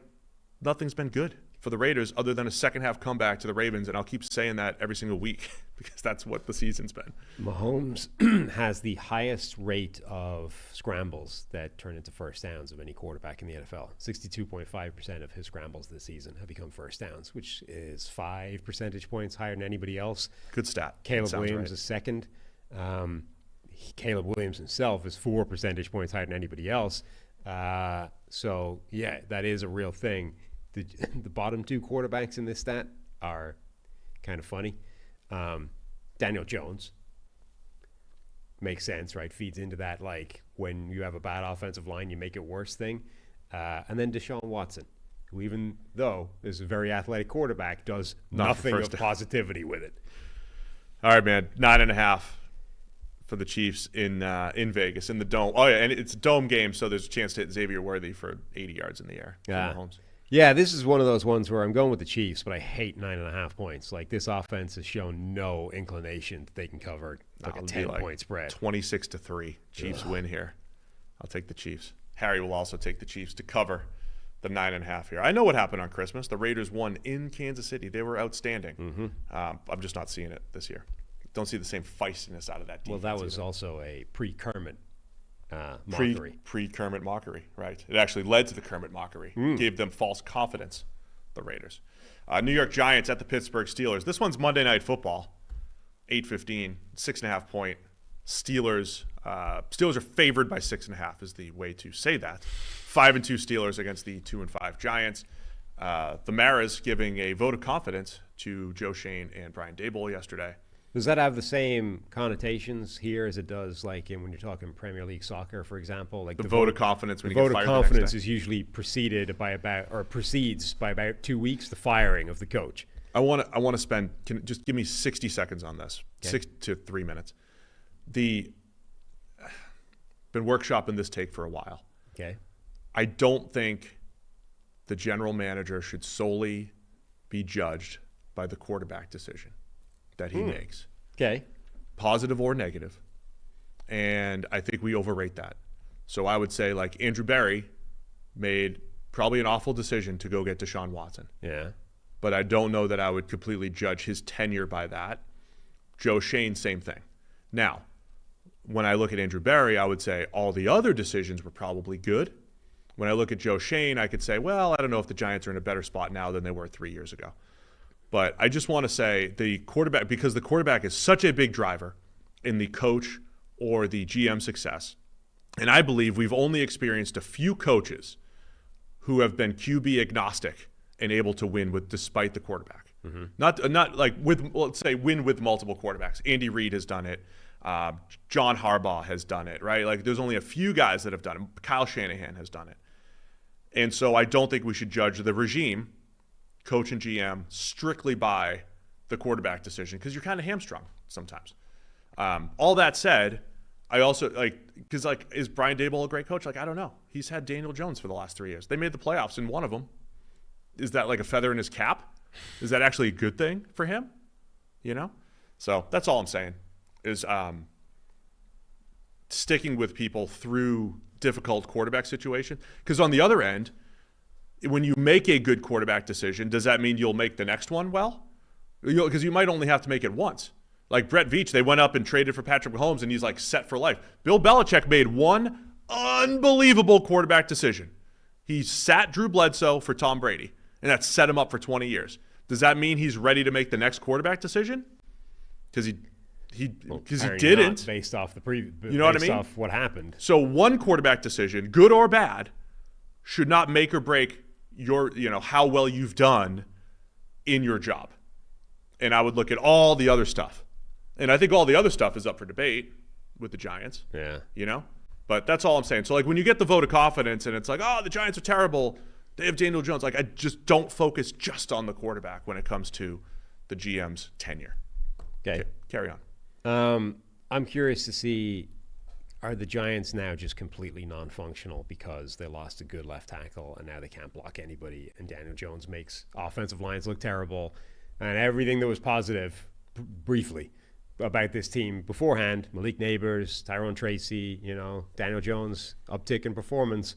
Speaker 1: nothing's been good for the Raiders other than a second half comeback to the Ravens, and I'll keep saying that every single week because that's what the season's been.
Speaker 2: Mahomes has the highest rate of scrambles that turn into first downs of any quarterback in the NFL. 62.5% of his scrambles this season have become first downs, which is 5 percentage points higher than anybody else.
Speaker 1: Good stat.
Speaker 2: Caleb Williams is second. Caleb Williams himself is 4 percentage points higher than anybody else. So, yeah, that is a real thing. The bottom two quarterbacks in this stat are kind of funny. Daniel Jones makes sense, right? Feeds into that, like, when you have a bad offensive line, you make it worse thing. And then Deshaun Watson, who, even though is a very athletic quarterback, does nothing of positivity with it.
Speaker 1: All right, man. 9.5. For the Chiefs in Vegas, in the Dome. Oh, yeah, and it's a Dome game, so there's a chance to hit Xavier Worthy for 80 yards in the air.
Speaker 2: Yeah, this is one of those ones where I'm going with the Chiefs, but I hate 9.5 points. Like, this offense has shown no inclination that they can cover like a 10-point spread.
Speaker 1: 26-3. Chiefs win here. I'll take the Chiefs. Harry will also take the Chiefs to cover the 9.5 here. I know what happened on Christmas. The Raiders won in Kansas City. They were outstanding. I'm just not seeing it this year. Don't see the same feistiness out of that defense.
Speaker 2: Well, that was also a pre-Kermit mockery.
Speaker 1: Pre-Kermit mockery, right. It actually led to the Kermit mockery. Gave them false confidence, the Raiders. New York Giants at the Pittsburgh Steelers. This one's Monday Night Football, 8:15, 6.5 point. Steelers are favored by 6.5 is the way to say that. 5-2 Steelers against the 2-5 Giants. The Maras giving a vote of confidence to Joe Shane and Brian Daboll yesterday.
Speaker 2: Does that have the same connotations here as it does, like when you're talking Premier League soccer, for example? Like
Speaker 1: the vote of confidence when you
Speaker 2: get
Speaker 1: fired.
Speaker 2: The vote of confidence is usually precedes by about 2 weeks the firing of the coach.
Speaker 1: I want to spend. Just give me 60 seconds on this. Okay. 6 to 3 minutes. Been workshopping this take for a while.
Speaker 2: Okay.
Speaker 1: I don't think the general manager should solely be judged by the quarterback decision that he makes.
Speaker 2: Okay.
Speaker 1: Positive or negative. And I think we overrate that. So I would say, like, Andrew Berry made probably an awful decision to go get Deshaun Watson.
Speaker 2: Yeah.
Speaker 1: But I don't know that I would completely judge his tenure by that. Joe Shane, same thing. Now, when I look at Andrew Berry, I would say all the other decisions were probably good. When I look at Joe Shane, I could say, well, I don't know if the Giants are in a better spot now than they were 3 years ago. But I just want to say the quarterback, because the quarterback is such a big driver in the coach or the GM success. And I believe we've only experienced a few coaches who have been QB agnostic and able to win despite the quarterback. Not like let's say win with multiple quarterbacks. Andy Reid has done it. John Harbaugh has done it, right? Like, there's only a few guys that have done it. Kyle Shanahan has done it. And so I don't think we should judge the regime coach and GM, strictly by the quarterback decision because you're kind of hamstrung sometimes. All that said, I also because is Brian Daboll a great coach? I don't know. He's had Daniel Jones for the last 3 years. They made the playoffs in one of them. Is that like a feather in his cap? Is that actually a good thing for him? So that's all I'm saying is sticking with people through difficult quarterback situation. Because on the other end, when you make a good quarterback decision, does that mean you'll make the next one well? Because you might only have to make it once. Like Brett Veach, they went up and traded for Patrick Mahomes, and he's set for life. Bill Belichick made one unbelievable quarterback decision. He sat Drew Bledsoe for Tom Brady, and that set him up for 20 years. Does that mean he's ready to make the next quarterback decision? Because he didn't.
Speaker 2: Based off the
Speaker 1: what I mean?
Speaker 2: Off what happened.
Speaker 1: So one quarterback decision, good or bad, should not make or break your, how well you've done in your job. And I would look at all the other stuff. And I think all the other stuff is up for debate with the Giants.
Speaker 2: Yeah.
Speaker 1: But that's all I'm saying. So when you get the vote of confidence and it's the Giants are terrible, they have Daniel Jones. I just don't focus just on the quarterback when it comes to the GM's tenure.
Speaker 2: Okay.
Speaker 1: Carry on.
Speaker 2: I'm curious to see, are the Giants now just completely non-functional because they lost a good left tackle and now they can't block anybody, and Daniel Jones makes offensive lines look terrible, and everything that was positive briefly about this team beforehand, Malik Neighbors, Tyrone Tracy, Daniel Jones, uptick in performance,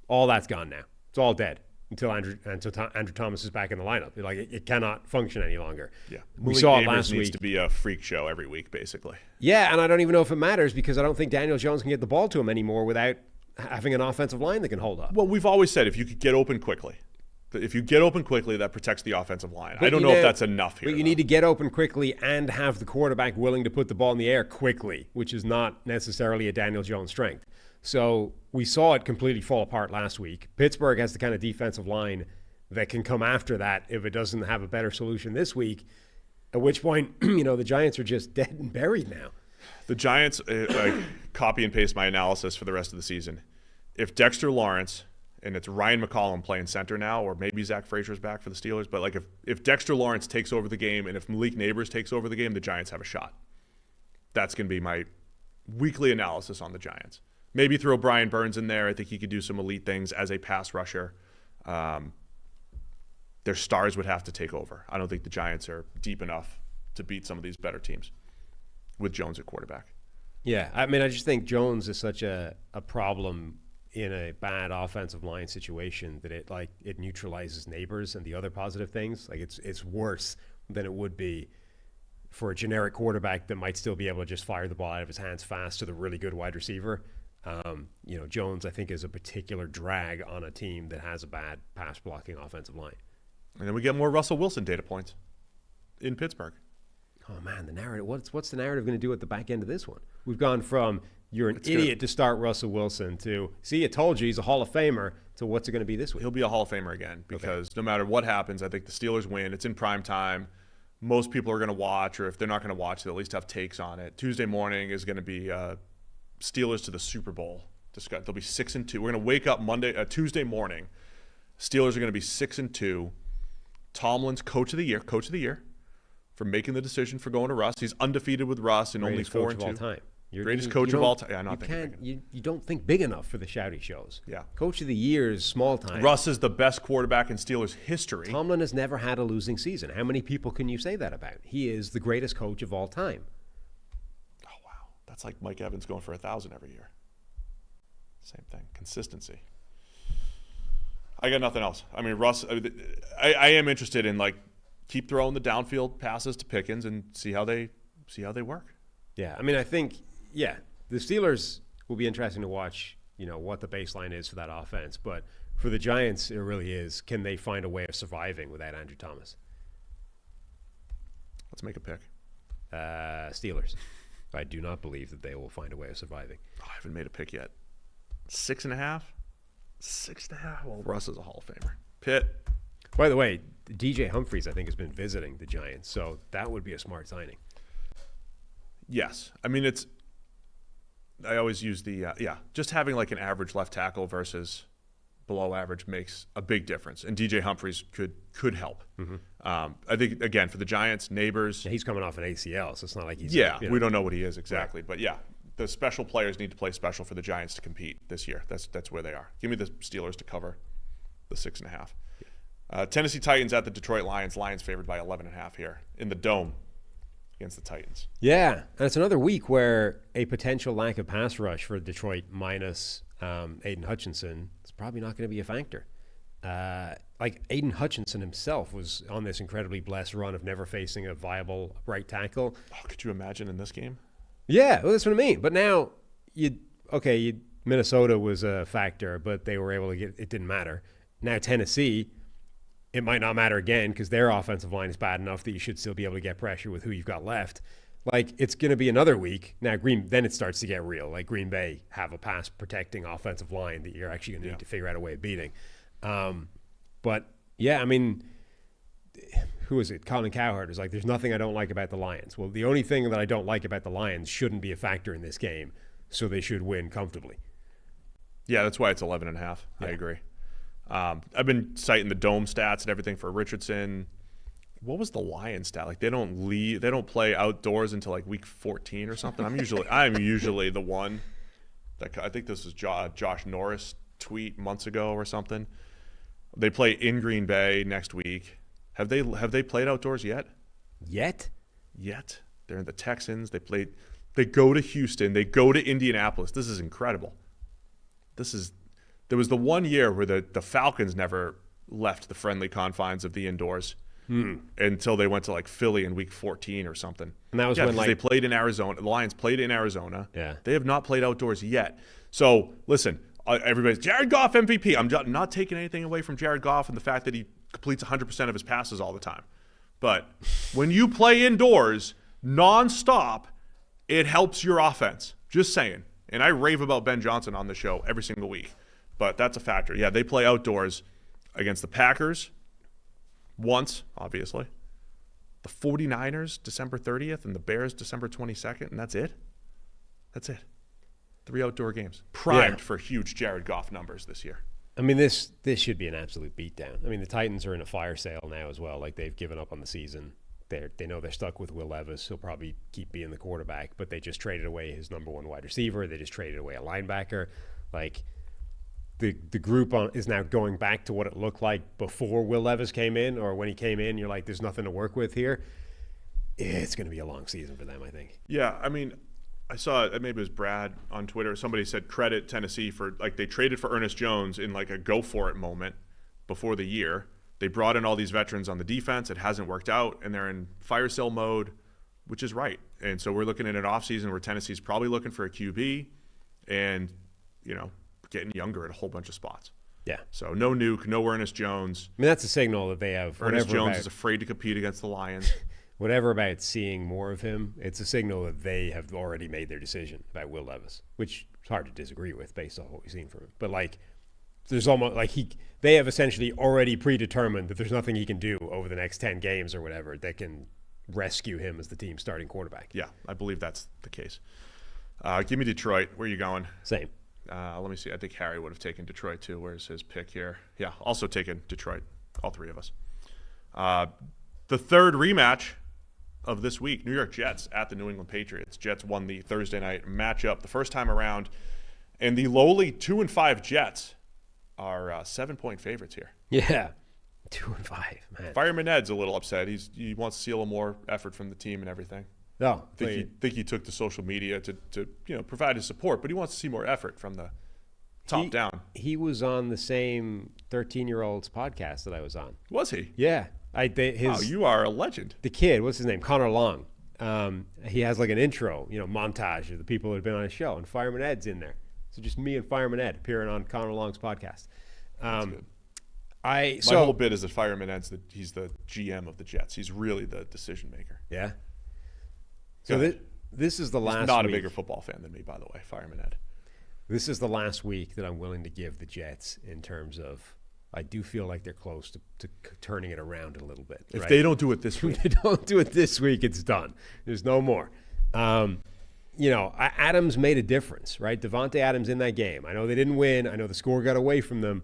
Speaker 2: all that's gone now. It's all dead until Andrew Thomas is back in the lineup. It cannot function any longer.
Speaker 1: Yeah,
Speaker 2: we saw it last week.
Speaker 1: Needs to be a freak show every week, basically.
Speaker 2: Yeah, and I don't even know if it matters because I don't think Daniel Jones can get the ball to him anymore without having an offensive line that can hold up.
Speaker 1: Well, we've always said if you could get open quickly. If you get open quickly, that protects the offensive line. I don't know if that's enough here.
Speaker 2: But you need to get open quickly and have the quarterback willing to put the ball in the air quickly, which is not necessarily a Daniel Jones strength. So we saw it completely fall apart last week. Pittsburgh has the kind of defensive line that can come after that if it doesn't have a better solution this week, at which point, the Giants are just dead and buried now.
Speaker 1: The Giants, copy and paste my analysis for the rest of the season. If Dexter Lawrence, and it's Ryan McCollum playing center now, or maybe Zach Frazier's back for the Steelers, but if Dexter Lawrence takes over the game and if Malik Neighbors takes over the game, the Giants have a shot. That's going to be my weekly analysis on the Giants. Maybe throw Brian Burns in there. I think he could do some elite things as a pass rusher. Their stars would have to take over. I don't think the Giants are deep enough to beat some of these better teams with Jones at quarterback.
Speaker 2: Yeah, I just think Jones is such a problem in a bad offensive line situation that it neutralizes Neighbors and the other positive things. It's worse than it would be for a generic quarterback that might still be able to just fire the ball out of his hands fast to the really good wide receiver. Jones, I think, is a particular drag on a team that has a bad pass blocking offensive line.
Speaker 1: And then we get more Russell Wilson data points in Pittsburgh.
Speaker 2: Oh man, the narrative. What's the narrative going to do at the back end of this one? We've gone from you're an idiot to start Russell Wilson to see, I told you he's a Hall of Famer, to what's it going to be this week?
Speaker 1: He'll be a Hall of Famer again because no matter what happens, I think the Steelers win. It's in prime time. Most people are going to watch, or if they're not going to watch, they'll at least have takes on it. Tuesday morning is going to be Steelers to the Super Bowl. They'll be 6-2. We're going to wake up Tuesday morning. Steelers are going to be 6-2. Tomlin's coach of the year for making the decision for going to Russ. He's undefeated with Russ and only 4-2.
Speaker 2: Of all time.
Speaker 1: Greatest coach of all time. Yeah,
Speaker 2: you don't think big enough for the shouty shows.
Speaker 1: Yeah.
Speaker 2: Coach of the year is small time.
Speaker 1: Russ is the best quarterback in Steelers history.
Speaker 2: Tomlin has never had a losing season. How many people can you say that about? He is the greatest coach of all time.
Speaker 1: Oh, wow. That's like Mike Evans going for 1,000 every year. Same thing. Consistency. I got nothing else. Russ, I am interested in keep throwing the downfield passes to Pickens and see how they work.
Speaker 2: Yeah, I think the Steelers will be interesting to watch, what the baseline is for that offense, but for the Giants it really is, can they find a way of surviving without Andrew Thomas?
Speaker 1: Let's make a pick.
Speaker 2: Steelers. I do not believe that they will find a way of surviving.
Speaker 1: I haven't made a pick yet. 6.5? 6.5? Well, Russ is a Hall of Famer. Pitt.
Speaker 2: By the way, DJ Humphries, I think, has been visiting the Giants, so that would be a smart signing.
Speaker 1: Yes. I always use just having an average left tackle versus below average makes a big difference, and DJ Humphries could help. I think, again, for the Giants, Neighbors.
Speaker 2: Yeah, he's coming off an ACL, so it's not like he's.
Speaker 1: We don't know what he is exactly, but yeah, the special players need to play special for the Giants to compete this year. That's where they are. Give me the Steelers to cover the 6.5. Tennessee Titans at the Detroit Lions. Lions favored by 11.5 here in the Dome against the Titans.
Speaker 2: Yeah, and it's another week where a potential lack of pass rush for Detroit minus Aiden Hutchinson is probably not going to be a factor. Like Aiden Hutchinson himself was on this incredibly blessed run of never facing a viable right tackle.
Speaker 1: Oh, could you imagine in this game?
Speaker 2: Yeah, well, that's what I mean. But now, Minnesota was a factor, but they were able to get it. Didn't matter. Now Tennessee, it might not matter again because their offensive line is bad enough that you should still be able to get pressure with who you've got left. Like, it's going to be another week. Now, then it starts to get real. Like, Green Bay have a pass-protecting offensive line that you're actually going to need to figure out a way of beating. But, yeah, I mean, who is it? Colin Cowherd is like, there's nothing I don't like about the Lions. Well, the only thing that I don't like about the Lions shouldn't be a factor in this game, so they should win comfortably.
Speaker 1: Yeah, that's why it's 11.5. Yeah. I agree. I've been citing the Dome stats and everything for Richardson. What was the Lions stat? Like, they don't play outdoors until like week 14 or something. I'm usually the one that, I think this was Josh Norris tweet months ago or something. They play in Green Bay next week. Have they played outdoors yet? Yet? They're in the Texans. They go to Houston. They go to Indianapolis. This is incredible. There was the one year where the Falcons never left the friendly confines of the indoors. Until they went to like Philly in week 14 or something.
Speaker 2: And that was when
Speaker 1: they played in Arizona. The Lions played in Arizona.
Speaker 2: Yeah.
Speaker 1: They have not played outdoors yet. So listen, everybody's Jared Goff MVP. I'm not taking anything away from Jared Goff and the fact that he completes 100% of his passes all the time. But when you play indoors nonstop, it helps your offense. Just saying. And I rave about Ben Johnson on the show every single week. But that's a factor. Yeah, they play outdoors against the Packers once, obviously. The 49ers, December 30th, and the Bears, December 22nd, and that's it? That's it. 3 outdoor games. Primed for huge Jared Goff numbers this year.
Speaker 2: I mean, this should be an absolute beatdown. I mean, the Titans are in a fire sale now as well. Like, they've given up on the season. They know they're stuck with Will Levis. He'll probably keep being the quarterback, but they just traded away his number one wide receiver. They just traded away a linebacker. Like, the group is now going back to what it looked like before Will Levis came in, or when he came in, you're like, there's nothing to work with here. It's going to be a long season for them, I think.
Speaker 1: Yeah, I mean, I saw, maybe it was Brad on Twitter, somebody said credit Tennessee for, like, they traded for Ernest Jones in like a go-for-it moment before the year. They brought in all these veterans on the defense. It hasn't worked out, and they're in fire sale mode, which is right. And so we're looking at an offseason where Tennessee's probably looking for a QB and, getting younger at a whole bunch of spots.
Speaker 2: Yeah.
Speaker 1: So no Nuke, no Ernest Jones.
Speaker 2: I mean, that's a signal that they have.
Speaker 1: Ernest Jones is afraid to compete against the Lions.
Speaker 2: Whatever about seeing more of him, it's a signal that they have already made their decision about Will Levis, which is hard to disagree with based on what we've seen from him. But like, there's almost like they have essentially already predetermined that there's nothing he can do over the next 10 games or whatever that can rescue him as the team's starting quarterback.
Speaker 1: Yeah, I believe that's the case. Give me Detroit. Where are you going?
Speaker 2: Same.
Speaker 1: Let me see. I think Harry would have taken Detroit too. Where's his pick here? Yeah, also taken Detroit. All three of us. The third rematch of this week, New York Jets at the New England Patriots. Jets won the Thursday night matchup the first time around, and the lowly 2-5 Jets are 7-point favorites here.
Speaker 2: Yeah, 2-5, man.
Speaker 1: Fireman Ed's a little upset. He wants to see a little more effort from the team and everything.
Speaker 2: No,
Speaker 1: I think he took to social media to provide his support, but he wants to see more effort from the top down.
Speaker 2: He was on the same 13-year-old's podcast that I was on.
Speaker 1: Was he?
Speaker 2: Yeah.
Speaker 1: Wow, you are a legend.
Speaker 2: The kid, what's his name? Connor Long. He has like an intro, montage of the people that have been on his show, and Fireman Ed's in there. So just me and Fireman Ed appearing on Connor Long's podcast.
Speaker 1: That's good. My whole bit is that Fireman Ed's he's the GM of the Jets. He's really the decision maker.
Speaker 2: Yeah. So this is the last week.
Speaker 1: He's not a bigger football fan than me, by the way, Fireman Ed.
Speaker 2: This is the last week that I'm willing to give the Jets in terms of I do feel like they're close to turning it around a little bit.
Speaker 1: If they don't do it this week.
Speaker 2: If they don't do it this week, it's done. There's no more. Adams made a difference, right? Devontae Adams in that game. I know they didn't win. I know the score got away from them.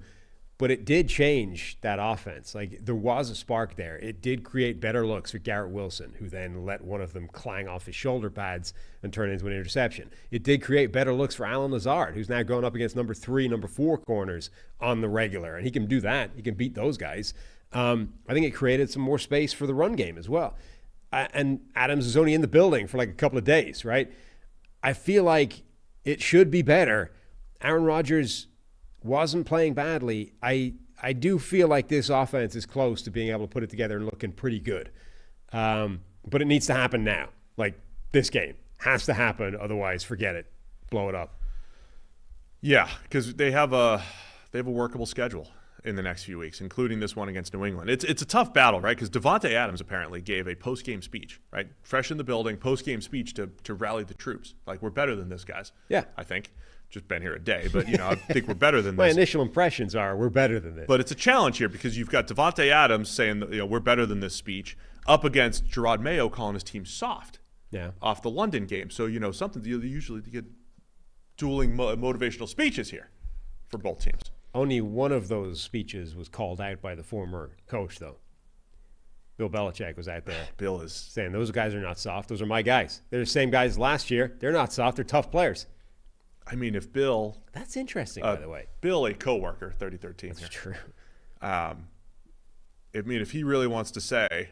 Speaker 2: But it did change that offense. Like, there was a spark there. It did create better looks for Garrett Wilson, who then let one of them clang off his shoulder pads and turn into an interception. It did create better looks for Alan Lazard, who's now going up against number 3, number 4 corners on the regular. And he can do that. He can beat those guys. I think it created some more space for the run game as well. And Adams is only in the building for like a couple of days, right? I feel like it should be better. Aaron Rodgers wasn't playing badly. I do feel like this offense is close to being able to put it together and looking pretty good. But it needs to happen now. Like, this game has to happen. Otherwise, forget it. Blow it up.
Speaker 1: Yeah, because they have a workable schedule in the next few weeks, including this one against New England. It's a tough battle, right? Because Devontae Adams apparently gave a post-game speech, right? Fresh in the building, post-game speech to rally the troops. Like, we're better than this, guys.
Speaker 2: Yeah.
Speaker 1: I think. Just been here a day, but, I think we're better than this.
Speaker 2: My initial impressions are we're better than this.
Speaker 1: But it's a challenge here because you've got Devontae Adams saying, we're better than this speech, up against Gerard Mayo calling his team soft off the London game. So, something you usually get dueling motivational speeches here for both teams.
Speaker 2: Only one of those speeches was called out by the former coach, though. Bill Belichick was out there.
Speaker 1: Bill is
Speaker 2: saying, those guys are not soft. Those are my guys. They're the same guys as last year. They're not soft. They're tough players.
Speaker 1: I mean, if Bill...
Speaker 2: That's interesting, by the way.
Speaker 1: Bill, a coworker, 33rd
Speaker 2: That's true.
Speaker 1: If he really wants to say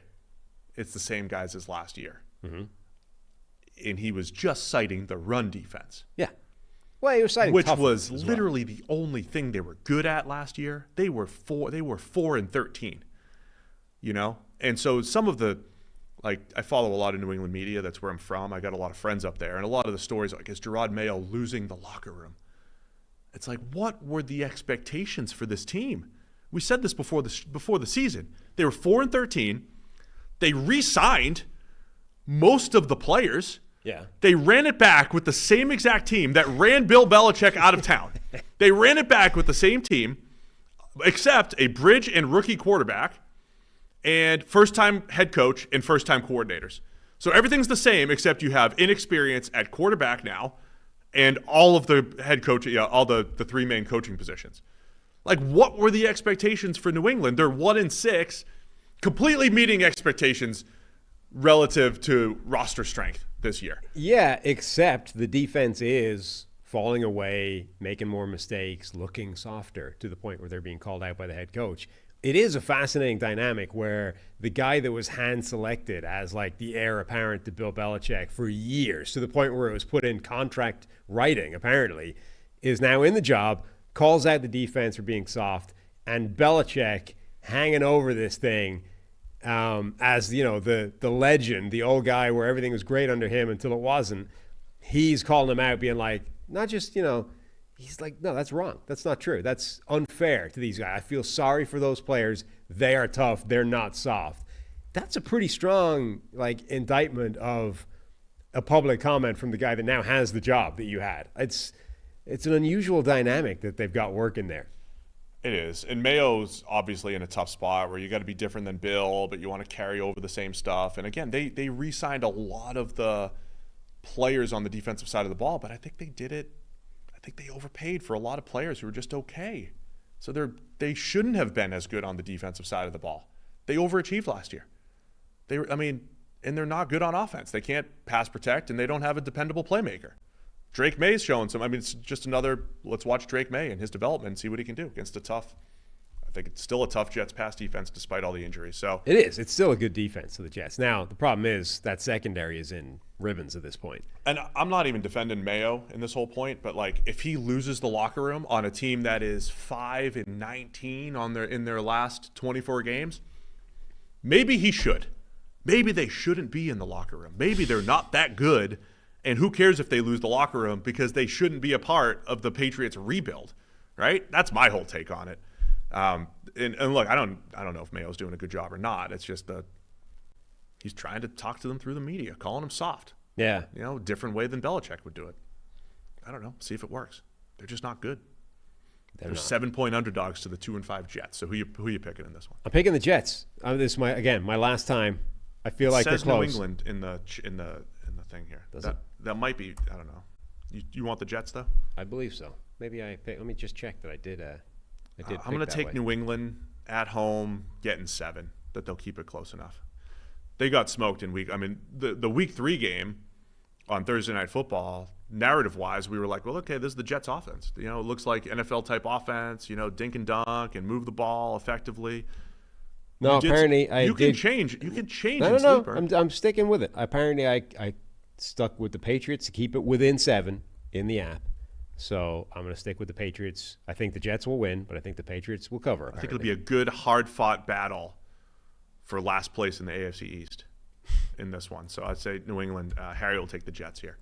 Speaker 1: it's the same guys as last year, and he was just citing the run defense.
Speaker 2: Yeah. Well, he was citing
Speaker 1: which was literally the only thing they were good at last year. They were 4-13, And so some of the... Like, I follow a lot of New England media. That's where I'm from. I got a lot of friends up there. And a lot of the stories, like, is Gerard Mayo losing the locker room? It's like, what were the expectations for this team? We said this before the season. They were 4-13. They re-signed most of the players.
Speaker 2: Yeah.
Speaker 1: They ran it back with the same exact team that ran Bill Belichick out of town. They ran it back with the same team, except a bridge and rookie quarterback, and first-time head coach and first-time coordinators. So everything's the same, except you have inexperience at quarterback now and all of the head coach, all the three main coaching positions. Like, what were the expectations for New England? They're 1-6, completely meeting expectations relative to roster strength this year.
Speaker 2: Yeah, except the defense is falling away, making more mistakes, looking softer to the point where they're being called out by the head coach. It is a fascinating dynamic where the guy that was hand-selected as like the heir apparent to Bill Belichick for years, to the point where it was put in contract writing, apparently, is now in the job, calls out the defense for being soft, and Belichick hanging over this thing as, the legend, the old guy where everything was great under him until it wasn't. He's calling him out, being like, not just, he's like, no, that's wrong. That's not true. That's unfair to these guys. I feel sorry for those players. They are tough. They're not soft. That's a pretty strong, indictment of a public comment from the guy that now has the job that you had. It's an unusual dynamic that they've got working there.
Speaker 1: It is. And Mayo's obviously in a tough spot where you got to be different than Bill, but you want to carry over the same stuff. And again, they re-signed a lot of the players on the defensive side of the ball, but I think they did it. I think they overpaid for a lot of players who were just okay. So they shouldn't have been as good on the defensive side of the ball. They overachieved last year. And they're not good on offense. They can't pass protect, and they don't have a dependable playmaker. Drake May's showing some. It's just another, let's watch Drake May and his development and see what he can do against I think it's still a tough Jets pass defense despite all the injuries. So
Speaker 2: it is. It's still a good defense to the Jets. Now, the problem is that secondary is in ribbons at this point.
Speaker 1: And I'm not even defending Mayo in this whole point, but if he loses the locker room on a team that is 5-19 in their last 24 games, maybe he should. Maybe they shouldn't be in the locker room. Maybe they're not that good, and who cares if they lose the locker room because they shouldn't be a part of the Patriots rebuild, right? That's my whole take on it. And look, I don't know if Mayo's doing a good job or not. It's just he's trying to talk to them through the media, calling them soft.
Speaker 2: Yeah.
Speaker 1: Different way than Belichick would do it. I don't know. See if it works. They're just not good. They're 7-point underdogs to the 2-5 Jets. So who you picking in this one?
Speaker 2: I'm picking the Jets. This is my last time. I feel like they're close.
Speaker 1: New England in the thing here. That might be. I don't know. You want the Jets though?
Speaker 2: I believe so. Maybe let me just check that I did. did.
Speaker 1: I'm going to take New England at home, getting 7. That they'll keep it close enough. They got smoked in the week 3 game on Thursday Night Football. Narrative-wise, we were like, well, okay, this is the Jets' offense. It looks like NFL-type offense. Dink and dunk and move the ball effectively.
Speaker 2: No, apparently
Speaker 1: you can change. You can change. No.
Speaker 2: I'm sticking with it. Apparently, I stuck with the Patriots to keep it within 7 in the app. So I'm going to stick with the Patriots. I think the Jets will win, but I think the Patriots will cover.
Speaker 1: I think it'll be a good, hard-fought battle for last place in the AFC East in this one. So I'd say New England. Harry will take the Jets here.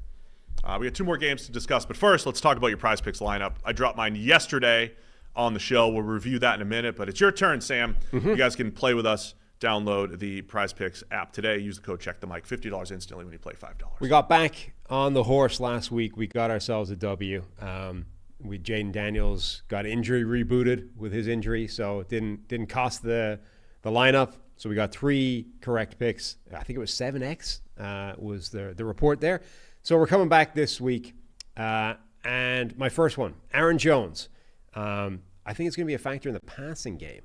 Speaker 1: We got 2 more games to discuss, but first, let's talk about your PrizePicks lineup. I dropped mine yesterday on the show. We'll review that in a minute, but it's your turn, Sam. You guys can play with us. Download the PrizePicks app today. Use the code CheckTheMic. $50 instantly when you play $5.
Speaker 2: We got back on the horse last week. We got ourselves a W. Jaden Daniels got injury rebooted with his injury, so it didn't cost the lineup. So we got 3 correct picks. I think it was 7x was the report there. So we're coming back this week. And my first one, Aaron Jones. I think it's going to be a factor in the passing game.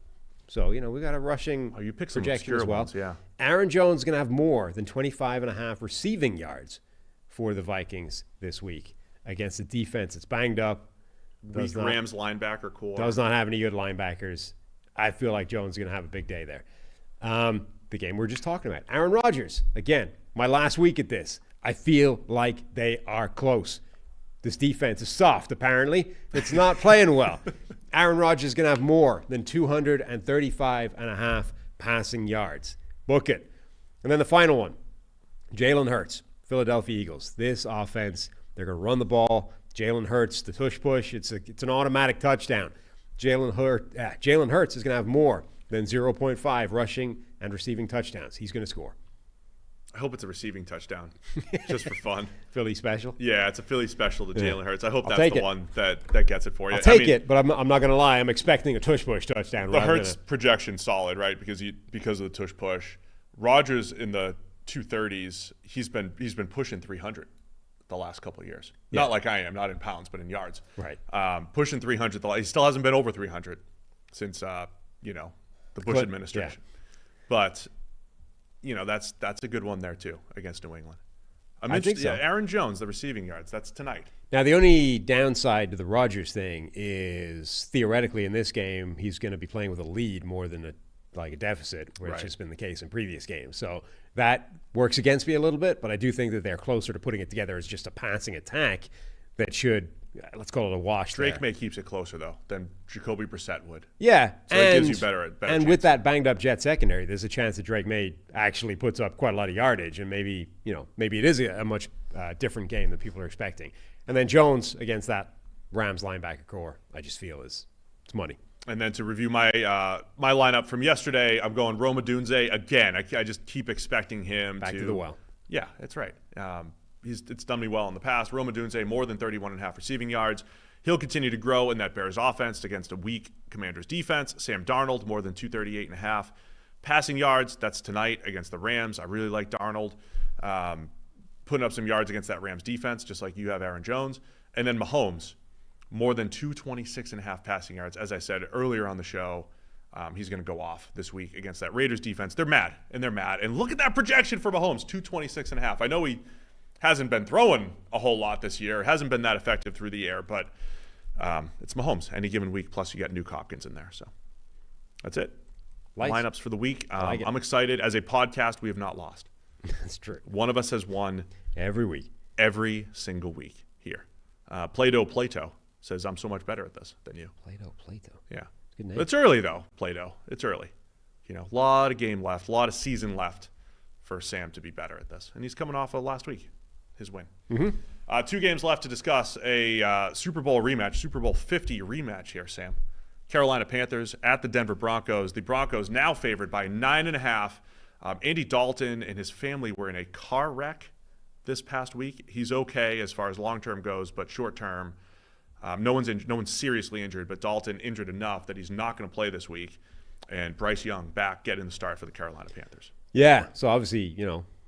Speaker 2: So, we got a rushing
Speaker 1: you picked some
Speaker 2: projection as well.
Speaker 1: Ones, yeah.
Speaker 2: Aaron Jones is going to have more than 25.5 receiving yards for the Vikings this week against a defense that's banged up.
Speaker 1: Rams linebacker core.
Speaker 2: Does not have any good linebackers. I feel like Jones is going to have a big day there. The game we're just talking about. Aaron Rodgers. Again, my last week at this. I feel like they are close. This defense is soft, apparently. It's not playing well. Aaron Rodgers is going to have more than 235.5 passing yards. Book it. And then the final one, Jalen Hurts, Philadelphia Eagles. This offense, they're going to run the ball. Jalen Hurts, the tush-push, it's an automatic touchdown. Jalen Hurts is going to have more than 0.5 rushing and receiving touchdowns. He's going to score.
Speaker 1: I hope it's a receiving touchdown, just for fun.
Speaker 2: Philly special?
Speaker 1: Yeah, it's a Philly special to Jalen Hurts. I hope that's the one that gets it for you.
Speaker 2: I'll take it, but I'm not going to lie. I'm expecting a tush-push touchdown.
Speaker 1: The Hurts projection solid, right? Because of the tush-push. Rodgers in the 230s, he's been pushing 300 the last couple of years. Yeah. Not like I am, not in pounds, but in yards.
Speaker 2: Right.
Speaker 1: Pushing 300. He still hasn't been over 300 since the Bush administration. Yeah. But that's a good one there too against New England.
Speaker 2: I think so.
Speaker 1: Yeah, Aaron Jones, the receiving yards. That's tonight.
Speaker 2: Now the only downside to the Rodgers thing is theoretically in this game he's going to be playing with a lead more than a deficit, which has been the case in previous games. So that works against me a little bit, but I do think that they're closer to putting it together as just a passing attack that should, let's call it a wash.
Speaker 1: Drake May keeps it closer though than Jacoby Brissett would.
Speaker 2: Yeah,
Speaker 1: so it gives you better.
Speaker 2: And
Speaker 1: chance.
Speaker 2: With that banged up Jet secondary, there's a chance that Drake May actually puts up quite a lot of yardage, and maybe it is a much different game than people are expecting. And then Jones against that Rams linebacker core, I just feel it's money.
Speaker 1: And then to review my lineup from yesterday, I'm going Rome Odunze again. I just keep expecting him
Speaker 2: back to the well.
Speaker 1: Yeah, that's right. It's done me well in the past. Rome Odunze, more than 31.5 receiving yards. He'll continue to grow in that Bears offense against a weak Commanders defense. Sam Darnold, more than 238.5 passing yards. That's tonight against the Rams. I really like Darnold putting up some yards against that Rams defense, just like you have Aaron Jones. And then Mahomes, more than 226.5 passing yards. As I said earlier on the show, he's going to go off this week against that Raiders defense. They're mad. And look at that projection for Mahomes, 226.5. I know he hasn't been throwing a whole lot this year, hasn't been that effective through the air, but it's Mahomes any given week, plus you got Nuke Hopkins in there. So that's it. Lineups for the week. I'm excited. As a podcast, we have not lost.
Speaker 2: That's true.
Speaker 1: One of us has won.
Speaker 2: Every week.
Speaker 1: Every single week here. Plato says, I'm so much better at this than you.
Speaker 2: Plato.
Speaker 1: Yeah.
Speaker 2: Good name.
Speaker 1: But it's early, though, Plato. It's early. A lot of game left, a lot of season left for Sam to be better at this. And he's coming off of last week, his win.
Speaker 2: Mm-hmm.
Speaker 1: 2 games left to discuss. A Super Bowl rematch, Super Bowl 50 rematch here, Sam. Carolina Panthers at the Denver Broncos. The Broncos now favored by 9.5. Andy Dalton and his family were in a car wreck this past week. He's okay as far as long-term goes, but short-term, no one's seriously injured, but Dalton injured enough that he's not going to play this week. And Bryce Young back getting the start for the Carolina Panthers.
Speaker 2: Yeah, so obviously,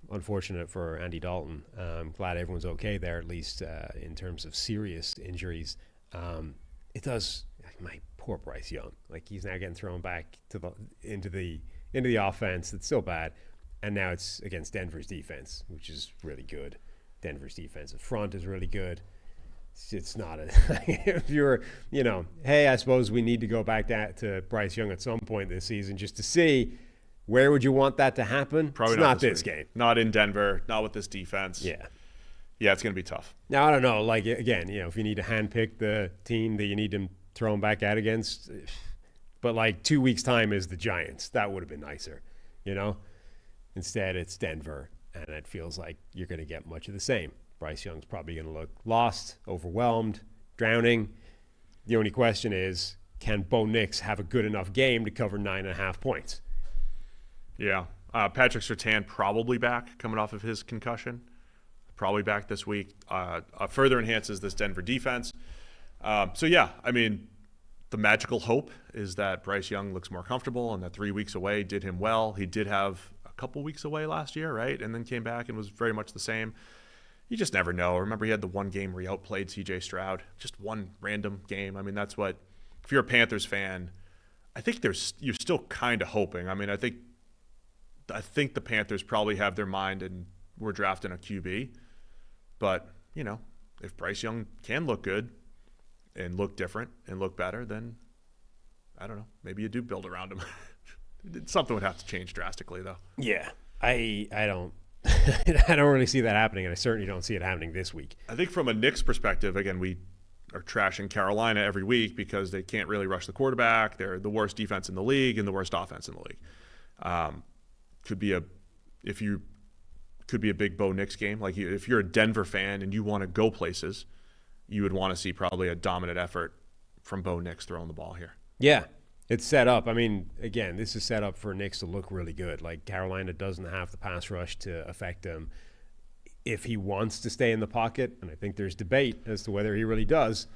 Speaker 2: unfortunate for Andy Dalton. I'm glad everyone's okay there, at least in terms of serious injuries. It does. My poor Bryce Young. Like, he's now getting thrown back into the offense. It's still bad. And now it's against Denver's defense, which is really good. Denver's defensive front is really good. It's not if you're, hey, I suppose we need to go back to Bryce Young at some point this season just to see where would you want that to happen.
Speaker 1: Probably
Speaker 2: it's not this game.
Speaker 1: Not in Denver, not with this defense.
Speaker 2: Yeah,
Speaker 1: it's going to be tough.
Speaker 2: Now, I don't know. Like, again, if you need to handpick the team that you need to throw them back out against, but like 2 weeks' time is the Giants. That would have been nicer, Instead, it's Denver, and it feels like you're going to get much of the same. Bryce Young's probably going to look lost, overwhelmed, drowning. The only question is, can Bo Nix have a good enough game to cover 9.5 points?
Speaker 1: Yeah. Patrick Surtain probably back, coming off of his concussion. Probably back this week. Further enhances this Denver defense. The magical hope is that Bryce Young looks more comfortable and that 3 weeks away did him well. He did have a couple weeks away last year, right? And then came back and was very much the same. You just never know. Remember, he had the one game where he outplayed C.J. Stroud. Just one random game. I mean, that's what, if you're a Panthers fan, I think you're still kind of hoping. I mean, I think the Panthers probably have their mind and we're drafting a QB. But, if Bryce Young can look good and look different and look better, then I don't know. Maybe you do build around him. Something would have to change drastically, though.
Speaker 2: Yeah, I don't I don't really see that happening, and I certainly don't see it happening this week.
Speaker 1: I think from a Knicks perspective, again, we are trashing Carolina every week because they can't really rush the quarterback. They're the worst defense in the league and the worst offense in the league. Could be a big Bo Nix game. Like, if you're a Denver fan and you want to go places, you would want to see probably a dominant effort from Bo Nix throwing the ball here.
Speaker 2: Yeah, it's set up. I mean, again, this is set up for Nix to look really good. Like, Carolina doesn't have the pass rush to affect him. If he wants to stay in the pocket, and I think there's debate as to whether he really does,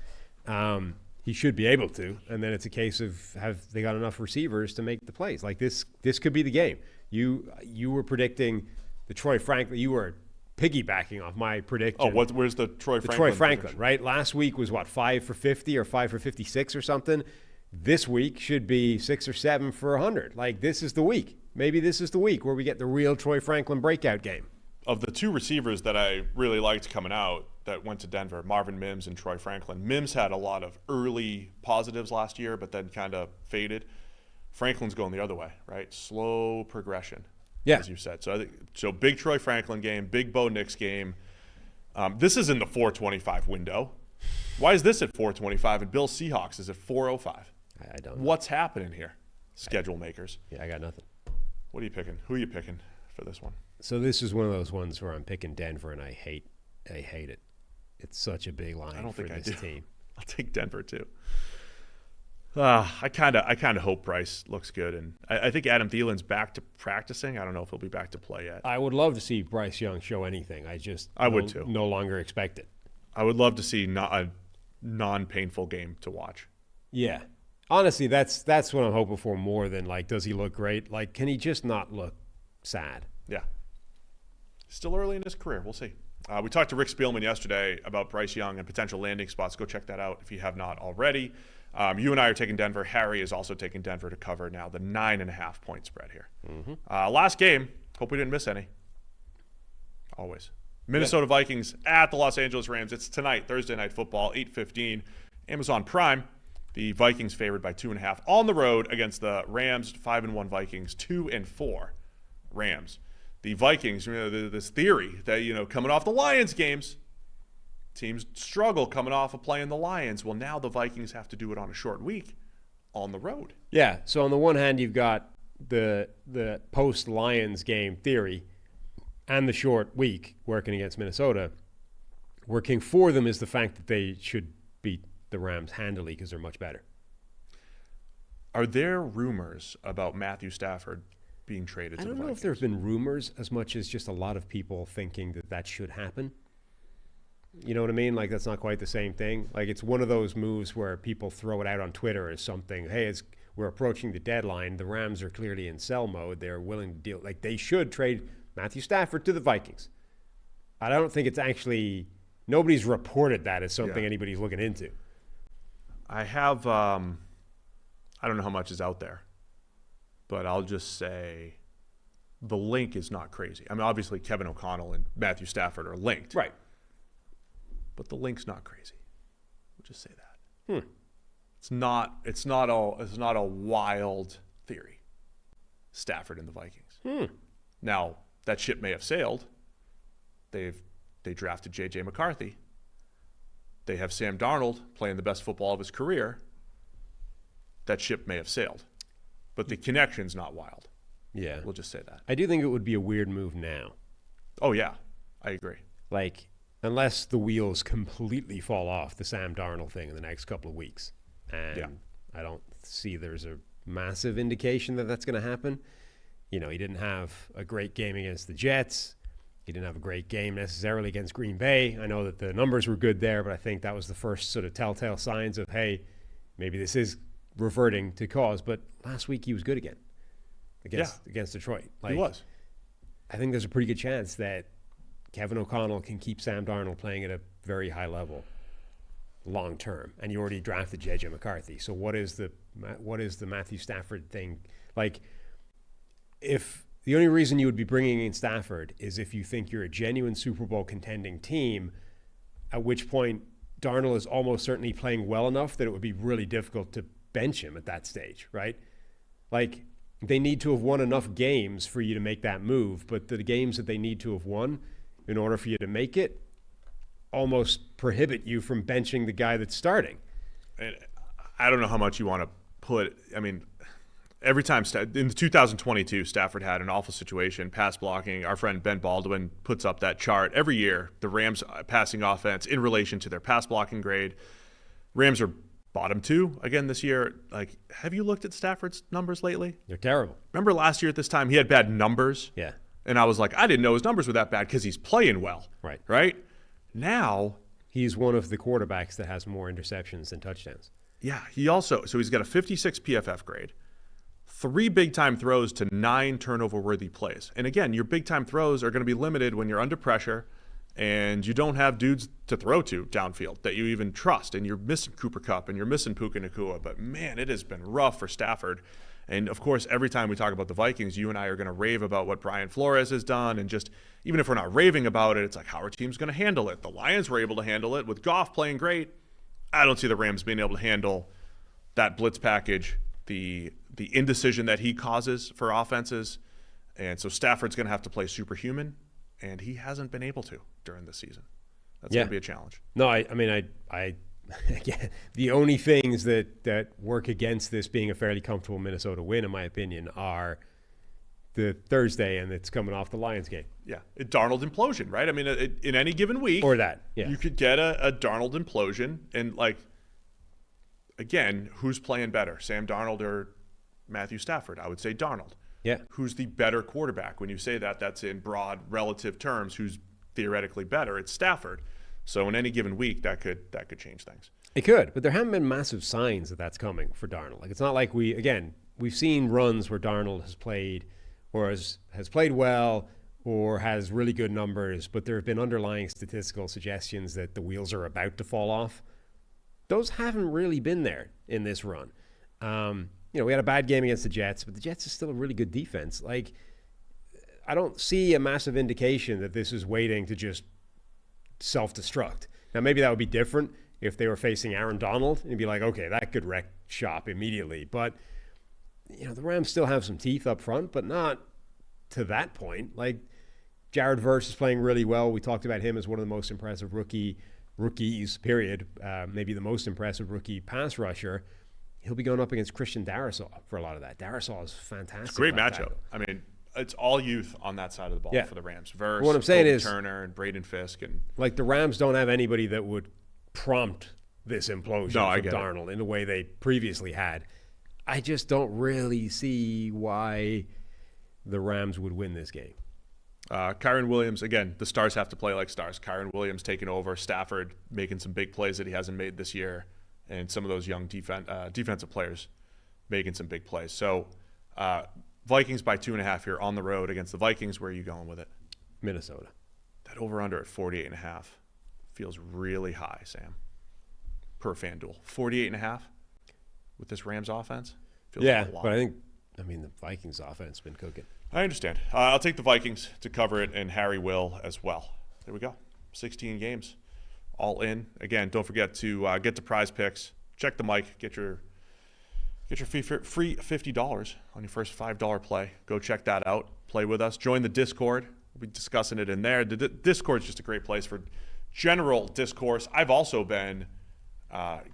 Speaker 2: he should be able to. And then it's a case of, have they got enough receivers to make the plays? Like, this could be the game. You were predicting the Troy Franklin. You were piggybacking off my prediction.
Speaker 1: Oh, where's the Troy Franklin?
Speaker 2: The Troy Franklin, right? Last week was 5 for 50 or 5 for 56 or something. This week should be 6 or 7 for 100. Like, this is the week. Maybe this is the week where we get the real Troy Franklin breakout game.
Speaker 1: Of the two receivers that I really liked coming out that went to Denver, Marvin Mims and Troy Franklin. Mims had a lot of early positives last year, but then kind of faded. Franklin's going the other way, right? Slow progression, as you said. So big Troy Franklin game, big Bo Nix game. This is in the 425 window. Why is this at 425 and Bill Seahawks is at 405?
Speaker 2: I don't know.
Speaker 1: What's happening here, schedule makers?
Speaker 2: Yeah, I got nothing.
Speaker 1: What are you picking? Who are you picking for this one?
Speaker 2: So this is one of those ones where I'm picking Denver, and I hate it. It's such a big line for this team.
Speaker 1: I'll take Denver too. I kind of hope Bryce looks good, and I think Adam Thielen's back to practicing. I don't know if he'll be back to play yet.
Speaker 2: I would love to see Bryce Young show anything. I
Speaker 1: would too.
Speaker 2: No longer expect it.
Speaker 1: I would love to see a non-painful game to watch.
Speaker 2: Yeah. Honestly, that's what I'm hoping for more than, like, does he look great? Like, can he just not look sad?
Speaker 1: Yeah. Still early in his career. We'll see. We talked to Rick Spielman yesterday about Bryce Young and potential landing spots. Go check that out if you have not already. You and I are taking Denver. Harry is also taking Denver to cover now the 9.5 point spread here. Mm-hmm. Last game. Hope we didn't miss any. Always. Minnesota Vikings at the Los Angeles Rams. It's tonight, Thursday Night Football, 8:15. Amazon Prime. The Vikings favored by 2.5 on the road against the Rams. 5-1 Vikings, 2-4 Rams. The Vikings, this theory that, coming off the Lions games, teams struggle coming off of playing the Lions. Well, now the Vikings have to do it on a short week on the road.
Speaker 2: Yeah, so on the one hand, you've got the post-Lions game theory and the short week working against Minnesota. Working for them is the fact that they should beat the Rams handily because they're much better.
Speaker 1: Are there rumors about Matthew Stafford being traded to the Vikings?
Speaker 2: I don't know if there's been rumors as much as just a lot of people thinking that should happen. You know what I mean? Like, that's not quite the same thing. Like, it's one of those moves where people throw it out on Twitter as something, hey, we're approaching the deadline. The Rams are clearly in sell mode. They're willing to deal. Like, they should trade Matthew Stafford to the Vikings. I don't think it's actually, nobody's reported that as something anybody's looking into.
Speaker 1: I have I don't know how much is out there, but I'll just say the link is not crazy. I mean, obviously Kevin O'Connell and Matthew Stafford are linked.
Speaker 2: Right.
Speaker 1: But the link's not crazy. We'll just say that. It's not a wild theory. Stafford and the Vikings. Now, that ship may have sailed. They drafted J.J. McCarthy. They have Sam Darnold playing the best football of his career. That ship may have sailed. But the connection's not wild.
Speaker 2: Yeah.
Speaker 1: We'll just say that.
Speaker 2: I do think it would be a weird move now.
Speaker 1: Oh, yeah. I agree.
Speaker 2: Like, unless the wheels completely fall off the Sam Darnold thing in the next couple of weeks. And I don't see there's a massive indication that that's going to happen. You know, he didn't have a great game against the Jets. He didn't have a great game necessarily against Green Bay. I know that the numbers were good there, but I think that was the first sort of telltale signs of, hey, maybe this is reverting to cause. But last week he was good again against Detroit. Like,
Speaker 1: he was.
Speaker 2: I think there's a pretty good chance that Kevin O'Connell can keep Sam Darnold playing at a very high level long term. And you already drafted J.J. McCarthy. So what is the Matthew Stafford thing? Like, if the only reason you would be bringing in Stafford is if you think you're a genuine Super Bowl contending team, at which point Darnold is almost certainly playing well enough that it would be really difficult to bench him at that stage, right? Like, they need to have won enough games for you to make that move, but the games that they need to have won in order for you to make it almost prohibit you from benching the guy that's starting.
Speaker 1: And I don't know how much you want to put. I mean, every time in 2022, Stafford had an awful situation, pass blocking. Our friend Ben Baldwin puts up that chart every year, the Rams passing offense in relation to their pass blocking grade. Rams are bottom 2 again this year. Like, have you looked at Stafford's numbers lately?
Speaker 2: They're terrible.
Speaker 1: Remember last year at this time, he had bad numbers?
Speaker 2: Yeah.
Speaker 1: And I was like, I didn't know his numbers were that bad because he's playing well.
Speaker 2: Right.
Speaker 1: Right? Now,
Speaker 2: he's one of the quarterbacks that has more interceptions than touchdowns.
Speaker 1: Yeah, so he's got a 56 PFF grade, 3 big-time throws to 9 turnover-worthy plays. And again, your big-time throws are going to be limited when you're under pressure and you don't have dudes to throw to downfield that you even trust. And you're missing Cooper Kupp and you're missing Puka Nacua. But, man, it has been rough for Stafford. And, of course, every time we talk about the Vikings, you and I are going to rave about what Brian Flores has done. And just even if we're not raving about it, it's like how our team's going to handle it. The Lions were able to handle it with Goff playing great. I don't see the Rams being able to handle that blitz package, the indecision that he causes for offenses. And so Stafford's going to have to play superhuman, and he hasn't been able to during this season. That's going to be a challenge.
Speaker 2: No, I mean, again, the only things that work against this being a fairly comfortable Minnesota win, in my opinion, are the Thursday, and it's coming off the Lions game.
Speaker 1: Yeah, a Darnold implosion, right? I mean, in any given week,
Speaker 2: or that,
Speaker 1: you could get a Darnold implosion, and like, again, who's playing better, Sam Darnold or Matthew Stafford? I would say Darnold.
Speaker 2: Yeah.
Speaker 1: Who's the better quarterback? When you say that, that's in broad relative terms. Who's theoretically better? It's Stafford. So in any given week, that could change things.
Speaker 2: It could, but there haven't been massive signs that that's coming for Darnold. Like, it's not like we've seen runs where Darnold has played or has played well or has really good numbers, but there have been underlying statistical suggestions that the wheels are about to fall off. Those haven't really been there in this run. We had a bad game against the Jets, but the Jets is still a really good defense. Like, I don't see a massive indication that this is waiting to just self-destruct. Now, maybe that would be different if they were facing Aaron Donald, and you'd be like, okay, that could wreck shop immediately. But, the Rams still have some teeth up front, but not to that point. Like, Jared Verse is playing really well. We talked about him as one of the most impressive rookies, period. Maybe the most impressive rookie pass rusher. He'll be going up against Christian Darrisaw for a lot of that. Darrisaw is fantastic.
Speaker 1: It's a great matchup. I mean, it's all youth on that side of the ball for the Rams. Verse,
Speaker 2: what I'm saying is,
Speaker 1: Turner, and Braden Fisk. And
Speaker 2: like, the Rams don't have anybody that would prompt this implosion from Darnold in the way they previously had. I just don't really see why the Rams would win this game.
Speaker 1: Kyron Williams, again, the stars have to play like stars. Kyron Williams taking over, Stafford making some big plays that he hasn't made this year, and some of those young defensive players making some big plays. So Vikings by 2.5 here on the road against the Vikings. Where are you going with it?
Speaker 2: Minnesota.
Speaker 1: That over-under at 48.5 feels really high, Sam, per FanDuel. 48.5 with this Rams offense? Feels
Speaker 2: Yeah,
Speaker 1: like a lot.
Speaker 2: but I mean, the Vikings offense has been cooking.
Speaker 1: I understand. I'll take the Vikings to cover it, and Harry will as well. There we go. 16 games, all in. Again, don't forget to get to PrizePicks. Check the mic. Get your free $50 on your first $5 play. Go check that out. Play with us. Join the Discord. We'll be discussing it in there. The Discord's just a great place for general discourse. I've also been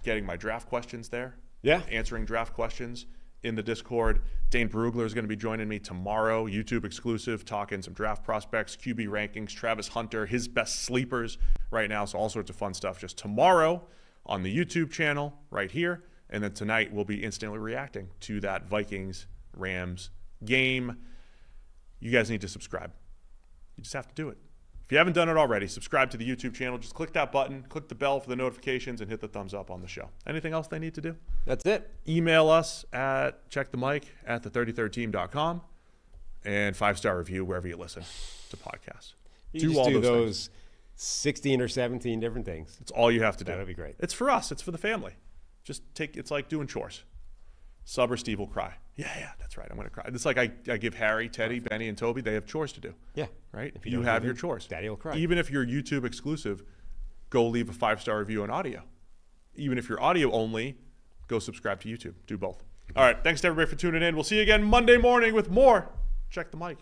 Speaker 1: getting my draft questions there.
Speaker 2: Yeah.
Speaker 1: Answering draft questions in the Discord. Dane Brugler is going to be joining me tomorrow, YouTube exclusive, talking some draft prospects, QB rankings, Travis Hunter, his best sleepers right now. So all sorts of fun stuff just tomorrow on the YouTube channel right here. And then tonight we'll be instantly reacting to that Vikings-Rams game. You guys need to subscribe. You just have to do it. If you haven't done it already, subscribe to the YouTube channel. Just click that button, click the bell for the notifications, and hit the thumbs up on the show. Anything else they need to do?
Speaker 2: That's it.
Speaker 1: Email us at checkthemic@the33rd team.com and 5-star review wherever you listen to podcasts.
Speaker 2: You just
Speaker 1: all
Speaker 2: do
Speaker 1: those things.
Speaker 2: 16 or 17 different things.
Speaker 1: It's all you have to do.
Speaker 2: That'd be great.
Speaker 1: It's for us. It's for the family. It's like doing chores. Sub or Steve will cry. Yeah, that's right. I'm going to cry. It's like I give Harry, Teddy, Benny, and Toby, they have chores to do.
Speaker 2: Yeah.
Speaker 1: Right?
Speaker 2: If
Speaker 1: You
Speaker 2: don't
Speaker 1: have
Speaker 2: do
Speaker 1: your
Speaker 2: them,
Speaker 1: chores.
Speaker 2: Daddy will cry.
Speaker 1: Even if you're YouTube exclusive, go leave a 5-star review on audio. Even if you're audio only, go subscribe to YouTube. Do both. All right. Thanks to everybody for tuning in. We'll see you again Monday morning with more Check the Mic.